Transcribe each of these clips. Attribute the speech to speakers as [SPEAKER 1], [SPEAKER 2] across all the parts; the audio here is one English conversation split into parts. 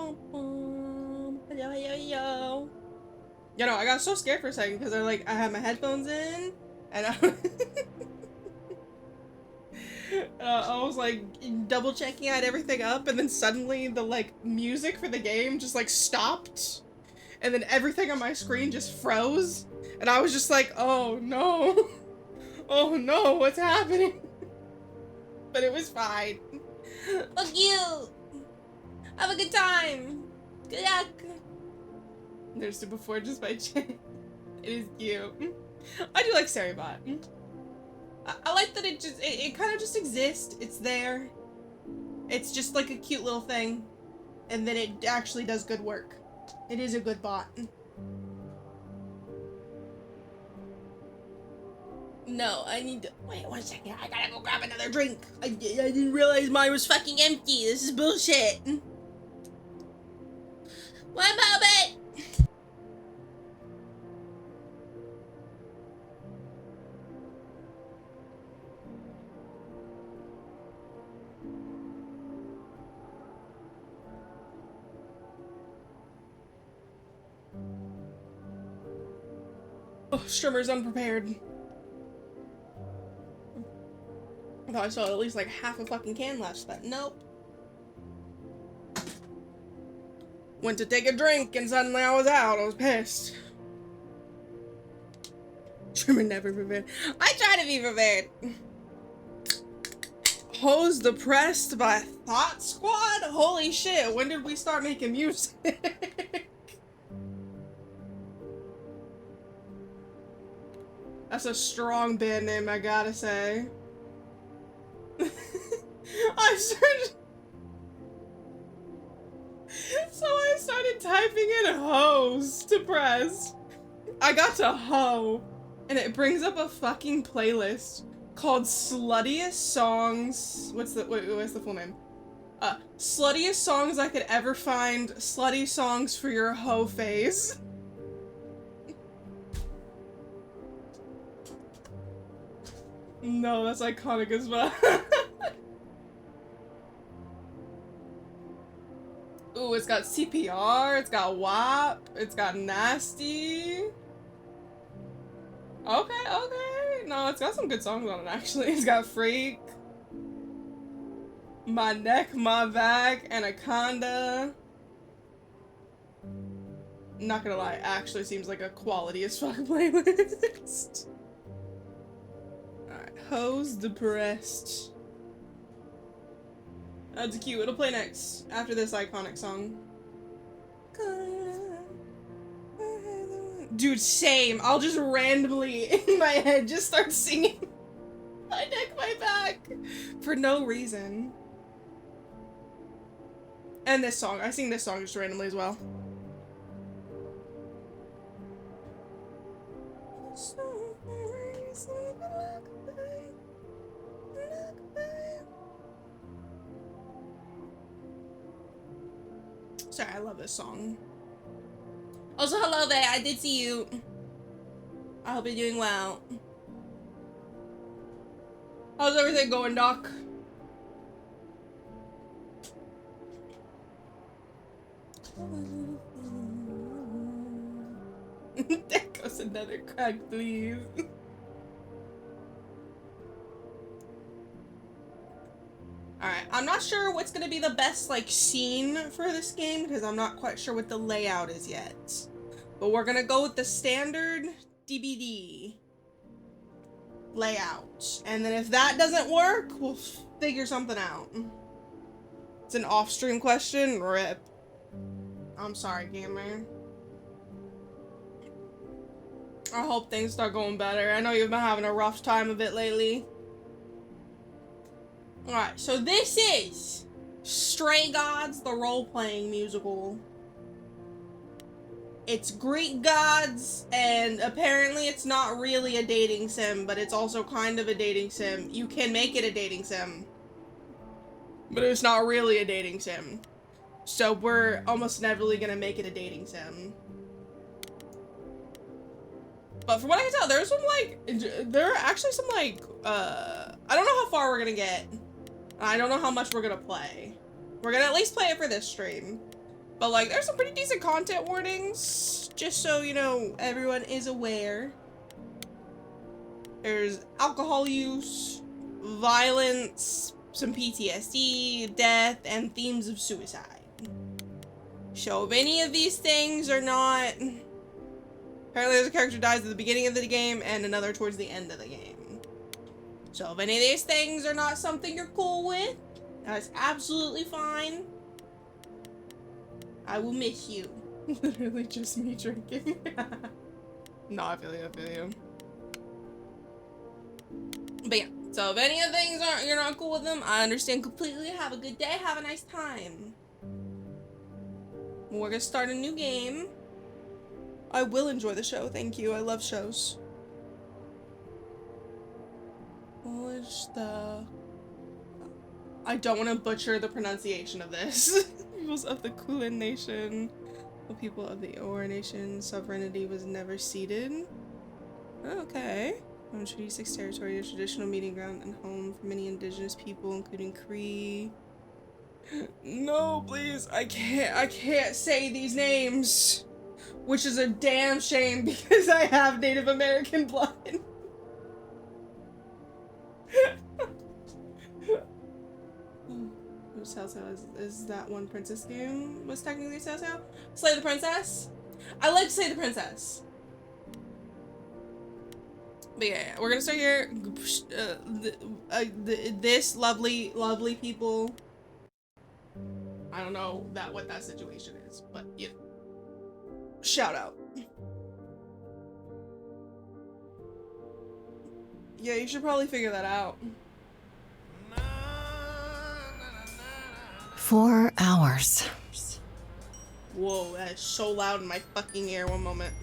[SPEAKER 1] Hello, hello, hello. You know, I got so scared for a second because I had my headphones in and I was like double checking, I had everything up, and then suddenly the like music for the game just like stopped, and then everything on my screen just froze, and I was just like, oh no, oh no, what's happening? But it was fine. Fuck you! Have a good time! Good luck! There's the before just by chance. It is cute. I do like Saribot. I like that it kind of just exists. It's there. It's just like a cute little thing. And then it actually does good work. It is a good bot. No, I need to- wait 1 second. I gotta go grab another drink. I didn't realize mine was fucking empty. This is bullshit. 1 moment! Oh, Strimmer's unprepared. I thought I saw at least like half a fucking can left, but nope. Went to take a drink and suddenly I was out. I was pissed. Trimmer never prepared. I try to be prepared. Hose depressed by Thought Squad? Holy shit, when did we start making music? That's a strong band name, I gotta say. I started typing in hose depressed. I got to hoe, and it brings up a fucking playlist called Sluttiest Songs. What's the full name? Sluttiest Songs I Could Ever Find. Slutty Songs for Your Hoe Phase. No, that's iconic as well. Ooh, it's got CPR, it's got WAP, it's got Nasty. Okay. No, it's got some good songs on it, actually. It's got Freak, My Neck, My Back, Anaconda. Not gonna lie, actually seems like a quality as fuck playlist. Alright, Hoes Depressed. That's cute. It'll play next, after this iconic song. Dude, same. I'll just randomly, in my head, just start singing My Neck, My Back, for no reason. And this song. I sing this song just randomly as well. Sorry, I love this song. Also, hello there, I did see you. I hope you're doing well. How's everything going, Doc? There goes another crack, please. Alright, I'm not sure what's gonna be the best, like, scene for this game, because I'm not quite sure what the layout is yet. But we're gonna go with the standard DBD layout. And then if that doesn't work, we'll figure something out. It's an off-stream question? RIP. I'm sorry, gamer. I hope things start going better. I know you've been having a rough time of it lately. Alright, so this is Stray Gods, the role-playing musical. It's Greek gods, and apparently it's not really a dating sim, but it's also kind of a dating sim. You can make it a dating sim, but it's not really a dating sim. So we're almost never gonna make it a dating sim. But from what I can tell, there's some, like, there are actually some, like, I don't know how far we're gonna get. I don't know how much we're gonna play. We're gonna at least play it for this stream. But like, there's some pretty decent content warnings, just so, you know, everyone is aware. There's alcohol use, violence, some PTSD, death, and themes of suicide. So if any of these things are not... Apparently there's a character dies at the beginning of the game and another towards the end of the game. So if any of these things are not something you're cool with, that's absolutely fine. I will miss you. Literally just me drinking. No, I feel you. But yeah, so if any of the things you're not cool with them, I understand completely. Have a good day, have a nice time. We're gonna start a new game. I will enjoy the show, thank you. I love shows. I don't want to butcher the pronunciation of this. Peoples of the Kulin Nation. The people of the Ora Nation. Sovereignty was never ceded. Okay. Treaty 6 territory, a traditional meeting ground and home for many indigenous people, including Cree. No, please, I can't say these names. Which is a damn shame because I have Native American blood. Is that one princess game? Was technically Telltale? Slay the Princess? I like Slay the Princess. But yeah, we're gonna start here. This lovely people. I don't know what that situation is, but yeah. Shout out. Yeah, you should probably figure that out.
[SPEAKER 2] 4 hours.
[SPEAKER 1] Whoa, that is so loud in my fucking ear. One moment.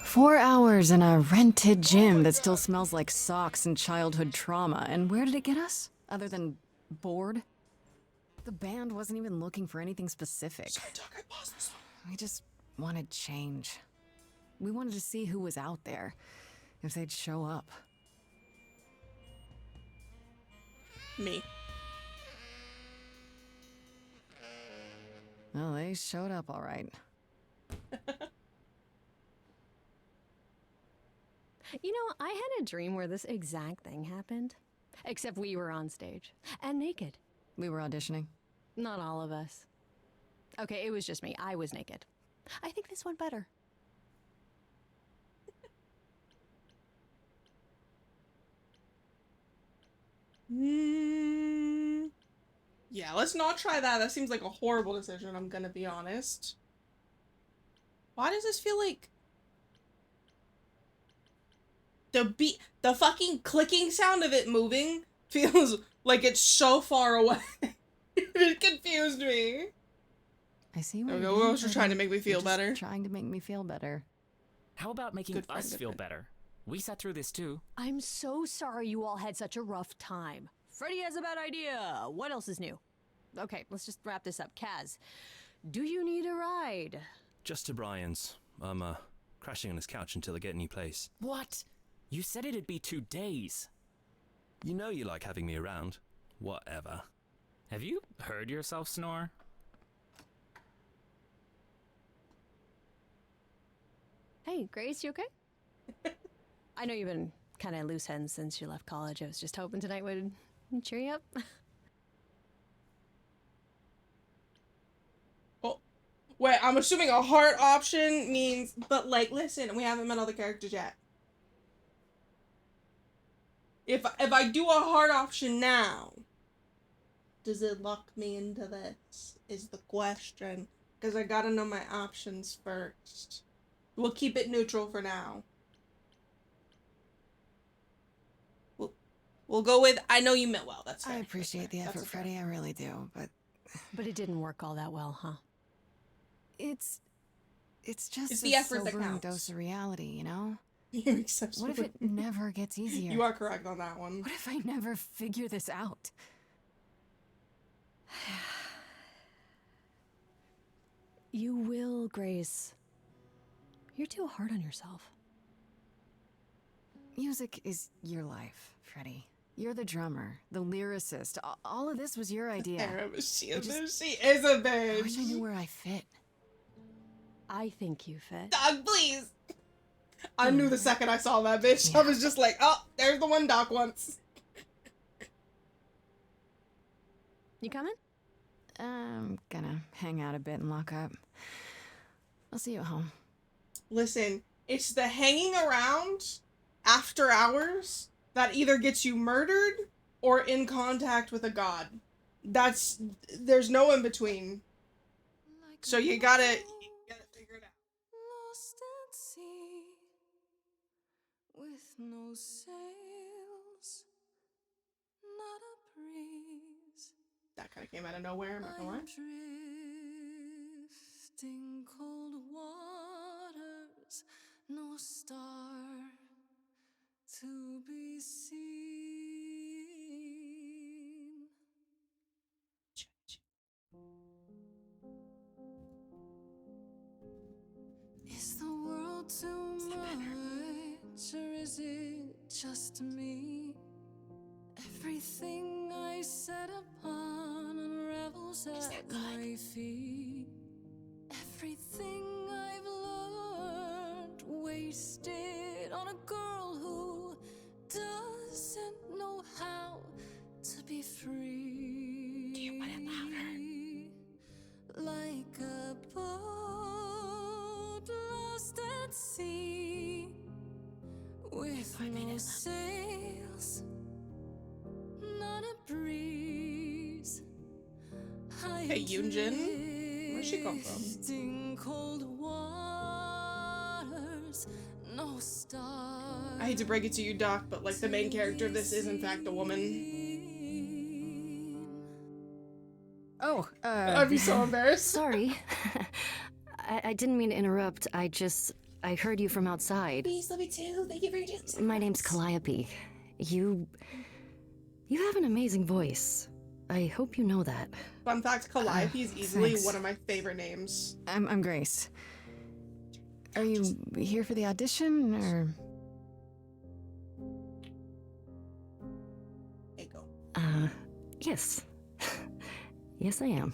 [SPEAKER 2] 4 hours in a rented gym that still smells like socks and childhood trauma. And where did it get us? Other than bored? The band wasn't even looking for anything specific.
[SPEAKER 1] Sorry, Doc, I paused this one.
[SPEAKER 2] We just wanted change. We wanted to see who was out there, if they'd show up.
[SPEAKER 1] Me.
[SPEAKER 2] Well, they showed up all right.
[SPEAKER 3] You know, I had a dream where this exact thing happened. Except we were on stage. And naked.
[SPEAKER 2] We were auditioning.
[SPEAKER 3] Not all of us. Okay, it was just me. I was naked. I think this went better.
[SPEAKER 1] Yeah, let's not try that. That seems like a horrible decision, I'm gonna be honest. Why does this feel like... The fucking clicking sound of it moving feels like it's so far away. It confused me.
[SPEAKER 2] I see what
[SPEAKER 1] There we
[SPEAKER 2] you're
[SPEAKER 1] go.
[SPEAKER 2] doing,
[SPEAKER 1] We're just trying to make me feel
[SPEAKER 2] You're just
[SPEAKER 1] better.
[SPEAKER 2] Trying to make me feel better.
[SPEAKER 4] How about making
[SPEAKER 1] Good friend,
[SPEAKER 4] us
[SPEAKER 1] good
[SPEAKER 4] feel
[SPEAKER 1] friend.
[SPEAKER 4] better? We sat through this too.
[SPEAKER 3] I'm so sorry you all had such a rough time. Freddy has a bad idea. What else is new? Okay, let's just wrap this up. Kaz, do you need a ride?
[SPEAKER 5] Just to Brian's. I'm, crashing on his couch until I get a new place.
[SPEAKER 4] What? You said it'd be 2 days.
[SPEAKER 5] You know you like having me around. Whatever.
[SPEAKER 4] Have you heard yourself snore?
[SPEAKER 3] Hey, Grace, you okay? I know you've been kind of loose ends since you left college. I was just hoping tonight would cheer you up.
[SPEAKER 1] Oh, wait, I'm assuming a heart option means... But, like, listen, we haven't met all the characters yet. If I do a heart option now, does it lock me into this? Is the question. Because I gotta know my options first. We'll keep it neutral for now. We'll go with, I know you meant well. That's fair.
[SPEAKER 2] I appreciate the effort, Freddy. I really do, but...
[SPEAKER 3] But it didn't work all that well, huh?
[SPEAKER 2] It's just
[SPEAKER 1] It's
[SPEAKER 2] a
[SPEAKER 1] the effort that
[SPEAKER 2] sobering
[SPEAKER 1] counts.
[SPEAKER 2] dose of reality, you know?
[SPEAKER 1] You accept
[SPEAKER 2] What if it never gets easier?
[SPEAKER 1] You are correct on that one.
[SPEAKER 2] What if I never figure this out?
[SPEAKER 3] You will, Grace. You're too hard on yourself.
[SPEAKER 2] Music is your life, Freddy. You're the drummer, the lyricist. All of this was your idea.
[SPEAKER 1] She
[SPEAKER 2] It just-
[SPEAKER 1] is a
[SPEAKER 2] I wish I knew
[SPEAKER 1] bitch.
[SPEAKER 2] where I fit.
[SPEAKER 3] I think you fit.
[SPEAKER 1] Dog, please. I knew the second I saw that bitch. I was just like, oh, there's the one Doc wants.
[SPEAKER 3] You coming?
[SPEAKER 2] I'm gonna hang out a bit and lock up. I'll see you at home.
[SPEAKER 1] Listen, it's the hanging around after hours that either gets you murdered or in contact with a god. There's no in between. So you gotta figure it out.
[SPEAKER 2] Lost at sea, with no sails, not a breeze.
[SPEAKER 1] That kind of came out of nowhere, I'm not gonna lie.
[SPEAKER 2] Drifting cold waters, no star to be seen. Is the world too much, or is it just me? Everything I set upon unravels at my feet. Everything I've learned wasted on a girl who doesn't know how to be free. Do you want it louder? Like a boat lost at sea with no sails, not a breeze.
[SPEAKER 1] Hey, Yoonjin. Where'd she come from?
[SPEAKER 2] Cold waters, no star.
[SPEAKER 1] I hate to break it to you, Doc, but like the main character of this is in fact a woman.
[SPEAKER 2] Oh,
[SPEAKER 1] I'd be so embarrassed.
[SPEAKER 6] Sorry. I didn't mean to interrupt. I heard you from outside.
[SPEAKER 1] Please, love you too. Thank you for your time.
[SPEAKER 6] My name's Calliope. You have an amazing voice. I hope you know that.
[SPEAKER 1] Fun fact, Calliope is easily
[SPEAKER 2] thanks.
[SPEAKER 1] one of my favorite names.
[SPEAKER 2] I'm Grace. Are you here for the audition, or?
[SPEAKER 1] There you go.
[SPEAKER 6] Yes. Yes, I am.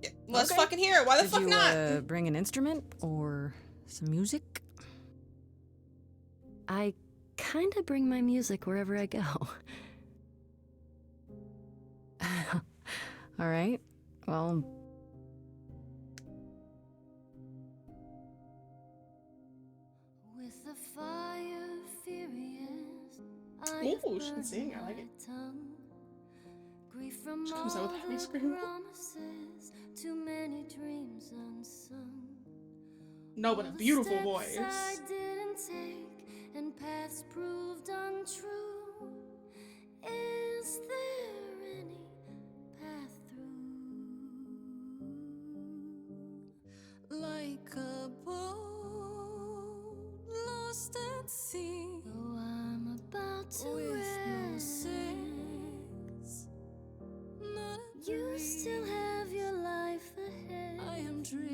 [SPEAKER 1] Yeah, let's
[SPEAKER 2] Okay.
[SPEAKER 1] fucking hear it. Why the
[SPEAKER 2] Did
[SPEAKER 1] fuck
[SPEAKER 2] you,
[SPEAKER 1] not?
[SPEAKER 2] bring an instrument or some music?
[SPEAKER 6] I kinda bring my music wherever I go.
[SPEAKER 2] All right. Well,
[SPEAKER 7] With the fire furious,
[SPEAKER 1] Ooh, she can sing. I like it.
[SPEAKER 7] Grief from
[SPEAKER 1] She comes out with a
[SPEAKER 7] all
[SPEAKER 1] heavy
[SPEAKER 7] the
[SPEAKER 1] scream.
[SPEAKER 7] promises, too many dreams unsung.
[SPEAKER 1] No, but a
[SPEAKER 7] All the
[SPEAKER 1] beautiful
[SPEAKER 7] steps
[SPEAKER 1] voice.
[SPEAKER 7] I didn't take and paths proved untrue. Is there any path through?
[SPEAKER 2] like a boat lost at sea
[SPEAKER 7] Though I'm about to
[SPEAKER 2] with no
[SPEAKER 7] end,
[SPEAKER 2] sails, not a
[SPEAKER 7] you
[SPEAKER 2] breeze.
[SPEAKER 7] still have your life ahead.
[SPEAKER 2] I am drifting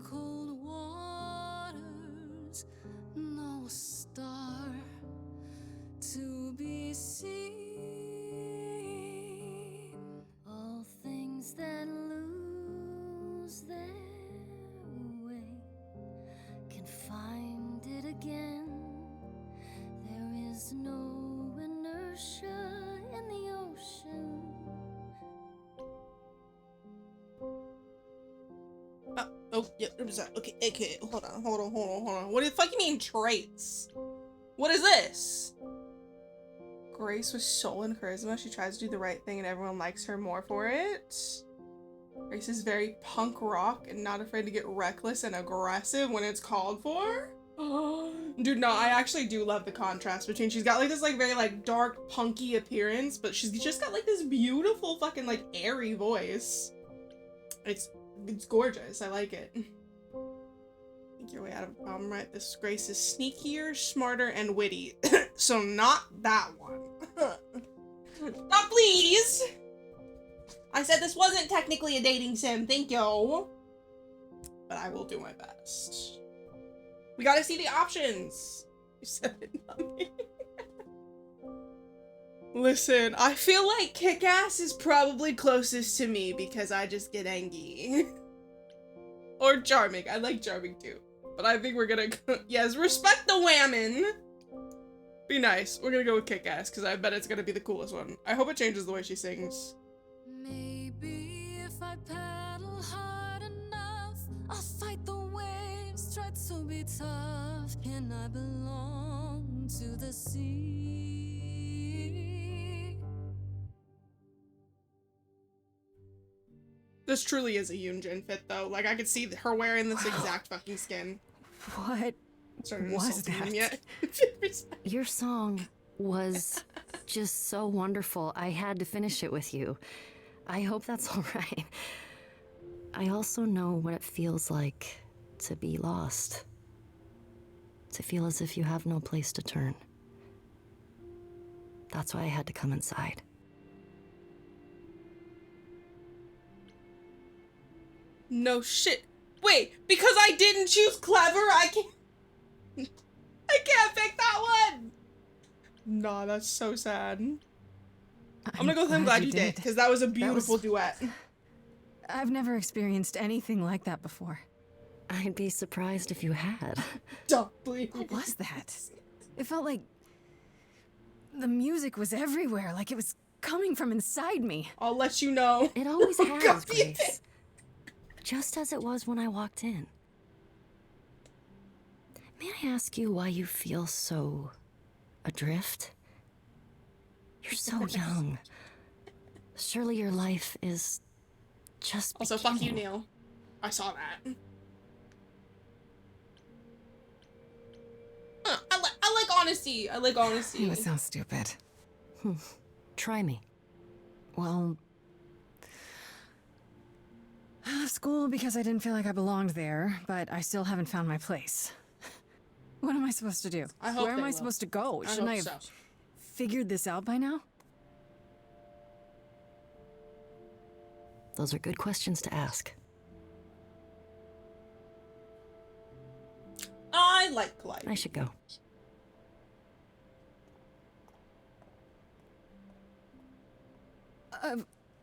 [SPEAKER 2] cold waters, no star to be seen.
[SPEAKER 7] All things that lose their way can find it again. There is no inertia in the ocean.
[SPEAKER 1] Oh, yeah, I'm sorry. Okay, hold on. What the fuck you mean traits? What is this? Grace with soul and charisma. She tries to do the right thing and everyone likes her more for it. Grace is very punk rock and not afraid to get reckless and aggressive when it's called for. Dude, no, I actually do love the contrast between, she's got like this like very like dark punky appearance, but she's just got like this beautiful fucking like airy voice. It's gorgeous. I like it. Think your way out of a problem, right? This Grace is sneakier, smarter, and witty. So not that one. Stop, please! I said this wasn't technically a dating sim, thank you. But I will do my best. We gotta see the options. You said it, not me. Listen, I feel like Kick-Ass is probably closest to me because I just get angry. Or Charming. I like Charming too. But I think we're gonna go, yes, respect the whammon. Be nice. We're gonna go with Kick-Ass because I bet it's gonna be the coolest one. I hope it changes the way she sings.
[SPEAKER 7] Maybe if I paddle hard enough, I'll fight the waves, try to be tough. Can I belong to the sea?
[SPEAKER 1] This truly is a Yoonjin fit though. Like I could see her wearing this exact fucking skin.
[SPEAKER 2] What
[SPEAKER 1] Started
[SPEAKER 2] was
[SPEAKER 1] insulting him
[SPEAKER 2] that?
[SPEAKER 1] yet.
[SPEAKER 6] Your song was just so wonderful. I had to finish it with you. I hope that's all right. I also know what it feels like to be lost. To feel as if you have no place to turn. That's why I had to come inside.
[SPEAKER 1] No shit. Wait, because I didn't choose clever, I can't pick that one! Nah, that's so sad. I'm gonna go with I'm glad you did, because that was a beautiful duet.
[SPEAKER 2] I've never experienced anything like that before.
[SPEAKER 6] I'd be surprised if you had.
[SPEAKER 1] Don't believe me.
[SPEAKER 2] What was that? It felt like the music was everywhere, like it was coming from inside me.
[SPEAKER 1] I'll let you know.
[SPEAKER 6] It always
[SPEAKER 1] Oh,
[SPEAKER 6] has,
[SPEAKER 1] God,
[SPEAKER 6] Grace. Just as it was when I walked in. May I ask you why you feel so adrift? You're so young. Surely your life is just
[SPEAKER 1] Also, fuck you,
[SPEAKER 6] beginning.
[SPEAKER 1] Neil. I saw that. I like honesty. I like honesty.
[SPEAKER 2] That sounds stupid.
[SPEAKER 6] Try me.
[SPEAKER 2] Well, I left school because I didn't feel like I belonged there, but I still haven't found my place. What am I supposed to do?
[SPEAKER 1] I hope
[SPEAKER 2] Where am
[SPEAKER 1] they
[SPEAKER 2] I
[SPEAKER 1] will.
[SPEAKER 2] supposed to go? Shouldn't I
[SPEAKER 1] hope
[SPEAKER 2] have
[SPEAKER 1] so.
[SPEAKER 2] figured this out by now?
[SPEAKER 6] Those are good questions to ask.
[SPEAKER 1] I like Clyde.
[SPEAKER 6] I should go.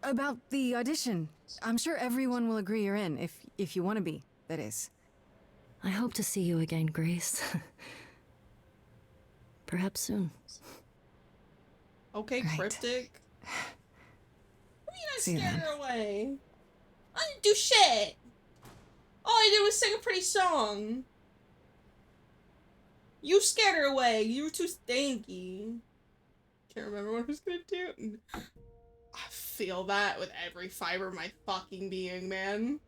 [SPEAKER 2] About the audition. I'm sure everyone will agree you're in, if you want to be, that is.
[SPEAKER 6] I hope to see you again, Grace. Perhaps soon.
[SPEAKER 1] Okay,
[SPEAKER 2] Right.
[SPEAKER 1] cryptic. What do you mean I
[SPEAKER 2] See you
[SPEAKER 1] scared
[SPEAKER 2] then.
[SPEAKER 1] her away? I didn't do shit. All I did was sing a pretty song. You scared her away. You were too stanky. Can't remember what I was gonna do. I feel that with every fiber of my fucking being, man.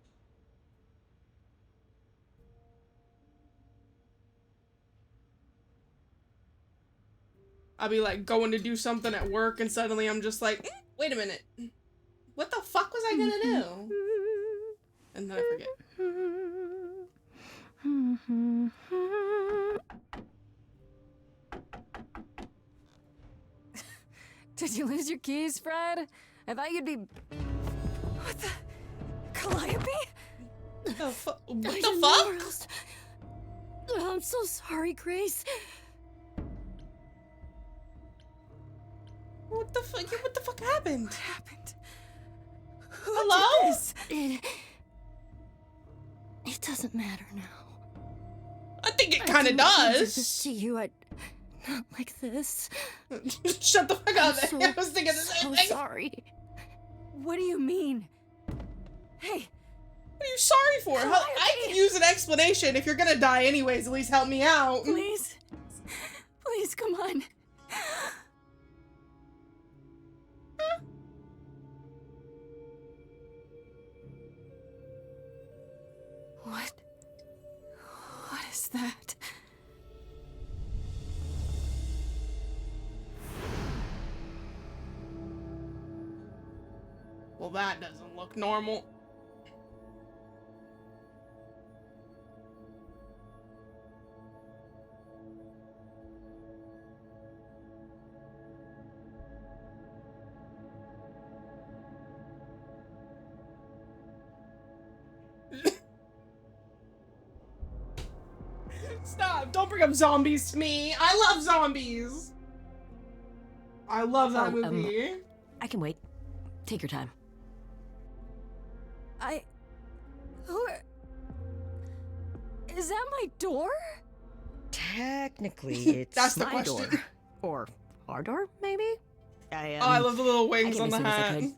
[SPEAKER 1] I'll be like going to do something at work and suddenly I'm just like, wait a minute. What the fuck was I gonna do? And then I forget.
[SPEAKER 2] Did you lose your keys, Fred? I thought you'd be... What the... Calliope?
[SPEAKER 1] What the
[SPEAKER 6] I
[SPEAKER 1] fuck?
[SPEAKER 6] didn't know where else- I'm so sorry, Grace.
[SPEAKER 1] What the fuck? What the fuck happened?
[SPEAKER 2] What happened?
[SPEAKER 1] Hello?
[SPEAKER 2] Did this?
[SPEAKER 6] It doesn't matter now.
[SPEAKER 1] I think it
[SPEAKER 6] I
[SPEAKER 1] kind of
[SPEAKER 6] didn't mean to do
[SPEAKER 1] does.
[SPEAKER 6] this to you. Not like this.
[SPEAKER 1] Shut the fuck up.
[SPEAKER 6] I'm so,
[SPEAKER 1] I was thinking the same
[SPEAKER 6] so
[SPEAKER 1] thing.
[SPEAKER 6] sorry.
[SPEAKER 2] What do you mean? Hey,
[SPEAKER 1] What are you sorry for? I can use an explanation. If you're gonna die anyways, at least help me out.
[SPEAKER 2] please. Please, come on. What? What is that?
[SPEAKER 1] Well, that doesn't look normal. Stop! Don't bring up zombies to me! I love zombies! I love that
[SPEAKER 3] Oh,
[SPEAKER 1] movie.
[SPEAKER 3] I can wait. Take your time. Is that my door?
[SPEAKER 8] Technically, it's
[SPEAKER 1] That's the
[SPEAKER 8] my
[SPEAKER 1] question.
[SPEAKER 8] door. Or our door, maybe?
[SPEAKER 1] Oh, I love the little wings
[SPEAKER 3] came
[SPEAKER 1] on
[SPEAKER 3] as
[SPEAKER 1] the
[SPEAKER 3] soon as I
[SPEAKER 1] hat.
[SPEAKER 3] could.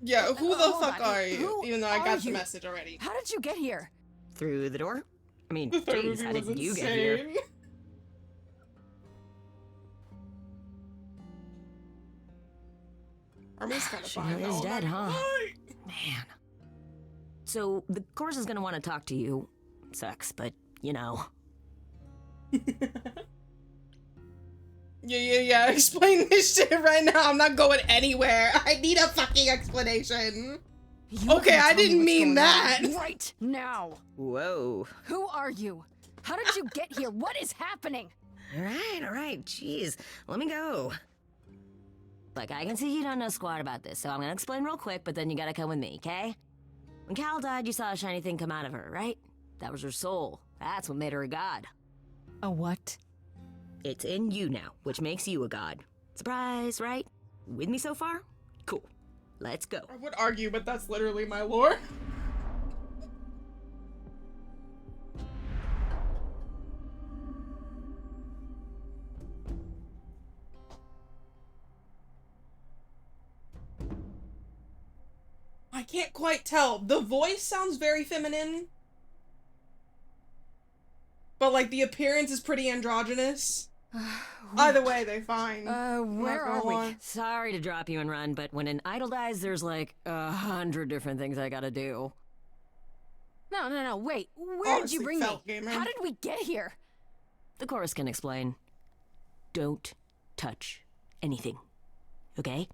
[SPEAKER 1] Yeah, who the
[SPEAKER 3] Hold
[SPEAKER 1] fuck
[SPEAKER 3] on.
[SPEAKER 1] are you?
[SPEAKER 3] Who
[SPEAKER 1] Even though I
[SPEAKER 3] are
[SPEAKER 1] got the
[SPEAKER 3] you?
[SPEAKER 1] message already.
[SPEAKER 3] How did you get here?
[SPEAKER 8] Through the door? I mean,
[SPEAKER 1] The third
[SPEAKER 8] geez,
[SPEAKER 1] movie
[SPEAKER 8] how
[SPEAKER 1] was
[SPEAKER 8] did you get here?
[SPEAKER 1] insane. Army's kind of
[SPEAKER 8] She
[SPEAKER 1] fine.
[SPEAKER 8] really is
[SPEAKER 1] though,
[SPEAKER 8] dead,
[SPEAKER 1] not
[SPEAKER 8] huh?
[SPEAKER 1] gonna lie.
[SPEAKER 8] Man. So, the course is gonna want to talk to you. Sucks, but, you know.
[SPEAKER 1] Yeah. Explain this shit right now. I'm not going anywhere. I need a fucking explanation.
[SPEAKER 2] You
[SPEAKER 1] Okay,
[SPEAKER 2] gotta
[SPEAKER 1] I
[SPEAKER 2] tell me
[SPEAKER 1] didn't
[SPEAKER 2] what's
[SPEAKER 1] mean
[SPEAKER 2] going
[SPEAKER 1] that.
[SPEAKER 2] on right now.
[SPEAKER 8] Whoa.
[SPEAKER 2] Who are you? How did you get here? What is happening?
[SPEAKER 8] Alright, jeez. Let me go. Look, I can see you don't know squat about this, so I'm gonna explain real quick, but then you gotta come with me, okay? When Cal died, you saw a shiny thing come out of her, right? That was her soul. That's what made her a god.
[SPEAKER 2] A what?
[SPEAKER 8] It's in you now, which makes you a god. Surprise, right? With me so far? Cool. Let's go.
[SPEAKER 1] I would argue, but that's literally my lore. I can't quite tell. The voice sounds very feminine. But, like, the appearance is pretty androgynous. Either way, they're fine.
[SPEAKER 2] Where are we?
[SPEAKER 3] Sorry to drop you and run, but when an idol dies, there's like 100 different things I gotta do.
[SPEAKER 2] No, wait. Where did
[SPEAKER 1] Honestly,
[SPEAKER 2] you bring me?
[SPEAKER 1] felt gamer.
[SPEAKER 2] How did we get here?
[SPEAKER 3] The chorus can explain. Don't touch anything. Okay?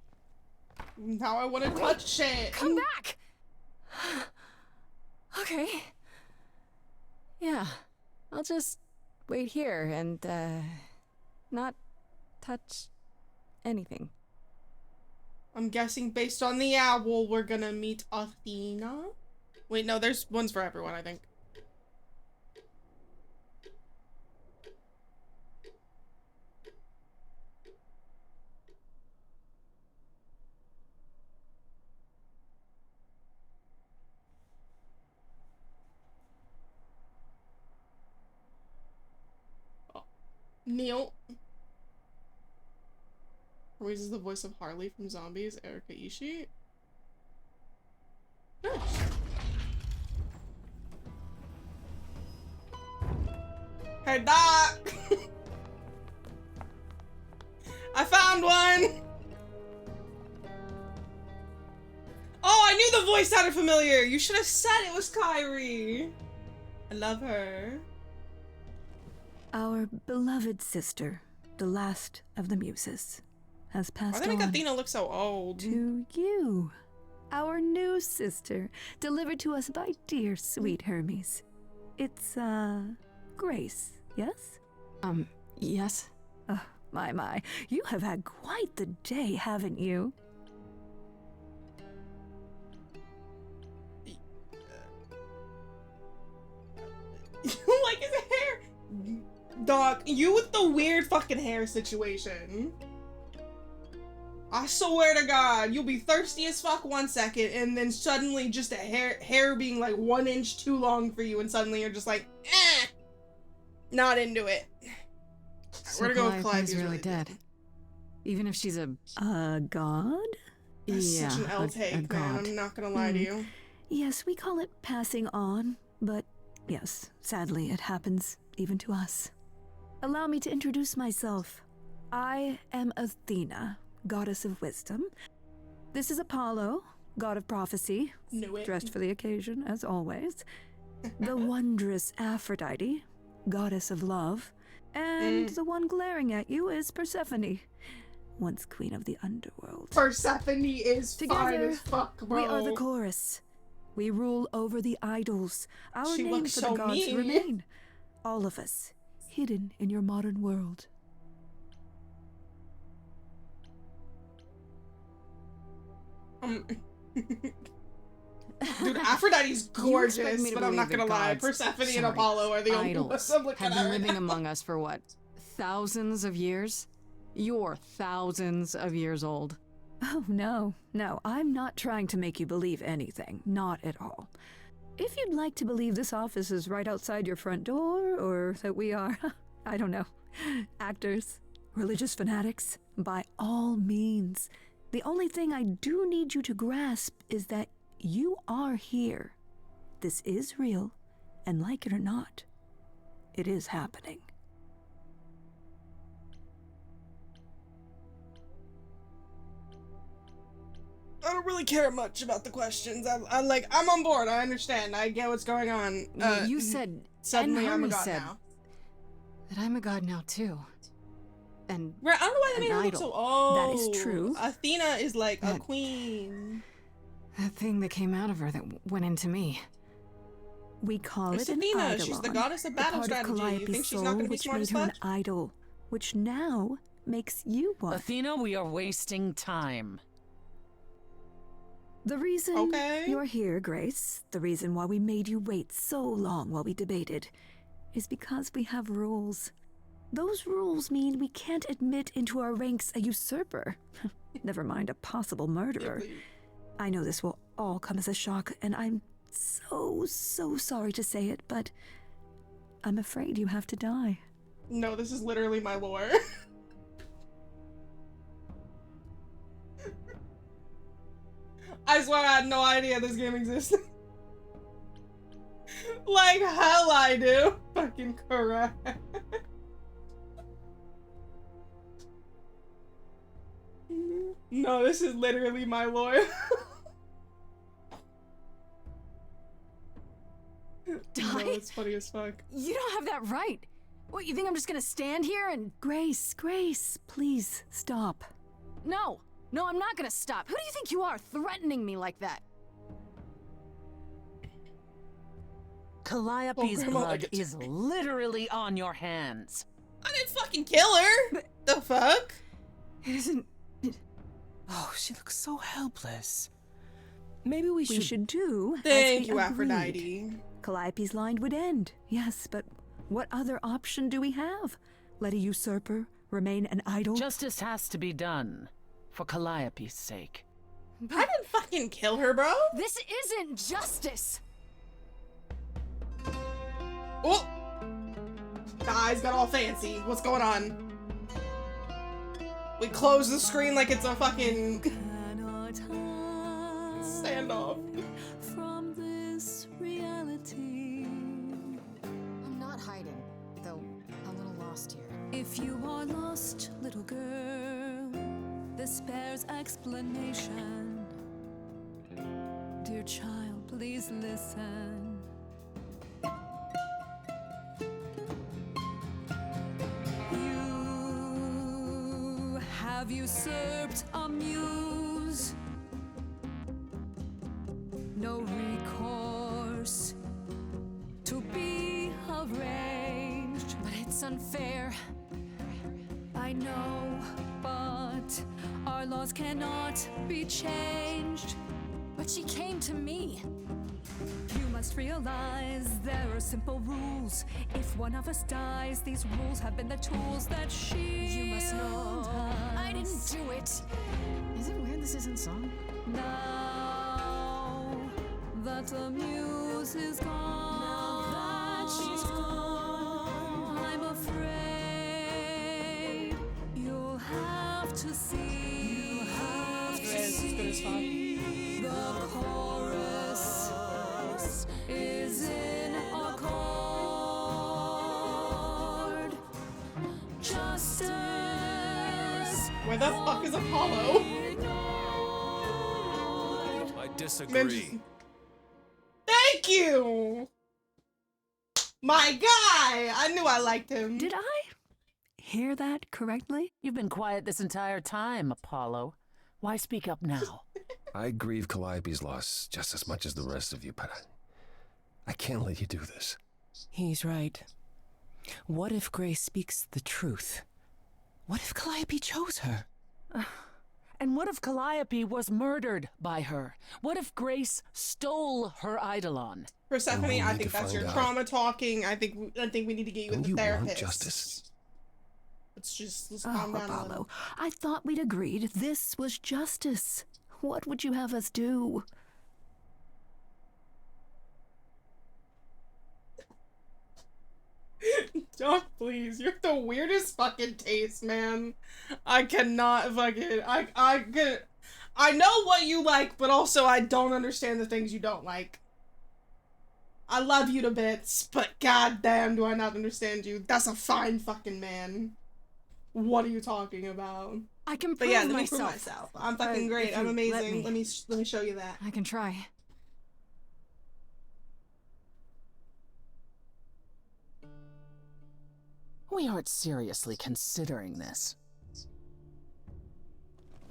[SPEAKER 1] Now I want to touch shit.
[SPEAKER 2] Come back! Okay. Yeah. I'll just wait here and, not touch anything.
[SPEAKER 1] I'm guessing based on the owl, we're gonna meet Athena. Wait, no, there's ones for everyone, I think. Neil. Raises the voice of Harley from Zombies, Erika Ishii. Nice. Hey, Doc! I found one! Oh, I knew the voice sounded familiar! You should have said it was Kyrie! I love her.
[SPEAKER 9] Our beloved sister, the last of the muses, has
[SPEAKER 1] Why
[SPEAKER 9] passed
[SPEAKER 1] do they make
[SPEAKER 9] on
[SPEAKER 1] Athena look so old?
[SPEAKER 9] to you, our new sister, delivered to us by dear sweet Hermes. It's, Grace, yes?
[SPEAKER 2] Yes?
[SPEAKER 9] Oh, my, you have had quite the day, haven't you?
[SPEAKER 1] You like his hair? Doc, you with the weird fucking hair situation. I swear to God, you'll be thirsty as fuck 1 second, and then suddenly just a hair being like 1 inch too long for you, and suddenly you're just like, eh, not into it.
[SPEAKER 2] So
[SPEAKER 1] We're gonna go with Clive.
[SPEAKER 2] Calliope's
[SPEAKER 1] He's
[SPEAKER 2] really dead. Even if she's a
[SPEAKER 9] God?
[SPEAKER 1] That's
[SPEAKER 2] yeah,
[SPEAKER 1] such an L
[SPEAKER 2] a
[SPEAKER 1] take, man.
[SPEAKER 2] god.
[SPEAKER 1] I'm not gonna lie to you.
[SPEAKER 9] Yes, we call it passing on, but yes, sadly it happens even to us. Allow me to introduce myself. I am Athena, goddess of wisdom. This is Apollo, god of prophecy,
[SPEAKER 1] Knew it.
[SPEAKER 9] dressed for the occasion, as always. The wondrous Aphrodite, goddess of love. And the one glaring at you is Persephone, once queen of the underworld.
[SPEAKER 1] Persephone is fine
[SPEAKER 9] Together,
[SPEAKER 1] as fuck, bro.
[SPEAKER 9] we are the chorus. We rule over the idols. Our
[SPEAKER 1] She
[SPEAKER 9] name
[SPEAKER 1] looks
[SPEAKER 9] for
[SPEAKER 1] so
[SPEAKER 9] the gods
[SPEAKER 1] mean.
[SPEAKER 9] remain. All of us, hidden in your modern world.
[SPEAKER 1] Dude, Aphrodite's
[SPEAKER 2] You expect
[SPEAKER 1] gorgeous,
[SPEAKER 2] me to
[SPEAKER 1] but I'm not
[SPEAKER 2] believe
[SPEAKER 1] gonna
[SPEAKER 2] the
[SPEAKER 1] lie.
[SPEAKER 2] gods-
[SPEAKER 1] Persephone and
[SPEAKER 2] sorry,
[SPEAKER 1] Apollo are the only
[SPEAKER 2] idols
[SPEAKER 1] ones I'm looking
[SPEAKER 2] have
[SPEAKER 1] at
[SPEAKER 2] been
[SPEAKER 1] right
[SPEAKER 2] living
[SPEAKER 1] now.
[SPEAKER 2] among us for what? Thousands of years? You're thousands of years old.
[SPEAKER 9] Oh, no, no, I'm not trying to make you believe anything. Not at all. If you'd like to believe this office is right outside your front door, or that we are, I don't know, actors, religious fanatics, by all means. The only thing I do need you to grasp is that you are here. This is real, and like it or not, it is happening.
[SPEAKER 1] I don't really care much about the questions. I'm on board. I understand. I get what's going on.
[SPEAKER 2] Well, you said,
[SPEAKER 1] suddenly
[SPEAKER 2] and
[SPEAKER 1] I'm a
[SPEAKER 2] Hermes
[SPEAKER 1] god
[SPEAKER 2] said
[SPEAKER 1] now.
[SPEAKER 2] that I'm a god now too. And
[SPEAKER 1] Right, I don't know why they
[SPEAKER 2] an
[SPEAKER 1] made her look
[SPEAKER 2] idol.
[SPEAKER 1] so. Oh,
[SPEAKER 9] That is true.
[SPEAKER 1] Athena is like a
[SPEAKER 2] That-
[SPEAKER 1] queen.
[SPEAKER 2] that thing that came out of her that went into me.
[SPEAKER 9] We call
[SPEAKER 1] It's
[SPEAKER 9] it an
[SPEAKER 1] Athena.
[SPEAKER 9] eidolon,
[SPEAKER 1] She's the goddess of battle
[SPEAKER 9] part
[SPEAKER 1] strategy. You
[SPEAKER 9] Calliope's
[SPEAKER 1] think she's
[SPEAKER 9] soul,
[SPEAKER 1] not gonna be
[SPEAKER 9] which
[SPEAKER 1] smart
[SPEAKER 9] made
[SPEAKER 1] as
[SPEAKER 9] her an
[SPEAKER 1] fuck?
[SPEAKER 9] idol, which now makes you one.
[SPEAKER 10] Athena, we are wasting time.
[SPEAKER 9] The reason
[SPEAKER 1] Okay.
[SPEAKER 9] you're here, Grace, the reason why we made you wait so long while we debated, is because we have rules. Those rules mean we can't admit into our ranks a usurper. Never mind a possible murderer. I know this will all come as a shock, and I'm so sorry to say it, but I'm afraid you have to die.
[SPEAKER 1] No, this is literally my lore. I swear I had no idea this game existed. Like hell I do. Fucking correct. No, this is literally my lore. No,
[SPEAKER 2] Die?
[SPEAKER 1] it's funny as fuck.
[SPEAKER 2] You don't have that right. What, you think I'm just gonna stand here and...
[SPEAKER 9] Grace, please stop.
[SPEAKER 2] No, I'm not gonna stop. Who do you think you are, threatening me like that?
[SPEAKER 10] Calliope's
[SPEAKER 1] Oh, Grandma, I
[SPEAKER 10] blood
[SPEAKER 1] get to-
[SPEAKER 10] is literally on your hands.
[SPEAKER 1] I didn't fucking kill her. The fuck?
[SPEAKER 2] It isn't...
[SPEAKER 10] Oh, she looks so helpless. Maybe we
[SPEAKER 9] We
[SPEAKER 10] should...
[SPEAKER 9] should do
[SPEAKER 1] Thank
[SPEAKER 9] as we
[SPEAKER 1] you,
[SPEAKER 9] agreed.
[SPEAKER 1] Aphrodite.
[SPEAKER 9] Calliope's line would end, yes, but what other option do we have? Let a usurper remain an idol?
[SPEAKER 10] Justice has to be done. For Calliope's sake.
[SPEAKER 1] I didn't fucking kill her, bro.
[SPEAKER 2] This isn't justice!
[SPEAKER 1] Oh! The eyes got all fancy. What's going on? We close the screen like it's a fucking standoff.
[SPEAKER 7] From this reality.
[SPEAKER 2] I'm not hiding, though a little lost here.
[SPEAKER 7] If you are lost, little girl, this bears explanation. Dear child, please listen. You have usurped a muse. No recourse to be arranged.
[SPEAKER 2] But it's unfair.
[SPEAKER 7] I know, but our laws cannot be changed.
[SPEAKER 2] But she came to me.
[SPEAKER 7] You must realize there are simple rules. If one of us dies, these rules have been the tools that she.
[SPEAKER 2] You must know I didn't do it. Is it weird this isn't song?
[SPEAKER 7] Now that the muse is gone, I'm afraid you'll have to see.
[SPEAKER 1] It's good as fuck.
[SPEAKER 7] The chorus is in accord. Justice.
[SPEAKER 1] Where the fuck is Apollo?
[SPEAKER 5] I disagree.
[SPEAKER 1] Thank you! My guy! I knew I liked him.
[SPEAKER 9] Did I hear that correctly?
[SPEAKER 10] You've been quiet this entire time, Apollo. Why speak up now?
[SPEAKER 11] I grieve Calliope's loss just as much as the rest of you, but I can't let you do this.
[SPEAKER 10] He's right. What if Grace speaks the truth? What if Calliope chose her? And what if Calliope was murdered by her? What if Grace stole her Eidolon?
[SPEAKER 1] Persephone,
[SPEAKER 11] we
[SPEAKER 1] I
[SPEAKER 11] need
[SPEAKER 1] think
[SPEAKER 11] to
[SPEAKER 1] that's your
[SPEAKER 11] find out.
[SPEAKER 1] trauma talking. I think we need to get you
[SPEAKER 11] And
[SPEAKER 1] with a
[SPEAKER 11] you want
[SPEAKER 1] therapist.
[SPEAKER 11] justice?
[SPEAKER 1] Let's
[SPEAKER 9] Oh,
[SPEAKER 1] calm down a
[SPEAKER 9] Apollo,
[SPEAKER 1] little.
[SPEAKER 9] I thought we'd agreed this was justice. What would you have us do?
[SPEAKER 1] Don't, please. You're the weirdest fucking taste, man. I cannot fucking. I know what you like, but also I don't understand the things you don't like. I love you to bits, but goddamn, do I not understand you? That's a fine fucking man. What are you talking about?
[SPEAKER 2] I can
[SPEAKER 1] But
[SPEAKER 2] prove
[SPEAKER 1] yeah, let me
[SPEAKER 2] myself.
[SPEAKER 1] prove myself. I'm fucking great.
[SPEAKER 2] if
[SPEAKER 1] I'm
[SPEAKER 2] you
[SPEAKER 1] amazing.
[SPEAKER 2] let me.
[SPEAKER 1] Let me show you that.
[SPEAKER 2] I can try.
[SPEAKER 10] We aren't seriously considering this.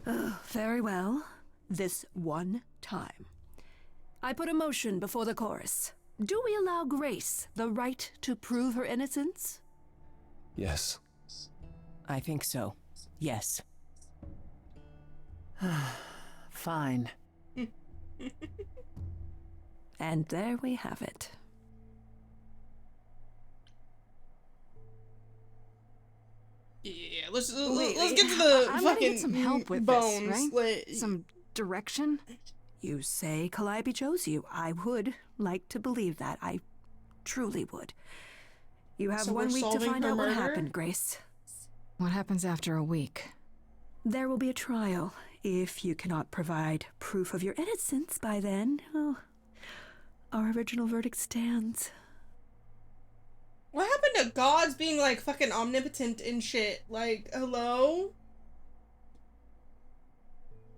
[SPEAKER 9] Very well. This one time. I put a motion before the chorus. Do we allow Grace the right to prove her innocence?
[SPEAKER 11] Yes.
[SPEAKER 10] I think so. Yes. Fine.
[SPEAKER 9] And there we have it.
[SPEAKER 1] Yeah, let's
[SPEAKER 2] Wait,
[SPEAKER 1] get to the
[SPEAKER 2] I'm
[SPEAKER 1] fucking
[SPEAKER 2] gonna get some help with
[SPEAKER 1] bones.
[SPEAKER 2] this, right? Some direction?
[SPEAKER 9] You say Calliope chose you. I would like to believe that. I truly would. You have
[SPEAKER 1] So
[SPEAKER 9] 1
[SPEAKER 1] we're
[SPEAKER 9] week to
[SPEAKER 1] solving
[SPEAKER 9] find
[SPEAKER 1] her
[SPEAKER 9] out what
[SPEAKER 1] murder?
[SPEAKER 9] happened, Grace.
[SPEAKER 2] What happens after a week?
[SPEAKER 9] There will be a trial. If you cannot provide proof of your innocence by then, oh, our original verdict stands.
[SPEAKER 1] What happened to gods being like fucking omnipotent and shit? Like, hello?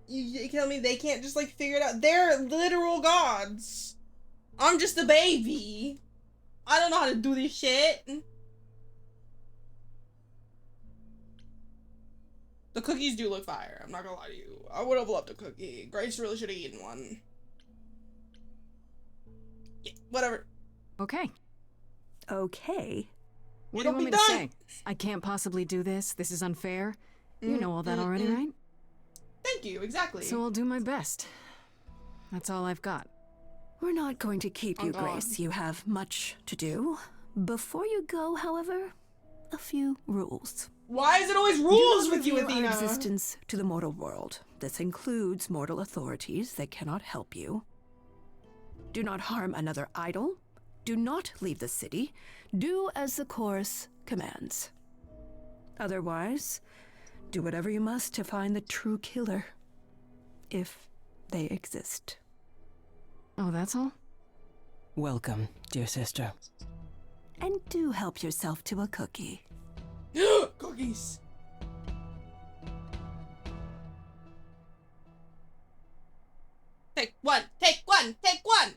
[SPEAKER 1] You tell me they can't just like figure it out? They're literal gods. I'm just a baby. I don't know how to do this shit. The cookies do look fire. I'm not gonna lie to you. I would have loved a cookie. Grace really should have eaten one. Yeah, whatever.
[SPEAKER 2] Okay.
[SPEAKER 9] Okay.
[SPEAKER 2] What do you
[SPEAKER 1] It'll
[SPEAKER 2] want
[SPEAKER 1] be
[SPEAKER 2] me to
[SPEAKER 1] done.
[SPEAKER 2] say? I can't possibly do this. This is unfair. You know all that already, right?
[SPEAKER 1] Thank you, exactly.
[SPEAKER 2] So I'll do my best. That's all I've got.
[SPEAKER 9] We're not going to keep you,
[SPEAKER 1] Oh, God.
[SPEAKER 9] Grace. You have much to do. Before you go, however, a few rules.
[SPEAKER 1] Why is it always
[SPEAKER 9] Do
[SPEAKER 1] rules
[SPEAKER 9] not
[SPEAKER 1] with you,
[SPEAKER 9] reveal our
[SPEAKER 1] Athena?
[SPEAKER 9] existence to the mortal world. This includes mortal authorities that cannot help you. Do not harm another idol. Do not leave the city. Do as the chorus commands. Otherwise, do whatever you must to find the true killer. If they exist.
[SPEAKER 2] Oh, that's all?
[SPEAKER 10] Welcome, dear sister.
[SPEAKER 9] And do help yourself to a cookie.
[SPEAKER 1] Cookies. Take one, take one, take one.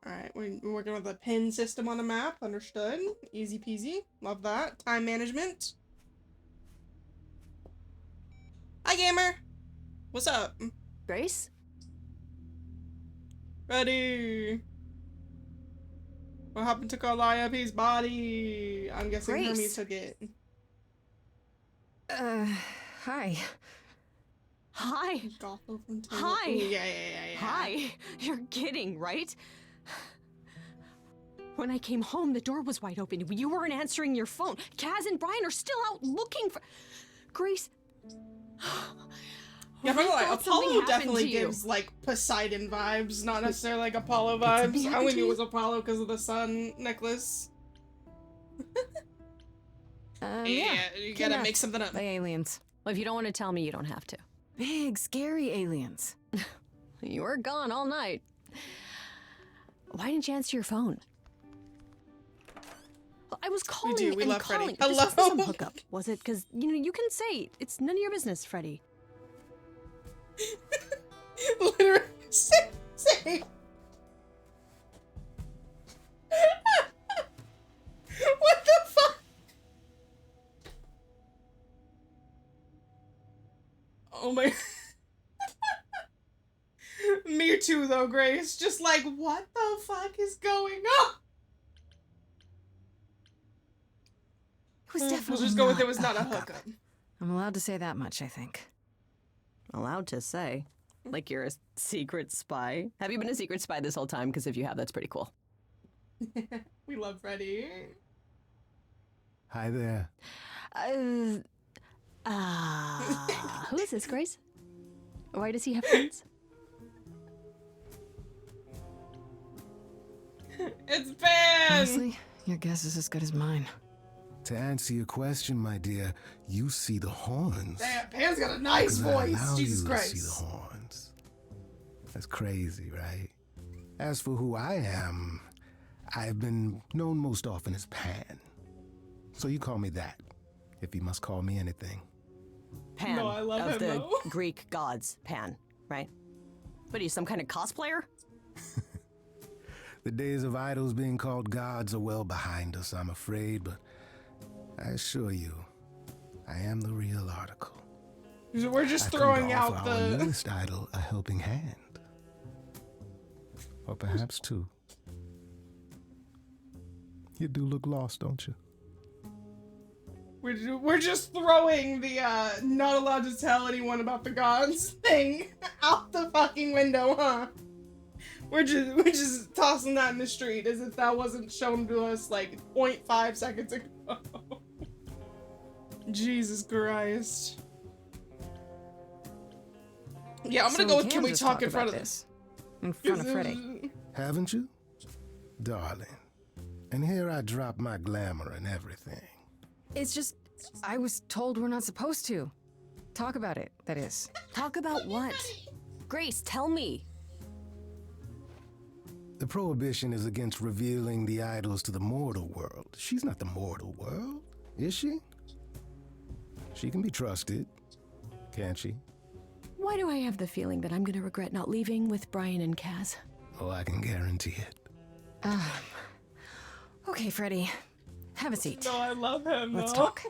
[SPEAKER 1] Alright, we're working with a pin system on the map, understood. Easy peasy, love that. Time management. Hi, gamer. What's up?
[SPEAKER 3] Grace?
[SPEAKER 1] Ready. What happened to Calliope's body? I'm guessing
[SPEAKER 3] Grace.
[SPEAKER 1] Hermes took it.
[SPEAKER 2] Hi.
[SPEAKER 3] Hi.
[SPEAKER 1] Gothel from Taylor.
[SPEAKER 3] Hi.
[SPEAKER 1] Ooh, yeah.
[SPEAKER 3] Hi. You're kidding, right? When I came home, the door was wide open. You weren't answering your phone. Kaz and Brian are still out looking for... Grace...
[SPEAKER 1] Yeah, by the way,
[SPEAKER 3] thought something
[SPEAKER 1] Apollo
[SPEAKER 3] happened
[SPEAKER 1] definitely
[SPEAKER 3] to you.
[SPEAKER 1] gives like Poseidon vibes, not necessarily like Apollo vibes. I only knew it was Apollo because of the sun necklace.
[SPEAKER 2] Yeah.
[SPEAKER 1] You gotta make something up.
[SPEAKER 2] By aliens.
[SPEAKER 3] Well, if you don't want to tell me, you don't have to.
[SPEAKER 2] Big, scary aliens.
[SPEAKER 3] You were gone all night. Why didn't you answer your phone? I was calling
[SPEAKER 1] do, we
[SPEAKER 3] and
[SPEAKER 1] love Freddy.
[SPEAKER 3] calling.
[SPEAKER 1] Hello?
[SPEAKER 3] This was some hookup, was it? Because, you can say it's none of your business, Freddy.
[SPEAKER 1] Literally, say. What the fuck? Oh my. Me too, though, Grace. Just like, what the fuck is going on?
[SPEAKER 2] was
[SPEAKER 1] We'll
[SPEAKER 2] definitely
[SPEAKER 1] just go with
[SPEAKER 2] not
[SPEAKER 1] it was not a
[SPEAKER 2] hookup.
[SPEAKER 1] hookup.
[SPEAKER 2] I'm allowed to say that much, I think.
[SPEAKER 3] Allowed to say. Like you're a secret spy. Have you been a secret spy this whole time? Because if you have, that's pretty cool.
[SPEAKER 1] We love Freddy.
[SPEAKER 11] Hi there.
[SPEAKER 3] Who is this, Grace? Why does he have friends?
[SPEAKER 1] It's Ben!
[SPEAKER 2] Honestly, your guess is as good as mine.
[SPEAKER 11] To answer your question, my dear, you see the horns.
[SPEAKER 1] Damn, Pan's got a nice
[SPEAKER 11] 'Cause I
[SPEAKER 1] voice.
[SPEAKER 11] allow
[SPEAKER 1] Jesus
[SPEAKER 11] you
[SPEAKER 1] Christ.
[SPEAKER 11] to see the horns. That's crazy, right? As for who I am, I've been known most often as Pan. So you call me that, if you must call me anything.
[SPEAKER 3] Pan.
[SPEAKER 1] No, I love
[SPEAKER 3] of
[SPEAKER 1] him,
[SPEAKER 3] the
[SPEAKER 1] though.
[SPEAKER 3] Greek gods, Pan, right? What are you, some kind of cosplayer?
[SPEAKER 11] The days of idols being called gods are well behind us, I'm afraid, but I assure you, I am the real article.
[SPEAKER 1] We're just
[SPEAKER 11] I've come
[SPEAKER 1] throwing
[SPEAKER 11] to
[SPEAKER 1] out
[SPEAKER 11] offer our
[SPEAKER 1] the...
[SPEAKER 11] newest idol a helping hand. Or perhaps two. You do look lost, don't you?
[SPEAKER 1] We're just throwing the, not allowed to tell anyone about the gods thing out the fucking window, huh? We're just tossing that in the street as if that wasn't shown to us, like, 0.5 seconds ago. Jesus Christ. Yeah, I'm gonna go with can we
[SPEAKER 2] just
[SPEAKER 1] talk in
[SPEAKER 2] about
[SPEAKER 1] front of
[SPEAKER 2] this? In front of Freddy.
[SPEAKER 11] Haven't you? Darling. And here I drop my glamour and everything.
[SPEAKER 2] It's just, I was told we're not supposed to. Talk about it, that is.
[SPEAKER 3] Talk about what? Grace, tell me.
[SPEAKER 11] The prohibition is against revealing the idols to the mortal world. She's not the mortal world, is she? She can be trusted, can't she?
[SPEAKER 3] Why do I have the feeling that I'm gonna regret not leaving with Brian and Kaz?
[SPEAKER 11] Oh, I can guarantee it.
[SPEAKER 2] Okay, Freddy. Have a seat.
[SPEAKER 1] No, I love him,
[SPEAKER 2] Let's
[SPEAKER 1] though.
[SPEAKER 2] talk.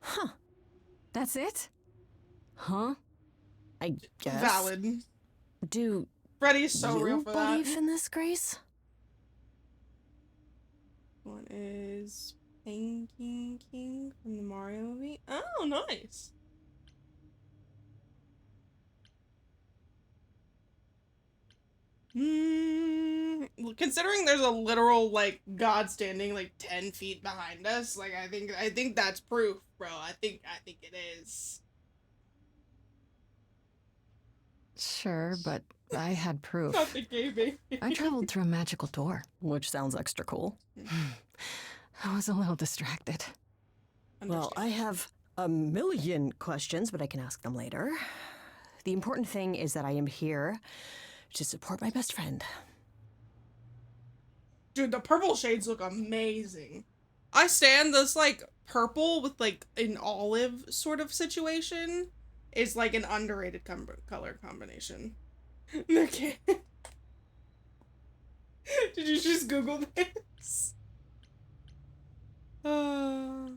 [SPEAKER 3] Huh.
[SPEAKER 2] That's it?
[SPEAKER 3] Huh? I guess.
[SPEAKER 1] Valid.
[SPEAKER 3] Do
[SPEAKER 1] Freddy's so
[SPEAKER 3] you
[SPEAKER 1] real for
[SPEAKER 3] believe
[SPEAKER 1] that.
[SPEAKER 3] in this, Grace?
[SPEAKER 1] One is Penguin King from the Mario movie. Oh, nice. Considering there's a literal like god standing like 10 feet behind us, like I think that's proof, bro. I think it is.
[SPEAKER 2] Sure, but I had proof.
[SPEAKER 1] Not the gay baby.
[SPEAKER 2] I traveled through a magical door.
[SPEAKER 3] Which sounds extra cool.
[SPEAKER 2] I was a little distracted.
[SPEAKER 3] Well, I have a million questions, but I can ask them later. The important thing is that I am here to support my best friend.
[SPEAKER 1] Dude, the purple shades look amazing. I stand this like purple with like an olive sort of situation is like an underrated color combination. Okay. Did you just Google this? I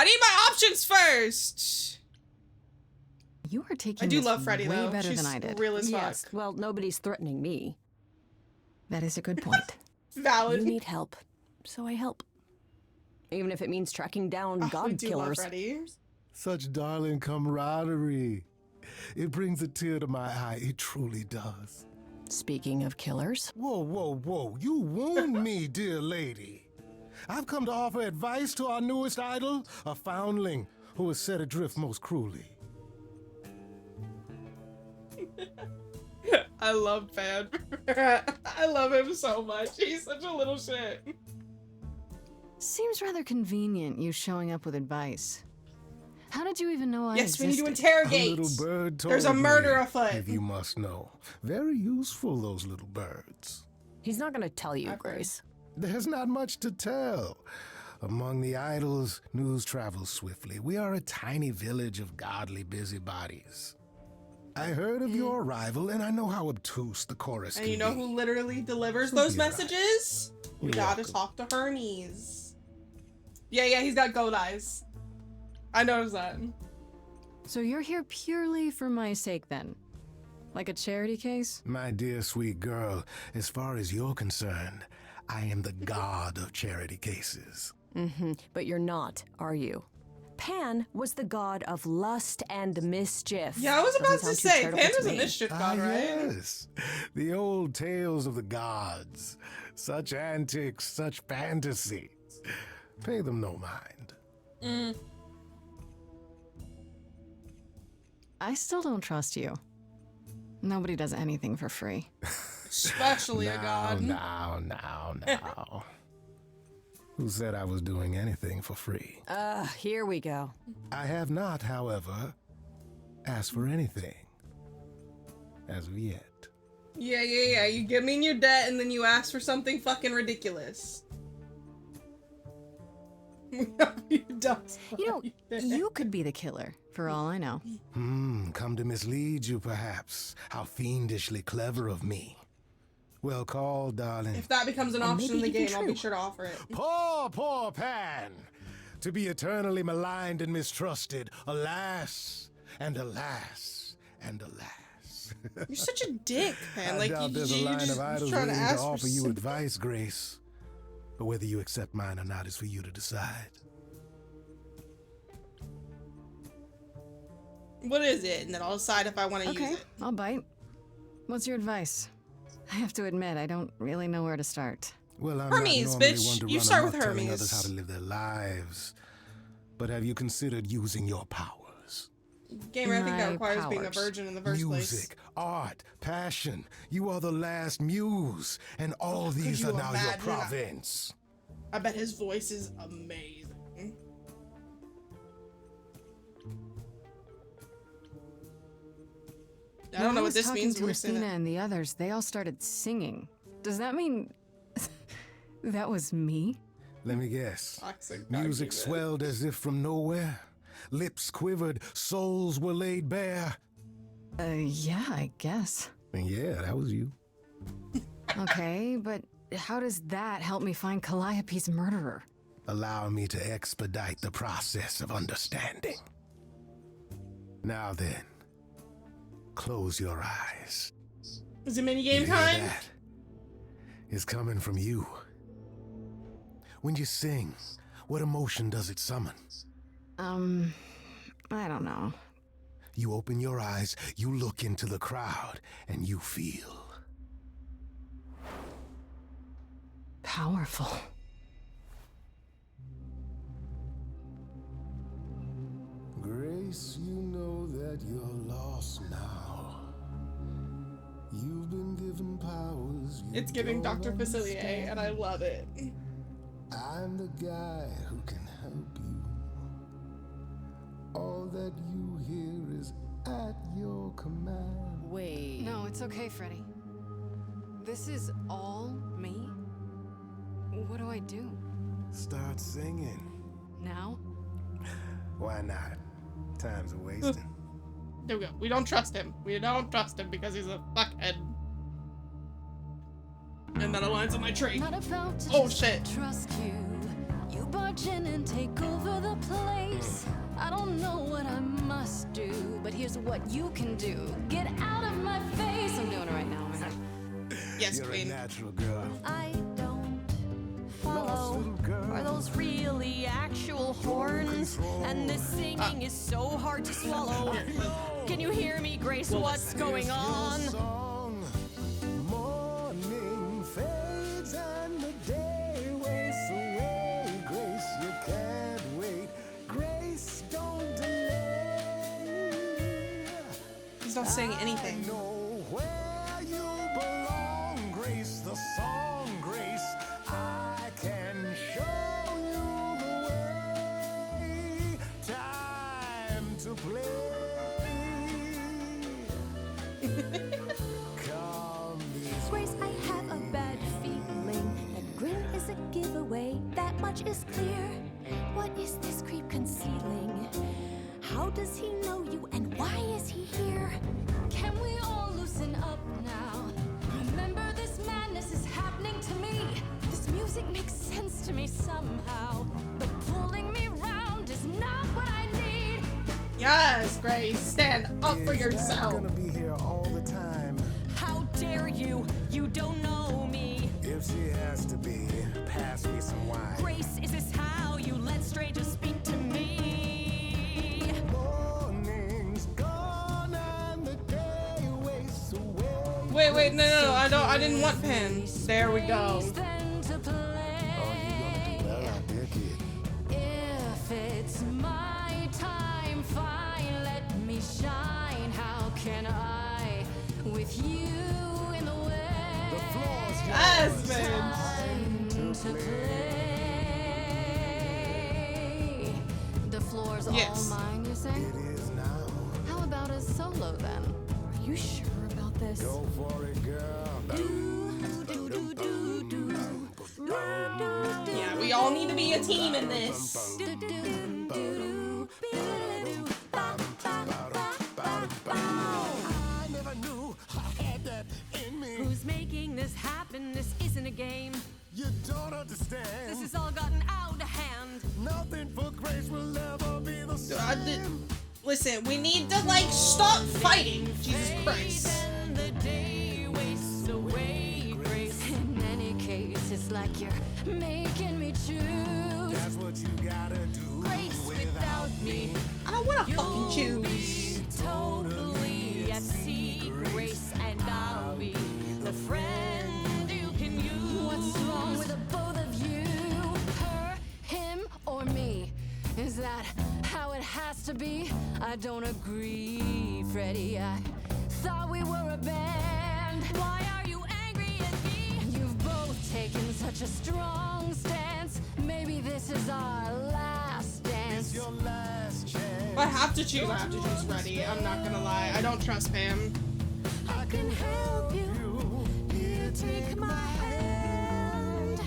[SPEAKER 1] need my options first.
[SPEAKER 2] You are taking
[SPEAKER 1] I do
[SPEAKER 2] this
[SPEAKER 1] love Freddy
[SPEAKER 2] way
[SPEAKER 1] though.
[SPEAKER 2] better
[SPEAKER 1] She's
[SPEAKER 2] than I did.
[SPEAKER 1] real as fuck.
[SPEAKER 3] Yes, well, nobody's threatening me.
[SPEAKER 2] That is a good point.
[SPEAKER 1] Valid.
[SPEAKER 3] You need help, so I help. Even if it means tracking down
[SPEAKER 1] We
[SPEAKER 3] god
[SPEAKER 1] do
[SPEAKER 3] killers.
[SPEAKER 1] love Freddy.
[SPEAKER 11] Such darling camaraderie. It brings a tear to my eye. It truly does.
[SPEAKER 3] Speaking of killers.
[SPEAKER 11] Whoa, whoa, whoa. You wound me, dear lady. I've come to offer advice to our newest idol, a foundling who was set adrift most cruelly.
[SPEAKER 1] I love Fan. I love him so much. He's such a little shit.
[SPEAKER 2] Seems rather convenient, you showing up with advice. How did you even know I
[SPEAKER 1] Yes, we need to
[SPEAKER 2] existed?
[SPEAKER 1] interrogate.
[SPEAKER 11] A little bird told
[SPEAKER 1] There's a murder
[SPEAKER 11] me,
[SPEAKER 1] afoot.
[SPEAKER 11] if you must know. Very useful, those little birds.
[SPEAKER 3] He's not gonna tell you, Grace.
[SPEAKER 11] There's not much to tell. Among the idols, news travels swiftly. We are a tiny village of godly busybodies. I heard of your arrival, and I know how obtuse the chorus
[SPEAKER 1] And
[SPEAKER 11] can
[SPEAKER 1] you know
[SPEAKER 11] be.
[SPEAKER 1] who literally delivers
[SPEAKER 11] So
[SPEAKER 1] those
[SPEAKER 11] be right.
[SPEAKER 1] messages? We
[SPEAKER 11] You're
[SPEAKER 1] gotta
[SPEAKER 11] welcome.
[SPEAKER 1] talk to Hermes. Yeah, he's got goat eyes. I noticed that.
[SPEAKER 2] So you're here purely for my sake then? Like a charity case?
[SPEAKER 11] My dear sweet girl, as far as you're concerned, I am the god of charity cases.
[SPEAKER 3] But you're not, are you? Pan was the god of lust and mischief.
[SPEAKER 1] Yeah, I was about to
[SPEAKER 3] Doesn't sound
[SPEAKER 1] say,
[SPEAKER 3] too
[SPEAKER 1] Pan
[SPEAKER 3] charitable
[SPEAKER 1] was
[SPEAKER 3] to
[SPEAKER 1] a
[SPEAKER 3] me.
[SPEAKER 1] mischief god, right?
[SPEAKER 11] Yes, the old tales of the gods. Such antics, such fantasy. Pay them no mind.
[SPEAKER 2] I still don't trust you. Nobody does anything for free.
[SPEAKER 1] Especially a god.
[SPEAKER 11] Now. Who said I was doing anything for free?
[SPEAKER 3] Here we go.
[SPEAKER 11] I have not, however, asked for anything. As of yet.
[SPEAKER 1] Yeah. You get me in your debt and then you ask for something fucking ridiculous.
[SPEAKER 2] You know, you could be the killer, for all I know.
[SPEAKER 11] Come to mislead you, perhaps. How fiendishly clever of me. Well called, darling.
[SPEAKER 1] If that becomes an option in the game, I'll be sure to offer it.
[SPEAKER 11] Poor Pan! To be eternally maligned and mistrusted. Alas, and alas, and alas.
[SPEAKER 1] You're such a dick, Pan.
[SPEAKER 11] I
[SPEAKER 1] Like,
[SPEAKER 11] doubt
[SPEAKER 1] you
[SPEAKER 11] there's a line
[SPEAKER 1] just
[SPEAKER 11] of idols
[SPEAKER 1] trying
[SPEAKER 11] waiting
[SPEAKER 1] to
[SPEAKER 11] to
[SPEAKER 1] ask for
[SPEAKER 11] offer you
[SPEAKER 1] sympathy.
[SPEAKER 11] advice, Grace. But whether you accept mine or not is for you to decide.
[SPEAKER 1] What is it? And then I'll decide if I want to use
[SPEAKER 2] Okay,
[SPEAKER 1] it.
[SPEAKER 2] I'll bite. What's your advice? I have to admit, I don't really know where to start.
[SPEAKER 11] Well, I'm
[SPEAKER 1] Hermes,
[SPEAKER 11] not normally
[SPEAKER 1] bitch.
[SPEAKER 11] one to
[SPEAKER 1] You
[SPEAKER 11] run
[SPEAKER 1] start with
[SPEAKER 11] amok telling
[SPEAKER 1] Hermes.
[SPEAKER 11] others how to live their lives. But have you considered using your powers?
[SPEAKER 1] Gamer, I think that
[SPEAKER 2] My
[SPEAKER 1] requires being a
[SPEAKER 2] powers.
[SPEAKER 1] virgin in the first place.
[SPEAKER 11] Music, art, passion. You are the last muse, and all these
[SPEAKER 1] you
[SPEAKER 11] are now your
[SPEAKER 1] imagine?
[SPEAKER 11] province.
[SPEAKER 1] I bet his voice is amazing. I don't know what this means.
[SPEAKER 2] To
[SPEAKER 1] We're saying
[SPEAKER 2] Athena
[SPEAKER 1] that.
[SPEAKER 2] and the others, they all started singing. Does that mean that was me?
[SPEAKER 11] Let me guess.
[SPEAKER 1] Toxic
[SPEAKER 11] Music
[SPEAKER 1] document.
[SPEAKER 11] swelled as if from nowhere. Lips quivered, souls were laid bare.
[SPEAKER 2] Yeah, I guess.
[SPEAKER 11] And yeah, that was you.
[SPEAKER 2] Okay, but how does that help me find Calliope's murderer?
[SPEAKER 11] Allow me to expedite the process of understanding. Now then, close your eyes.
[SPEAKER 1] Is it minigame
[SPEAKER 11] You hear
[SPEAKER 1] time?
[SPEAKER 11] that? It's coming from you. When you sing, what emotion does it summon?
[SPEAKER 2] I don't know.
[SPEAKER 11] You open your eyes, you look into the crowd, and you feel.
[SPEAKER 2] Powerful.
[SPEAKER 11] Grace, you know that you're lost now. You've been given powers. You
[SPEAKER 1] It's giving
[SPEAKER 11] don't
[SPEAKER 1] Dr. Facilier,
[SPEAKER 11] understand.
[SPEAKER 1] and I love it.
[SPEAKER 11] I'm the guy who can help you. All that you hear is at your command.
[SPEAKER 3] Wait.
[SPEAKER 2] No, it's okay, Freddy. This is all me? What do I do?
[SPEAKER 11] Start singing.
[SPEAKER 2] Now?
[SPEAKER 11] Why not? Time's a wasting.
[SPEAKER 1] There we go. We don't trust him. We don't trust him because he's a fuckhead. And that aligns with my trait.
[SPEAKER 7] Not about to
[SPEAKER 1] Oh
[SPEAKER 7] just
[SPEAKER 1] shit.
[SPEAKER 7] trust you. You barge in and take over the place. I don't know what I must do, but here's what you can do. Get out of my face. I'm doing it right now.
[SPEAKER 1] Yes,
[SPEAKER 11] You're
[SPEAKER 1] queen.
[SPEAKER 11] a natural girl.
[SPEAKER 7] I don't
[SPEAKER 11] Lost
[SPEAKER 7] follow.
[SPEAKER 11] little girl.
[SPEAKER 3] Are those really actual horns? And this singing is so hard to swallow. Can you hear me, Grace? What's going on?
[SPEAKER 11] Song. Morning fades and the day wastes away. Grace, you can't wait. Grace, don't delay.
[SPEAKER 1] He's not saying anything.
[SPEAKER 11] Know where you belong, Grace. The song, Grace. I can show you the way. Time to play. Come this
[SPEAKER 7] Grace, I have a bad feeling. That grin is a giveaway, that much is clear. What is this creep concealing? How does he know you and why is he here? Can we all loosen up now? Remember, this madness is happening to me. This music makes sense to me somehow. But pulling me round is not what I need.
[SPEAKER 1] Yes, Grace. Stand up for
[SPEAKER 11] Is that
[SPEAKER 1] yourself.
[SPEAKER 11] gonna be here all the time?
[SPEAKER 3] dare you? You don't know me.
[SPEAKER 11] If she has to be, pass me some wine.
[SPEAKER 3] Grace, is this how you let strangers speak to me?
[SPEAKER 11] Morning's gone and the day wastes away.
[SPEAKER 1] Wait, no, I didn't want Pan. There we go.
[SPEAKER 11] Oh, you gonna do well out there, kid.
[SPEAKER 3] If it's my time, fine, let me shine. How can I, with you in the way?
[SPEAKER 11] The floor's
[SPEAKER 1] Yes,
[SPEAKER 11] yours.
[SPEAKER 1] man.
[SPEAKER 11] Time to
[SPEAKER 2] Play. The floor's
[SPEAKER 1] Yes.
[SPEAKER 2] all mine, you say?
[SPEAKER 11] It is now.
[SPEAKER 2] How about a solo then?
[SPEAKER 3] Are you sure about this?
[SPEAKER 11] Go for it, girl.
[SPEAKER 1] Yeah, we all need to be a team in this.
[SPEAKER 11] I never knew I had that in me.
[SPEAKER 3] Who's making this happen? This isn't a game.
[SPEAKER 11] You don't understand.
[SPEAKER 3] This has all gotten out of hand.
[SPEAKER 11] Nothing for Grace will ever be the same.
[SPEAKER 1] Listen, we need to, like, stop fighting. Jesus Christ.
[SPEAKER 3] And the day wastes away, Grace.
[SPEAKER 2] In any case, it's like you're making me choose.
[SPEAKER 11] That's what you gotta do.
[SPEAKER 3] Grace without me.
[SPEAKER 1] I don't want to fucking choose.
[SPEAKER 3] Totally at sea, Grace, and I'll be the friend you can use.
[SPEAKER 2] What's wrong with the both of you? Her, him, or me? Is that how it has to be? I don't agree, Freddy. I thought we were a band.
[SPEAKER 3] Why are you angry at me?
[SPEAKER 2] You've both taken such a strong stance. Maybe this is our last dance.
[SPEAKER 11] Your last chance.
[SPEAKER 1] If I have to choose, I have to choose Freddy. I'm not gonna lie. I don't trust Pam.
[SPEAKER 3] I can help you. Here, take my hand.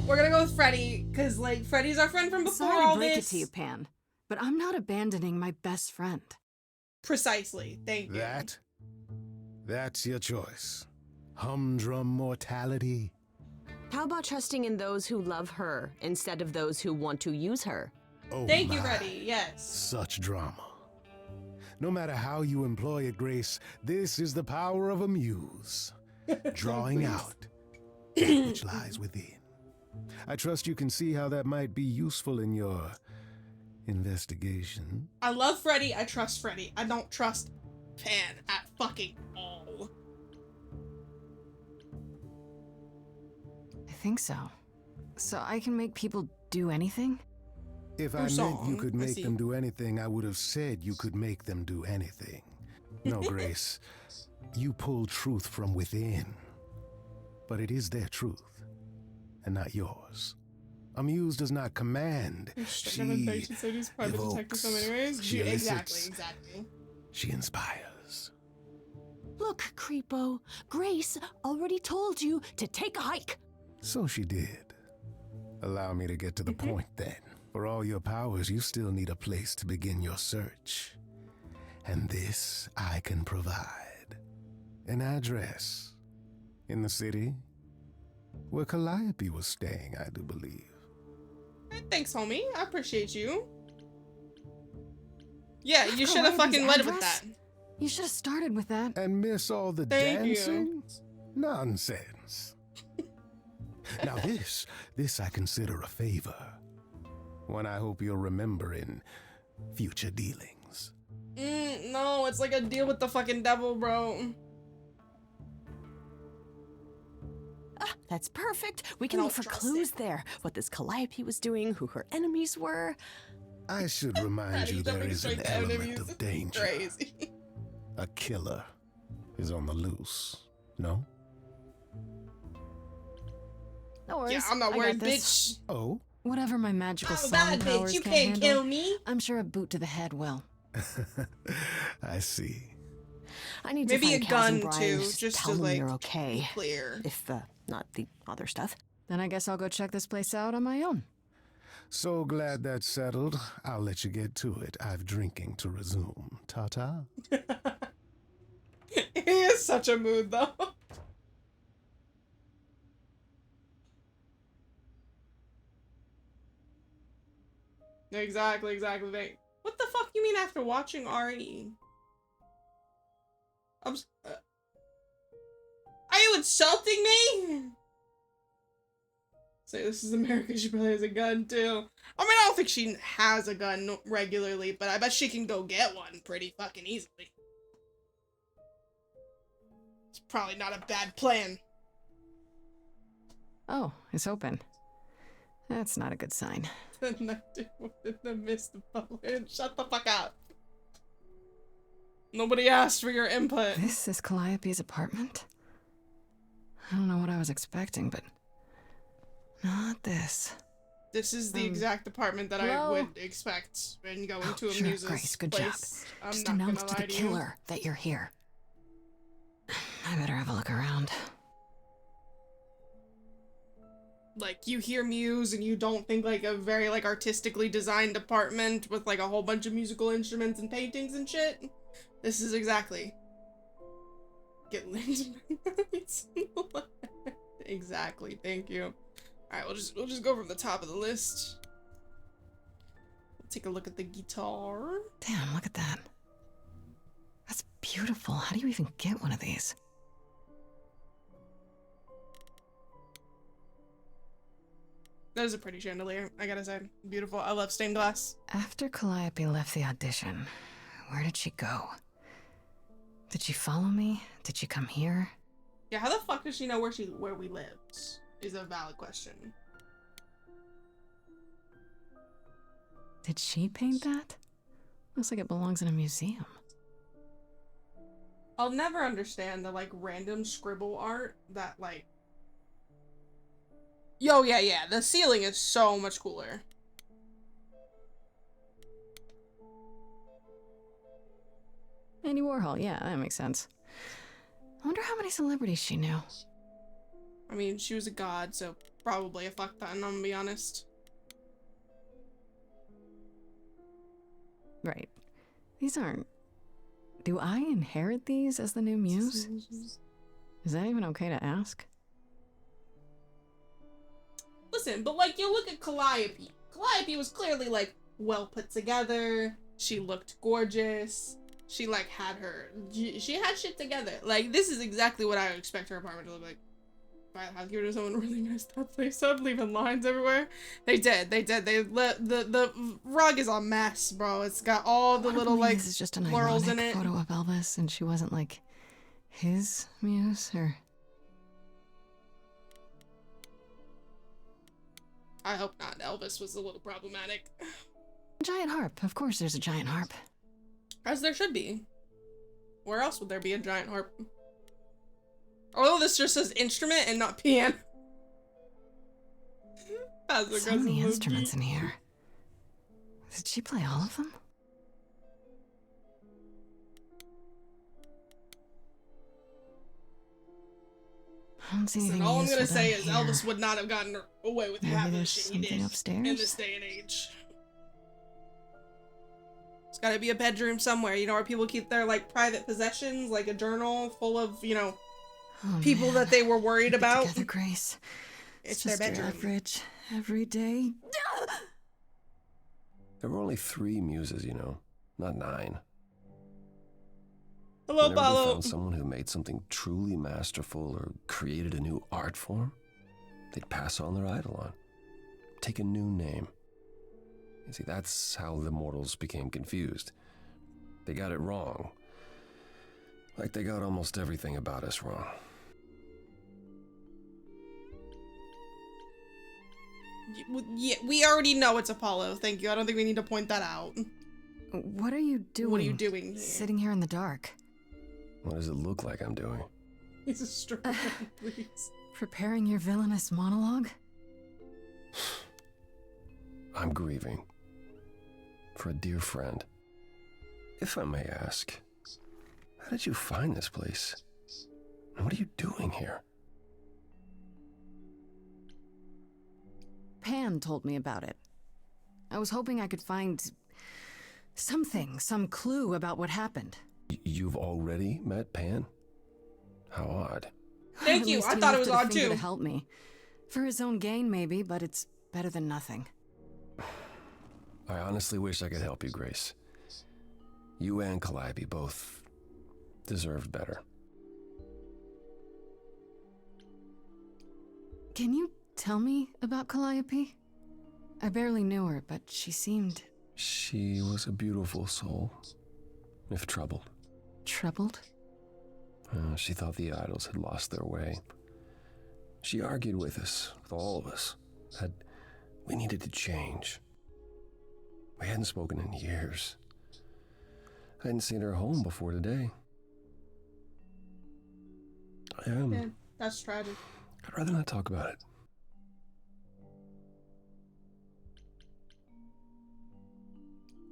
[SPEAKER 1] We're gonna go with Freddy, because, like, Freddy's our friend from before
[SPEAKER 2] Sorry
[SPEAKER 1] all
[SPEAKER 2] to break
[SPEAKER 1] this.
[SPEAKER 2] it to you, Pan, but I'm not abandoning my best friend.
[SPEAKER 1] Precisely. Thank you.
[SPEAKER 11] That's your choice. Humdrum mortality.
[SPEAKER 3] How about trusting in those who love her instead of those who want to use her?
[SPEAKER 11] Oh
[SPEAKER 1] Thank you,
[SPEAKER 11] my.
[SPEAKER 1] Freddy. Yes.
[SPEAKER 11] Such drama. No matter how you employ it, Grace, this is the power of a muse. Drawing out that which lies within. I trust you can see how that might be useful in your investigation.
[SPEAKER 1] I love Freddy. I trust Freddy. I don't trust Pan at fucking all.
[SPEAKER 2] I think so. So I can make people do anything?
[SPEAKER 11] If I
[SPEAKER 1] Or
[SPEAKER 11] meant
[SPEAKER 1] song,
[SPEAKER 11] you could
[SPEAKER 1] I
[SPEAKER 11] make
[SPEAKER 1] see.
[SPEAKER 11] them do anything, I would have said you could make them do anything. No, Grace, you pull truth from within. But it is their truth, and not yours. A muse does not command. She evokes. She elicits.
[SPEAKER 1] Exactly.
[SPEAKER 11] She inspires.
[SPEAKER 3] Look, Creepo, Grace already told you to take a hike.
[SPEAKER 11] So she did. Allow me to get to the point then. For all your powers, you still need a place to begin your search. And this I can provide. An address. In the city. Where Calliope was staying, I do believe.
[SPEAKER 1] Thanks, homie. I appreciate you. Yeah, you
[SPEAKER 2] Have
[SPEAKER 1] should have
[SPEAKER 2] Calliope's
[SPEAKER 1] fucking led with
[SPEAKER 2] address?
[SPEAKER 1] that.
[SPEAKER 2] You should have started with that.
[SPEAKER 11] And miss all the
[SPEAKER 1] Thank you.
[SPEAKER 11] dancing? Nonsense. Now this I consider a favor. One I hope you'll remember in future dealings.
[SPEAKER 1] No, it's like a deal with the fucking devil, bro.
[SPEAKER 3] That's perfect. We can
[SPEAKER 1] I
[SPEAKER 3] look for
[SPEAKER 1] don't trust
[SPEAKER 3] clues
[SPEAKER 1] it.
[SPEAKER 3] there. What this Calliope was doing, who her enemies were.
[SPEAKER 11] I should remind you there is an element of danger.
[SPEAKER 1] Crazy.
[SPEAKER 11] A killer is on the loose. No?
[SPEAKER 2] No worries.
[SPEAKER 1] Yeah, I'm not
[SPEAKER 2] I
[SPEAKER 1] worried,
[SPEAKER 2] got this.
[SPEAKER 1] bitch.
[SPEAKER 11] Oh?
[SPEAKER 2] Whatever my magical
[SPEAKER 1] I'm a
[SPEAKER 2] song
[SPEAKER 1] bad
[SPEAKER 2] powers
[SPEAKER 1] bitch. You
[SPEAKER 2] can't
[SPEAKER 1] can't
[SPEAKER 2] handle,
[SPEAKER 1] kill me.
[SPEAKER 2] I'm sure a boot to the head will.
[SPEAKER 11] I see.
[SPEAKER 3] I need
[SPEAKER 1] Maybe
[SPEAKER 3] to
[SPEAKER 1] a
[SPEAKER 3] find Kaz
[SPEAKER 1] gun,
[SPEAKER 3] and Brian
[SPEAKER 1] too,
[SPEAKER 3] and
[SPEAKER 1] just
[SPEAKER 3] tell
[SPEAKER 1] to,
[SPEAKER 3] them
[SPEAKER 1] like,
[SPEAKER 3] you're okay.
[SPEAKER 1] Clear.
[SPEAKER 3] If not the other stuff.
[SPEAKER 2] Then I guess I'll go check this place out on my own.
[SPEAKER 11] So glad that's settled. I'll let you get to it. I've drinking to resume. Ta-ta.
[SPEAKER 1] He is such a mood, though. Exactly. Wait, what the fuck you mean after watching RE? I insulting me? Say this is America, she probably has a gun too. I mean, I don't think she has a gun regularly, but I bet she can go get one pretty fucking easily. It's probably not a bad plan.
[SPEAKER 2] Oh, it's open. That's not a good sign.
[SPEAKER 1] The mist of public. Shut the fuck up. Nobody asked for your input.
[SPEAKER 2] This is Calliope's apartment? I don't know what I was expecting, but not this.
[SPEAKER 1] This is the exact apartment that I would expect when going to a
[SPEAKER 2] sure,
[SPEAKER 1] muse's
[SPEAKER 2] Grace, good
[SPEAKER 1] place.
[SPEAKER 2] job.
[SPEAKER 1] I'm
[SPEAKER 2] Just
[SPEAKER 1] not
[SPEAKER 2] announce
[SPEAKER 1] gonna
[SPEAKER 2] to the
[SPEAKER 1] lie to you.
[SPEAKER 2] killer that you're here. I better have a look around.
[SPEAKER 1] Like, you hear Muse and you don't think like a very like artistically designed apartment with like a whole bunch of musical instruments and paintings and shit. This is exactly. Get linked. Exactly, thank you. Alright, we'll just go from the top of the list. We'll take a look at the guitar.
[SPEAKER 2] Damn, look at that. That's beautiful. How do you even get one of these?
[SPEAKER 1] That is a pretty chandelier, I gotta say. Beautiful. I love stained glass.
[SPEAKER 2] After Calliope left the audition, where did she go? Did she follow me? Did she come here?
[SPEAKER 1] Yeah, how the fuck does she know where we lived? Is a valid question.
[SPEAKER 2] Did she paint that? Looks like it belongs in a museum.
[SPEAKER 1] I'll never understand the like random scribble art that like. Yo, yeah, the ceiling is so much cooler.
[SPEAKER 2] Andy Warhol, yeah, that makes sense. I wonder how many celebrities she knew.
[SPEAKER 1] I mean, she was a god, so probably a fuck ton, I'm gonna be honest.
[SPEAKER 2] Right. These aren't... Do I inherit these as the new muse? Is that even okay to ask?
[SPEAKER 1] Listen, but like, you look at Calliope. Calliope was clearly like well put together. She looked gorgeous. She like had she had shit together. Like, this is exactly what I would expect her apartment to look like. Buy the housekeeper to someone really messed that place up, leaving lines everywhere. They did. The rug is a mess, bro. It's got all the little like
[SPEAKER 2] this is just an
[SPEAKER 1] plurals in
[SPEAKER 2] ironic
[SPEAKER 1] it.
[SPEAKER 2] photo of Elvis, and she wasn't like his muse, or...
[SPEAKER 1] I hope not. Elvis was a little problematic.
[SPEAKER 2] Giant harp. Of course there's a giant harp.
[SPEAKER 1] As there should be. Where else would there be a giant harp? Although this just says instrument and not piano.
[SPEAKER 2] So many instruments in here. Did she play all of them? I don't see anything
[SPEAKER 1] all I'm gonna
[SPEAKER 2] useful
[SPEAKER 1] say
[SPEAKER 2] down
[SPEAKER 1] is
[SPEAKER 2] here.
[SPEAKER 1] Elvis would not have gotten away with
[SPEAKER 2] Maybe
[SPEAKER 1] half of the
[SPEAKER 2] there's
[SPEAKER 1] shit he
[SPEAKER 2] something
[SPEAKER 1] did
[SPEAKER 2] upstairs?
[SPEAKER 1] in this day and age. It's gotta be a bedroom somewhere, you know, where people keep their like private possessions, like a journal full of, you know, people that they were worried
[SPEAKER 2] Keep it
[SPEAKER 1] about.
[SPEAKER 2] together, Grace.
[SPEAKER 1] It's
[SPEAKER 2] just
[SPEAKER 1] their
[SPEAKER 2] your
[SPEAKER 1] bedroom.
[SPEAKER 2] average, every day.
[SPEAKER 12] There were only 3 muses, you know, not 9.
[SPEAKER 1] Hello,
[SPEAKER 12] Whenever they
[SPEAKER 1] Paulo.
[SPEAKER 12] found someone who made something truly masterful or created a new art form, they'd pass on their idol on, take a new name. You see, that's how the mortals became confused. They got it wrong. Like they got almost everything about us wrong.
[SPEAKER 1] Yeah, we already know it's Apollo. Thank you. I don't think we need to point that out.
[SPEAKER 2] What are you doing?
[SPEAKER 1] What are you doing here?
[SPEAKER 2] Sitting here in the dark.
[SPEAKER 12] What does it look like I'm doing?
[SPEAKER 1] He's a straight please.
[SPEAKER 2] Preparing your villainous monologue?
[SPEAKER 12] I'm grieving. For a dear friend. If I may ask, how did you find this place? And what are you doing here?
[SPEAKER 2] Pan told me about it. I was hoping I could find something, some clue about what happened.
[SPEAKER 12] You've already met Pan? How odd.
[SPEAKER 1] Thank
[SPEAKER 2] At
[SPEAKER 1] you.
[SPEAKER 2] least
[SPEAKER 1] I
[SPEAKER 2] he
[SPEAKER 1] thought it was
[SPEAKER 2] lifted a
[SPEAKER 1] odd
[SPEAKER 2] finger
[SPEAKER 1] too.
[SPEAKER 2] to help me. For his own gain, maybe, but it's better than nothing.
[SPEAKER 12] I honestly wish I could help you, Grace. You and Calliope both deserved better.
[SPEAKER 2] Can you tell me about Calliope? I barely knew her, but she seemed...
[SPEAKER 12] She was a beautiful soul, if troubled.
[SPEAKER 2] Troubled?
[SPEAKER 12] She thought the idols had lost their way. She argued with us, with all of us, that we needed to change. We hadn't spoken in years. I hadn't seen her home before today.
[SPEAKER 1] Yeah, that's tragic.
[SPEAKER 12] I'd rather not talk about it.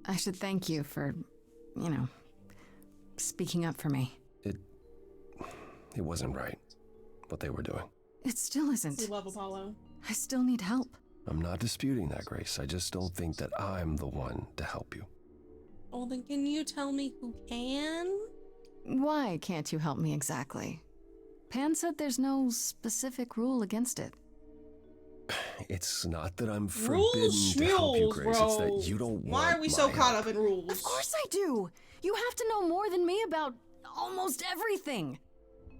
[SPEAKER 2] I should thank you for, you know, speaking up for me.
[SPEAKER 12] It wasn't right, what they were doing.
[SPEAKER 2] It still isn't.
[SPEAKER 1] We love Apollo.
[SPEAKER 2] I still need help.
[SPEAKER 12] I'm not disputing that, Grace. I just don't think that I'm the one to help you.
[SPEAKER 1] Well, then can you tell me who can?
[SPEAKER 2] Why can't you help me exactly? Pan said there's no specific rule against it.
[SPEAKER 12] It's not that I'm
[SPEAKER 1] Rules,
[SPEAKER 12] forbidden to help you,
[SPEAKER 1] schmules,
[SPEAKER 12] Grace.
[SPEAKER 1] bro.
[SPEAKER 12] It's that you don't want
[SPEAKER 1] Why are we so
[SPEAKER 12] my
[SPEAKER 1] caught
[SPEAKER 12] help.
[SPEAKER 1] up in rules?
[SPEAKER 2] Of course I do! You have to know more than me about almost everything!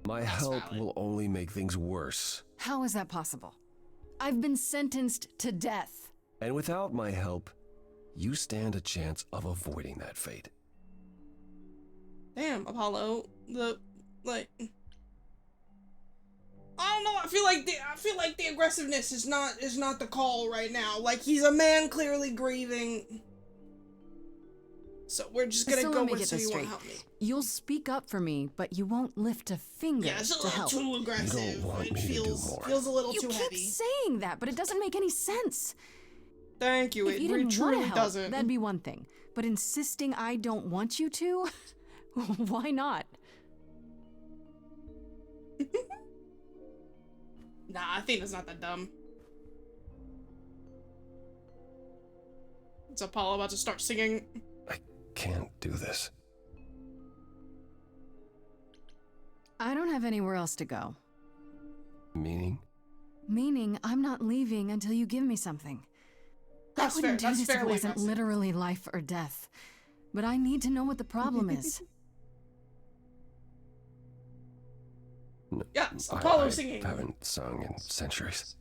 [SPEAKER 12] My help will only make things worse.
[SPEAKER 2] How is that possible? I've been sentenced to death.
[SPEAKER 12] And without my help, you stand a chance of avoiding that fate.
[SPEAKER 1] Damn, Apollo. I don't know. I feel like the aggressiveness is not the call right now. Like, he's a man clearly grieving. So we're just gonna
[SPEAKER 2] So
[SPEAKER 1] go
[SPEAKER 2] let me
[SPEAKER 1] with
[SPEAKER 2] get
[SPEAKER 1] so
[SPEAKER 2] this
[SPEAKER 1] you won't
[SPEAKER 2] straight.
[SPEAKER 1] help me.
[SPEAKER 2] You'll speak up for me, but you won't lift a finger
[SPEAKER 1] Yeah, it's a
[SPEAKER 2] to
[SPEAKER 1] little
[SPEAKER 2] help.
[SPEAKER 1] too aggressive.
[SPEAKER 12] You don't want
[SPEAKER 1] It
[SPEAKER 12] me to do
[SPEAKER 1] feels
[SPEAKER 12] more.
[SPEAKER 1] feels a little
[SPEAKER 2] You
[SPEAKER 1] too
[SPEAKER 2] keep
[SPEAKER 1] heavy.
[SPEAKER 2] saying that, but it doesn't make any sense.
[SPEAKER 1] Thank you.
[SPEAKER 2] If you
[SPEAKER 1] It
[SPEAKER 2] didn't
[SPEAKER 1] truly
[SPEAKER 2] want to help,
[SPEAKER 1] doesn't.
[SPEAKER 2] that'd be one thing. But insisting I don't want you to? Why not?
[SPEAKER 1] Nah, I think it's not that dumb. Is Apollo about to start singing?
[SPEAKER 12] I can't do this.
[SPEAKER 2] I don't have anywhere else to go.
[SPEAKER 12] Meaning?
[SPEAKER 2] Meaning, I'm not leaving until you give me something.
[SPEAKER 1] That's
[SPEAKER 2] I wouldn't
[SPEAKER 1] fair.
[SPEAKER 2] do
[SPEAKER 1] That's
[SPEAKER 2] this if it
[SPEAKER 1] fairly
[SPEAKER 2] wasn't
[SPEAKER 1] aggressive.
[SPEAKER 2] literally life or death. But I need to know what the problem is.
[SPEAKER 1] Yes, Apollo
[SPEAKER 12] I
[SPEAKER 1] singing.
[SPEAKER 12] haven't sung in centuries.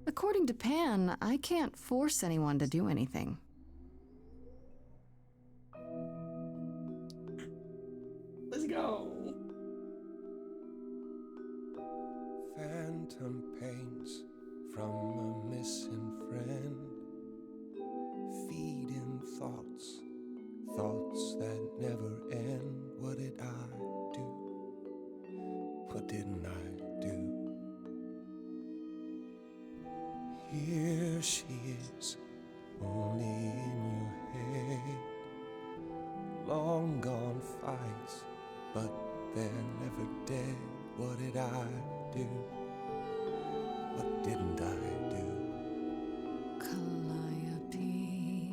[SPEAKER 2] According to Pan, I can't force anyone to do anything.
[SPEAKER 1] Let's go.
[SPEAKER 13] Phantom pains from a missing friend, feeding thoughts, thoughts that never end. What did I do? What didn't I do? Here she is, only in your head. Long gone fights, but they're never dead. What did I do? What didn't I do?
[SPEAKER 2] Calliope,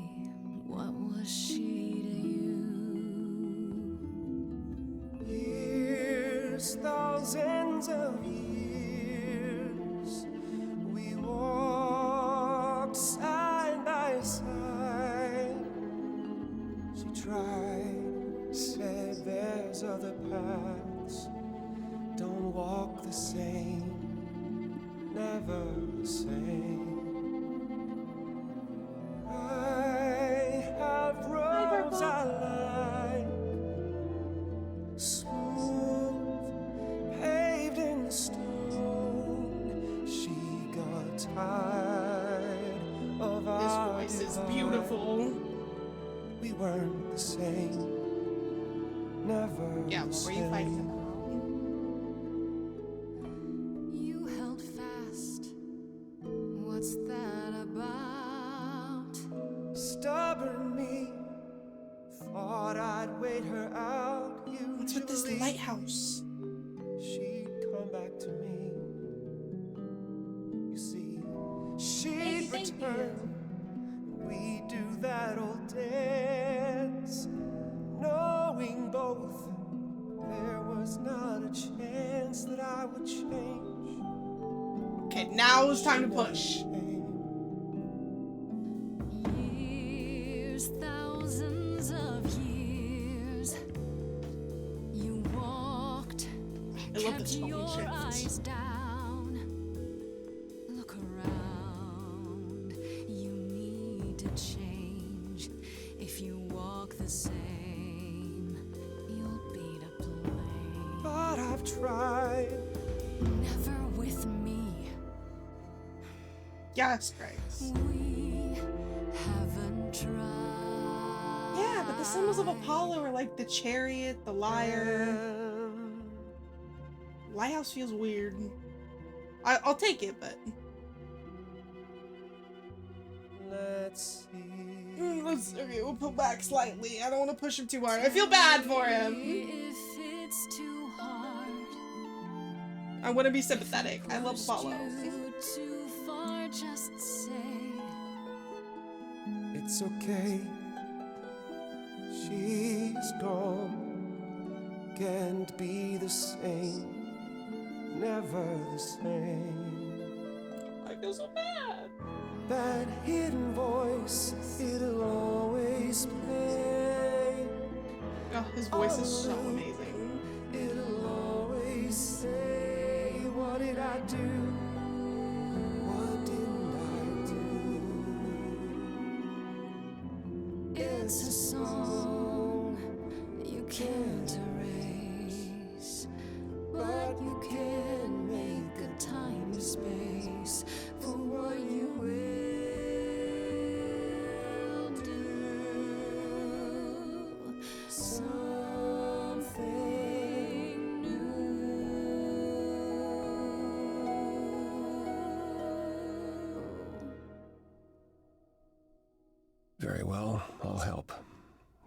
[SPEAKER 2] what was she to you?
[SPEAKER 13] Years, thousands of years, we walked side by side. She tried, said there's other paths. Don't walk the same, never the same. I have roads I like, smooth, paved in stone. She got tired of our
[SPEAKER 1] This voice is
[SPEAKER 13] divide.
[SPEAKER 1] beautiful.
[SPEAKER 13] We weren't the same, never
[SPEAKER 1] Yeah,
[SPEAKER 13] the
[SPEAKER 1] what were you
[SPEAKER 13] same.
[SPEAKER 1] fighting about?
[SPEAKER 2] You held fast. What's that about?
[SPEAKER 13] Stubborn me, thought I'd wait her out.
[SPEAKER 1] What's with this lighthouse?
[SPEAKER 13] She'd come back to me. You see, she'd return. We do that old dance, knowing both there was not a chance that I would change.
[SPEAKER 1] Okay, now it's time to push.
[SPEAKER 2] Years, thousands of years. You walked,
[SPEAKER 1] I love
[SPEAKER 2] kept
[SPEAKER 1] this fucking
[SPEAKER 2] your
[SPEAKER 1] shit.
[SPEAKER 2] eyes down. to change. If you walk the same, you'll be to blame.
[SPEAKER 13] But I've tried.
[SPEAKER 2] Never with me.
[SPEAKER 1] Yes, Grace.
[SPEAKER 2] We haven't tried.
[SPEAKER 1] Yeah, but the symbols of Apollo are like the chariot, the lyre. Lighthouse feels weird. I'll take it, but
[SPEAKER 13] Let's see.
[SPEAKER 1] okay, we'll pull back slightly. I don't want to push him too hard. I feel bad for him.
[SPEAKER 2] If it's too hard,
[SPEAKER 1] I want to be sympathetic. I love Apollo.
[SPEAKER 2] too far, just say.
[SPEAKER 13] It's okay. She's gone. Can't be the same. Never the same.
[SPEAKER 1] I feel so bad.
[SPEAKER 13] That hidden voice, it'll always play.
[SPEAKER 1] Oh, his voice is so amazing.
[SPEAKER 13] It'll always say, what did I do? What didn't I do?
[SPEAKER 2] It's a song you can't erase, but you can make a time space for what you will do. Something new.
[SPEAKER 12] Very well, I'll help.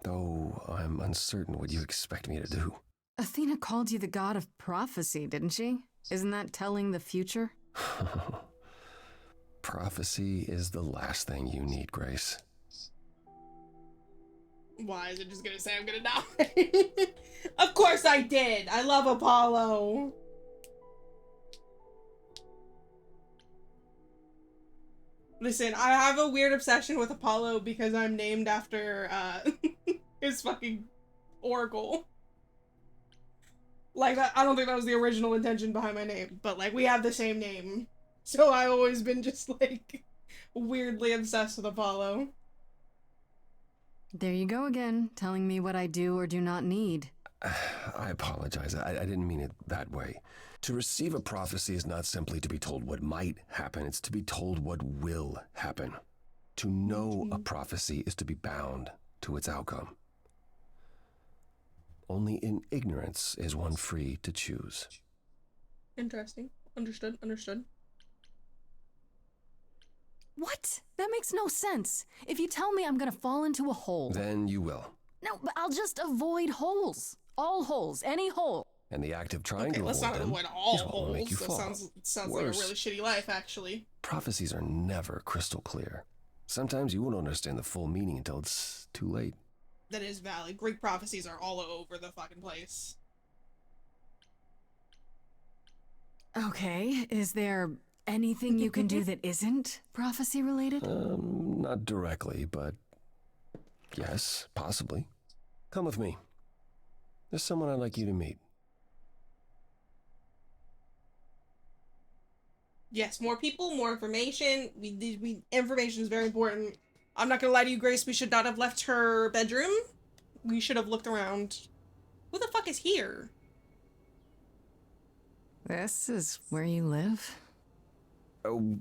[SPEAKER 12] Though I'm uncertain what you expect me to do.
[SPEAKER 2] Athena called you the god of prophecy, didn't she? Isn't that telling the future?
[SPEAKER 12] Prophecy is the last thing you need, Grace.
[SPEAKER 1] Why is it just gonna say I'm gonna die? Of course I did. I love Apollo. Listen, I have a weird obsession with Apollo because I'm named after his fucking oracle. Like, I don't think that was the original intention behind my name, but like we have the same name. So I've always been just like weirdly obsessed with Apollo.
[SPEAKER 2] There you go again, telling me what I do or do not need.
[SPEAKER 12] I apologize. I didn't mean it that way. To receive a prophecy is not simply to be told what might happen, it's to be told what will happen. To know a prophecy is to be bound to its outcome. Only in ignorance is one free to choose.
[SPEAKER 1] Interesting. Understood. Understood.
[SPEAKER 2] What? That makes no sense. If you tell me I'm gonna fall into a hole.
[SPEAKER 12] Then you will.
[SPEAKER 2] No, but I'll just avoid holes. All holes, any hole.
[SPEAKER 12] And the act of trying
[SPEAKER 1] Okay,
[SPEAKER 12] to
[SPEAKER 1] let's
[SPEAKER 12] avoid
[SPEAKER 1] not
[SPEAKER 12] them
[SPEAKER 1] avoid all
[SPEAKER 12] is what will make you
[SPEAKER 1] holes. That
[SPEAKER 12] fall.
[SPEAKER 1] sounds like a
[SPEAKER 12] Worse,
[SPEAKER 1] really shitty life, actually.
[SPEAKER 12] prophecies are never crystal clear. Sometimes you won't understand the full meaning until it's too late.
[SPEAKER 1] That is valid. Greek prophecies are all over the fucking place.
[SPEAKER 2] Okay, is there anything you can do that isn't prophecy related?
[SPEAKER 12] Not directly, but yes, possibly. Come with me. There's someone I'd like you to meet.
[SPEAKER 1] Yes, more people, more information. Information is very important. I'm not gonna lie to you, Grace. We should not have left her bedroom. We should have looked around. Who the fuck is here?
[SPEAKER 2] This is where you live?
[SPEAKER 12] Oh,